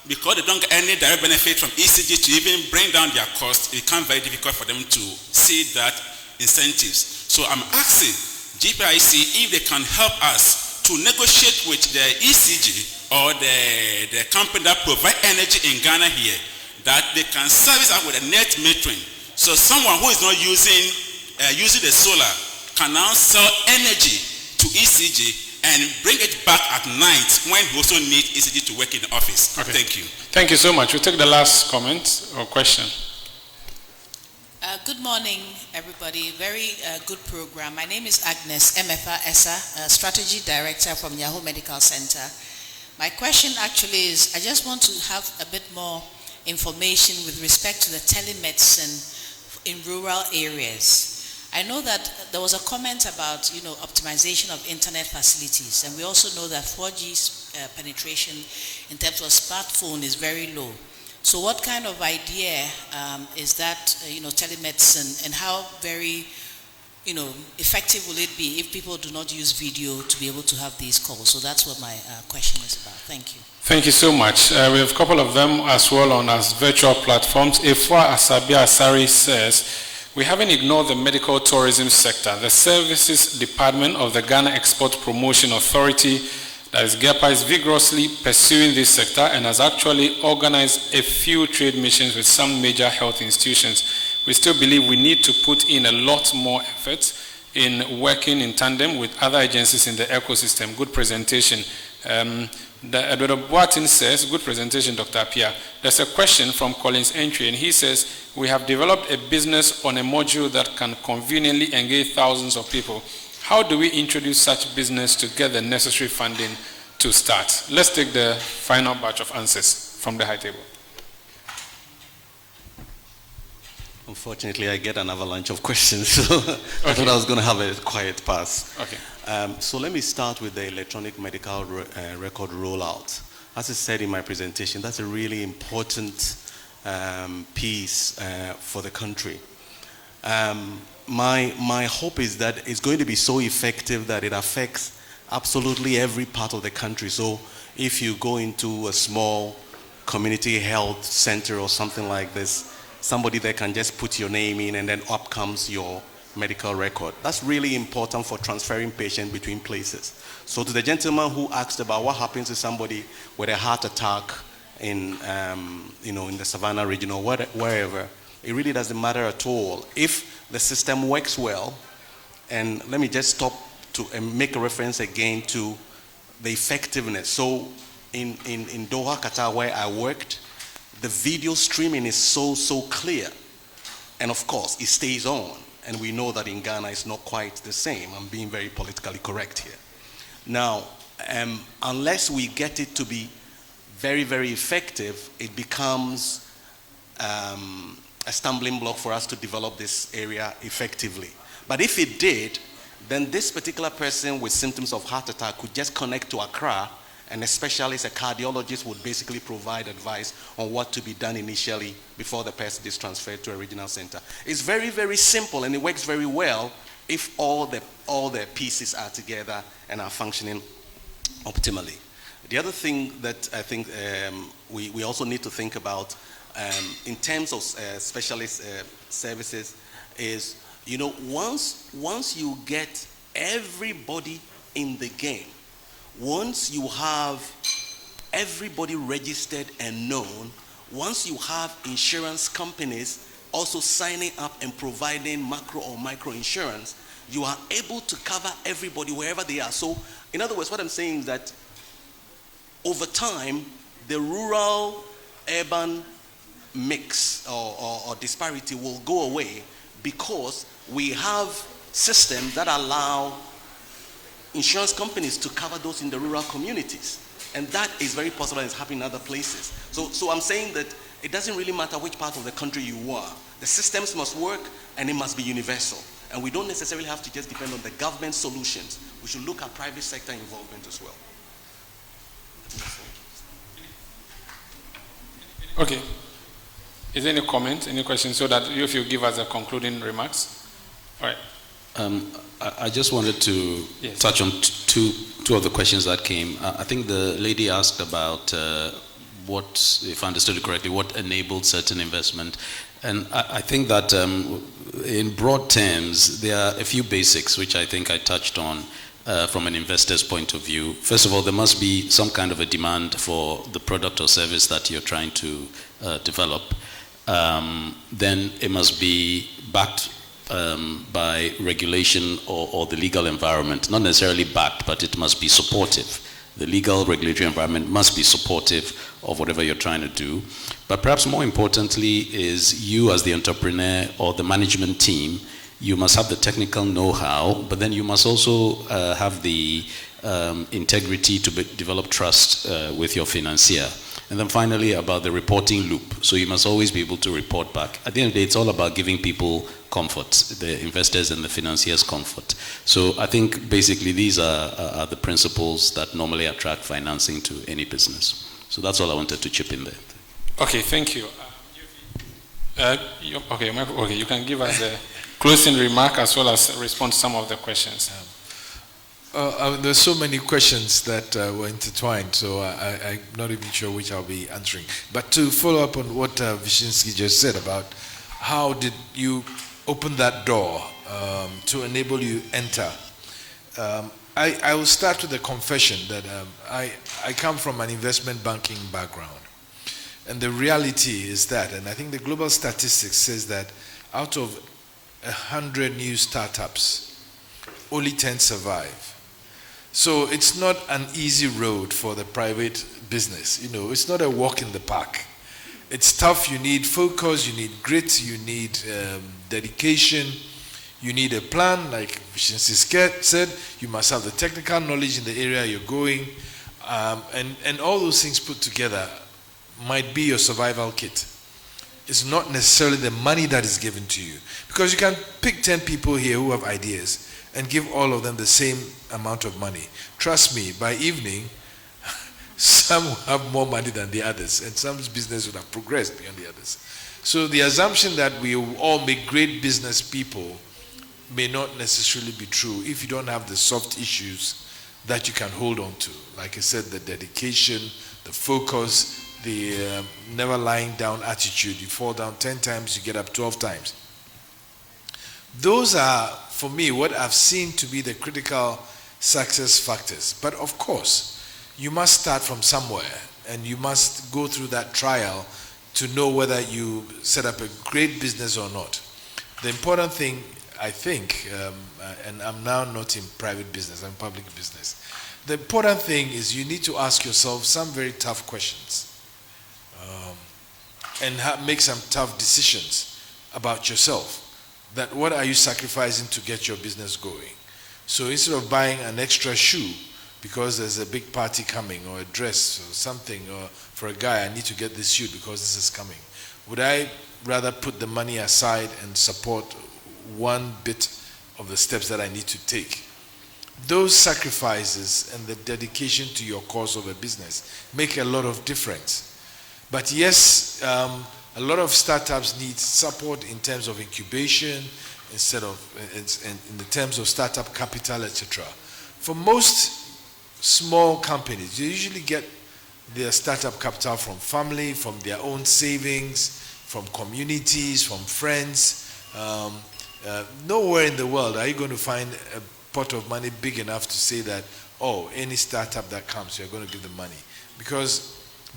because they don't get any direct benefit from ECG to even bring down their cost, it becomes very difficult for them to see that incentives. So I'm asking GPIC if they can help us to negotiate with the ECG or the company that provide energy in Ghana here, that they can service us with a net metering. So someone who is not using the solar can now sell energy to ECG and bring it back at night when we also need ECG to work in the office. Okay. Thank you. Thank you so much. We'll take the last comment or question. Good morning, everybody. Very good program. My name is Agnes Emefa Essa, Strategy Director from Yahoo Medical Center. My question actually is, I just want to have a bit more information with respect to the telemedicine in rural areas. I know that there was a comment about, optimization of internet facilities, and we also know that 4G penetration in terms of smartphone is very low. So what kind of idea is that, telemedicine, and how very effective will it be if people do not use video to be able to have these calls? So that's what my question is about. Thank you. Thank you so much. We have a couple of them as well on as virtual platforms. Ifwa Asabia Asari says, we haven't ignored the medical tourism sector. The Services Department of the Ghana Export Promotion Authority, that is GEPA, is vigorously pursuing this sector and has actually organized a few trade missions with some major health institutions. We still believe we need to put in a lot more effort in working in tandem with other agencies in the ecosystem. Good presentation. Edward Boatin says, good presentation, Dr. Apia. There's a question from Collins Entry, and he says, we have developed a business on a module that can conveniently engage thousands of people. How do we introduce such business to get the necessary funding to start? Let's take the final batch of answers from the high table. Unfortunately, I get an avalanche of questions, so I thought I was going to have a quiet pass. Okay. So let me start with the electronic medical record rollout. As I said in my presentation, that's a really important piece for the country. My hope is that it's going to be so effective that it affects absolutely every part of the country. So if you go into a small community health center or something like this, somebody there can just put your name in and then up comes your medical record. That's really important for transferring patients between places. So to the gentleman who asked about what happens to somebody with a heart attack in, in the Savannah region or wherever, it really doesn't matter at all. If the system works well, and let me just stop and make a reference again to the effectiveness. So in Doha, Qatar, where I worked, the video streaming is so clear. And of course, it stays on. And we know that in Ghana, it's not quite the same. I'm being very politically correct here. Now, unless we get it to be very, very effective, it becomes a stumbling block for us to develop this area effectively. But if it did, then this particular person with symptoms of heart attack could just connect to Accra, and a specialist, a cardiologist, would basically provide advice on what to be done initially before the person is transferred to a regional center. It's very, very simple, and it works very well if all the pieces are together and are functioning optimally. The other thing that I think we also need to think about in terms of specialist services is, once you get everybody in the game, once you have everybody registered and known, once you have insurance companies also signing up and providing macro or micro insurance, you are able to cover everybody wherever they are. So, in other words, what I'm saying is that over time, the rural-urban mix or disparity will go away because we have systems that allow insurance companies to cover those in the rural communities. And that is very possible and it's happening in other places. So I'm saying that it doesn't really matter which part of the country you are. The systems must work and it must be universal. And we don't necessarily have to just depend on the government solutions. We should look at private sector involvement as well. Okay. Is there any comment, any questions, so that if you give us a concluding remarks? All right. I just wanted to touch on two of the questions that came. I think the lady asked about what, if I understood it correctly, what enabled certain investment. And I think that in broad terms, there are a few basics which I think I touched on from an investor's point of view. First of all, there must be some kind of a demand for the product or service that you're trying to develop. Then it must be backed by regulation or the legal environment. Not necessarily backed, but it must be supportive. The legal regulatory environment must be supportive of whatever you're trying to do. But perhaps more importantly is you as the entrepreneur or the management team, you must have the technical know-how, but then you must also have the integrity to develop trust with your financier. And then finally, about the reporting loop. So you must always be able to report back. At the end of the day, it's all about giving people comfort, the investors and the financiers comfort. So I think basically these are the principles that normally attract financing to any business. So that's all I wanted to chip in there. Okay, thank you. You can give us a closing remark as well as respond to some of the questions. There's so many questions that were intertwined, so I'm not even sure which I'll be answering. But to follow up on what Wyszynski just said about how did you open that door to enable you enter, I will start with a confession that I come from an investment banking background. And the reality is that, and I think the global statistics says that out of 100 new startups, only 10 survive. So it's not an easy road for the private business. You know, it's not a walk in the park. It's tough. You need focus, you need grit, you need dedication, you need a plan. Like Wyszynski said, you must have the technical knowledge in the area you're going. And all those things put together might be your survival kit. It's not necessarily the money that is given to you. Because you can pick 10 people here who have ideas and give all of them the same amount of money. Trust me, by evening, some will have more money than the others, and some business would have progressed beyond the others. So the assumption that we will all make great business people may not necessarily be true if you don't have the soft issues that you can hold on to. Like I said, the dedication, the focus, the never lying down attitude. You fall down 10 times, you get up 12 times. Those are, for me, what I've seen to be the critical success factors. But of course, you must start from somewhere, and you must go through that trial to know whether you set up a great business or not. The important thing, I think, and I'm now not in private business, I'm public business. The important thing is you need to ask yourself some very tough questions and make some tough decisions about yourself. That what are you sacrificing to get your business going? So instead of buying an extra shoe because there's a big party coming, or a dress or something, or for a guy, I need to get this shoe because this is coming, would I rather put the money aside and support one bit of the steps that I need to take? Those sacrifices and the dedication to your cause of a business make a lot of difference. But yes, a lot of startups need support in terms of incubation, instead of in the terms of startup capital, etc. For most small companies, you usually get their startup capital from family, from their own savings, from communities, from friends. Nowhere in the world are you going to find a pot of money big enough to say that, oh, any startup that comes, you're going to give them money. Because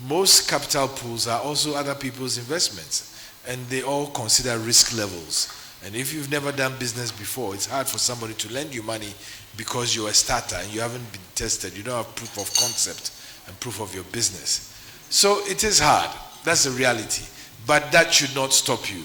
most capital pools are also other people's investments, and they all consider risk levels. And if you've never done business before, it's hard for somebody to lend you money because you're a starter and you haven't been tested. You don't have proof of concept and proof of your business. So it is hard. That's the reality. But that should not stop you.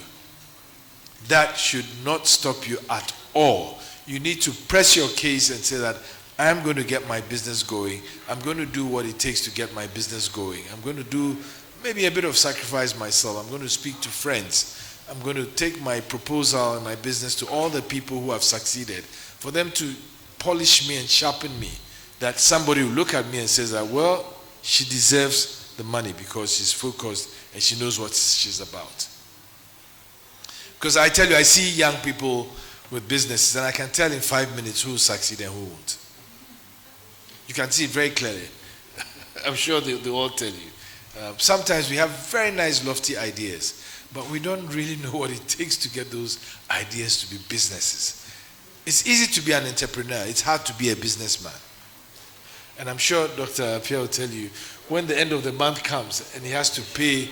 That should not stop you at all. You need to press your case and say that I'm going to get my business going. I'm going to do what it takes to get my business going. I'm going to do maybe a bit of sacrifice myself. I'm going to speak to friends. I'm going to take my proposal and my business to all the people who have succeeded, for them to polish me and sharpen me, that somebody will look at me and says that, well, she deserves the money because she's focused and she knows what she's about. Because I tell you, I see young people with businesses, and I can tell in 5 minutes who will succeed and who won't. You can see it very clearly. I'm sure they all tell you. Sometimes we have very nice, lofty ideas, but we don't really know what it takes to get those ideas to be businesses. It's easy to be an entrepreneur. It's hard to be a businessman. And I'm sure Dr. Pierre will tell you, when the end of the month comes and he has to pay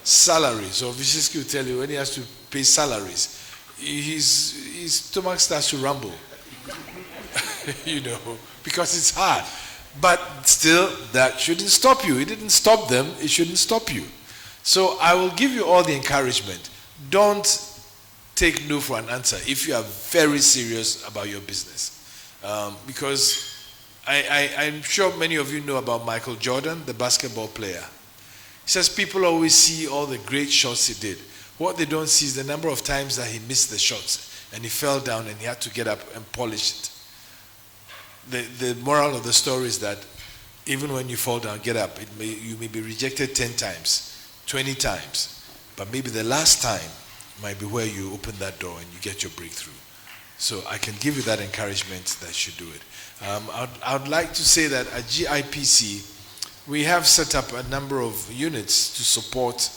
salaries, or Wyszynski will tell you, when he has to pay salaries, his stomach starts to rumble. You know, because it's hard. But still, that shouldn't stop you. It didn't stop them. It shouldn't stop you. So I will give you all the encouragement. Don't take no for an answer if you are very serious about your business. Because I'm sure many of you know about Michael Jordan, the basketball player. He says people always see all the great shots he did. What they don't see is the number of times that he missed the shots and he fell down and he had to get up and polish it. The moral of the story is that even when you fall down, get up. You may be rejected 10 times, 20 times, but maybe the last time might be where you open that door and you get your breakthrough. So I can give you that encouragement that you should do it. I would like to say that at GIPC, we have set up a number of units to support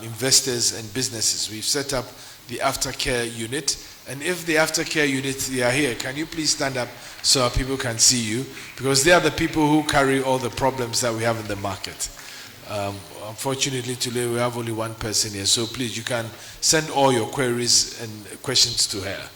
investors and businesses. We've set up the aftercare unit. And if the aftercare unit, they are here, can you please stand up so our people can see you? Because they are the people who carry all the problems that we have in the market. Unfortunately, today we have only one person here. So please, you can send all your queries and questions to her.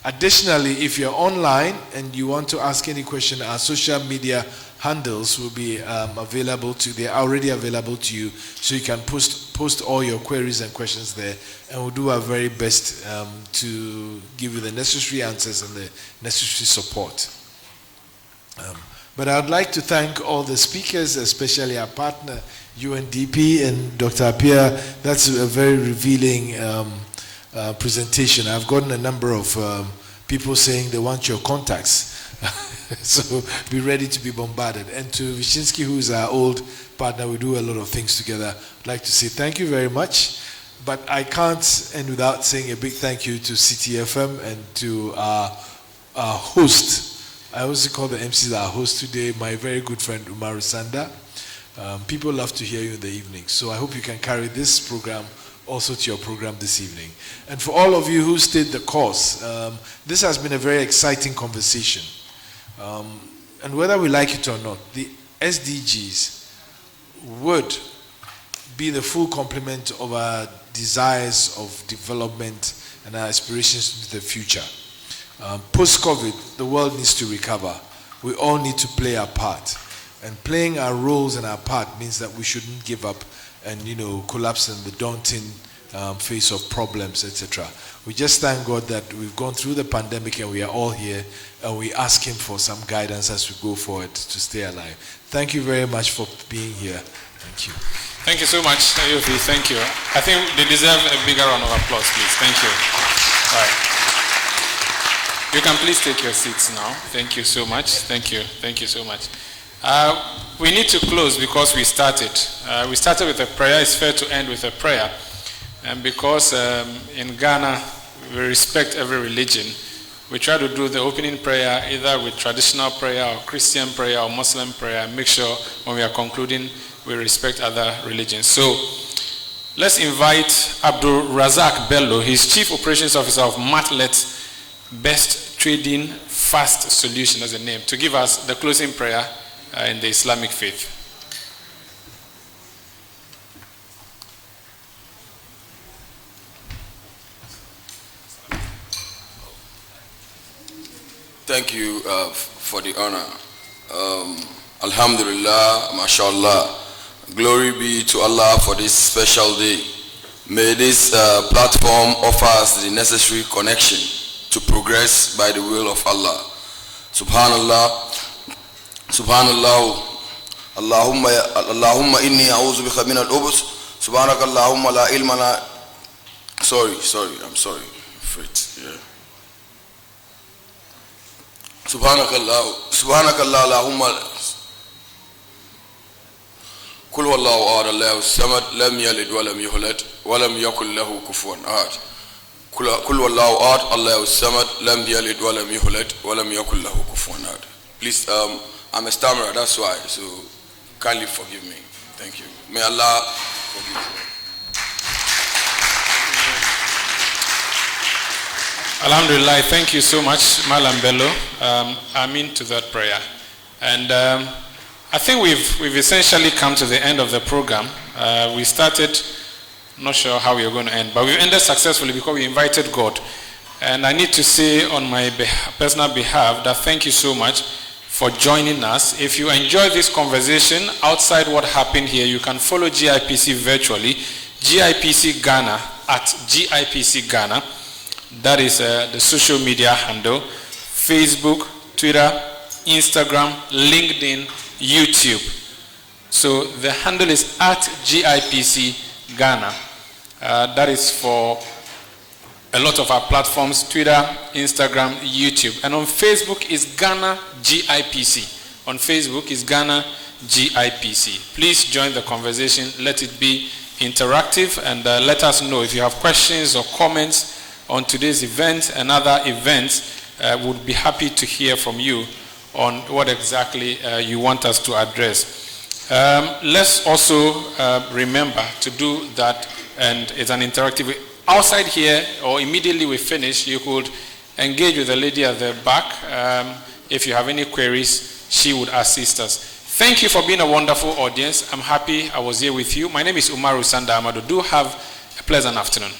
Additionally, if you're online and you want to ask any question, our social media handles will be available to, they're already available to you, so you can post all your queries and questions there, and we'll do our very best to give you the necessary answers and the necessary support. But I'd like to thank all the speakers, especially our partner UNDP and Dr. Appiah. That's a very revealing presentation. I've gotten a number of people saying they want your contacts. So be ready to be bombarded. And to Wyszynski, who is our old partner, we do a lot of things together. I'd like to say thank you very much. But I can't end without saying a big thank you to CTFM and to our host. I also call the MCs our host today, my very good friend Umaru Sanda. People love to hear you in the evening. So I hope you can carry this program also to your program this evening. And for all of you who stayed the course, this has been a very exciting conversation. And whether we like it or not, the SDGs would be the full complement of our desires of development and our aspirations into the future. Post-COVID, the world needs to recover. We all need to play our part. And playing our roles and our part means that we shouldn't give up and, collapse in the daunting face of problems, etc. We just thank God that we've gone through the pandemic and we are all here, and we ask Him for some guidance as we go forward to stay alive. Thank you very much for being here. Thank you. Thank you so much, Ayofi. Thank you. I think they deserve a bigger round of applause, please. Thank you. All right. You can please take your seats now. Thank you so much. Thank you. Thank you so much. We need to close because we started. We started with a prayer. It's fair to end with a prayer. And because in Ghana, we respect every religion, we try to do the opening prayer either with traditional prayer or Christian prayer or Muslim prayer, and make sure when we are concluding, we respect other religions. So let's invite Abdul Razak Bello. He's Chief Operations Officer of Matlet's Best Trading Fast Solution as a name, to give us the closing prayer in the Islamic faith. Thank you for the honor. Alhamdulillah, mashallah. Glory be to Allah for this special day. May this platform offer us the necessary connection to progress by the will of Allah. Subhanallah. Subhanallah. Allahumma inni a'udhu bika min al-ubus. Subhanaka Allahumma la ilma la. Sorry, I'm sorry. سبحانك اللهم قل هو الله أحد الله الصمد لم يلد ولم يولد ولم يكن له كفوا أحد قل هو الله أحد الله الصمد لم يلد ولم يولد ولم يكن له كفوا أحد. Please, I'm a stammerer, that's why, so kindly forgive me. Thank you. May Allah forgive you. Alhamdulillah, thank you so much, Malam Bello. Amin to that prayer. And I think we've essentially come to the end of the program. We started, not sure how we are going to end, but we ended successfully because we invited God. And I need to say on my personal behalf that thank you so much for joining us. If you enjoy this conversation outside what happened here, you can follow GIPC virtually, GIPC Ghana at GIPC Ghana. That is the social media handle: Facebook, Twitter, Instagram, LinkedIn, YouTube. So the handle is at GIPC Ghana. That is for a lot of our platforms: Twitter, Instagram, YouTube. And on Facebook is Ghana GIPC. On Facebook is Ghana GIPC. Please join the conversation. Let it be interactive, and let us know if you have questions or comments on today's event and other events. Would be happy to hear from you on what exactly you want us to address. Let's also remember to do that, and it's an interactive. Outside here, or immediately we finish, you could engage with the lady at the back. If you have any queries, she would assist us. Thank you for being a wonderful audience. I'm happy I was here with you. My name is Umaru Sanda Amado. Do have a pleasant afternoon.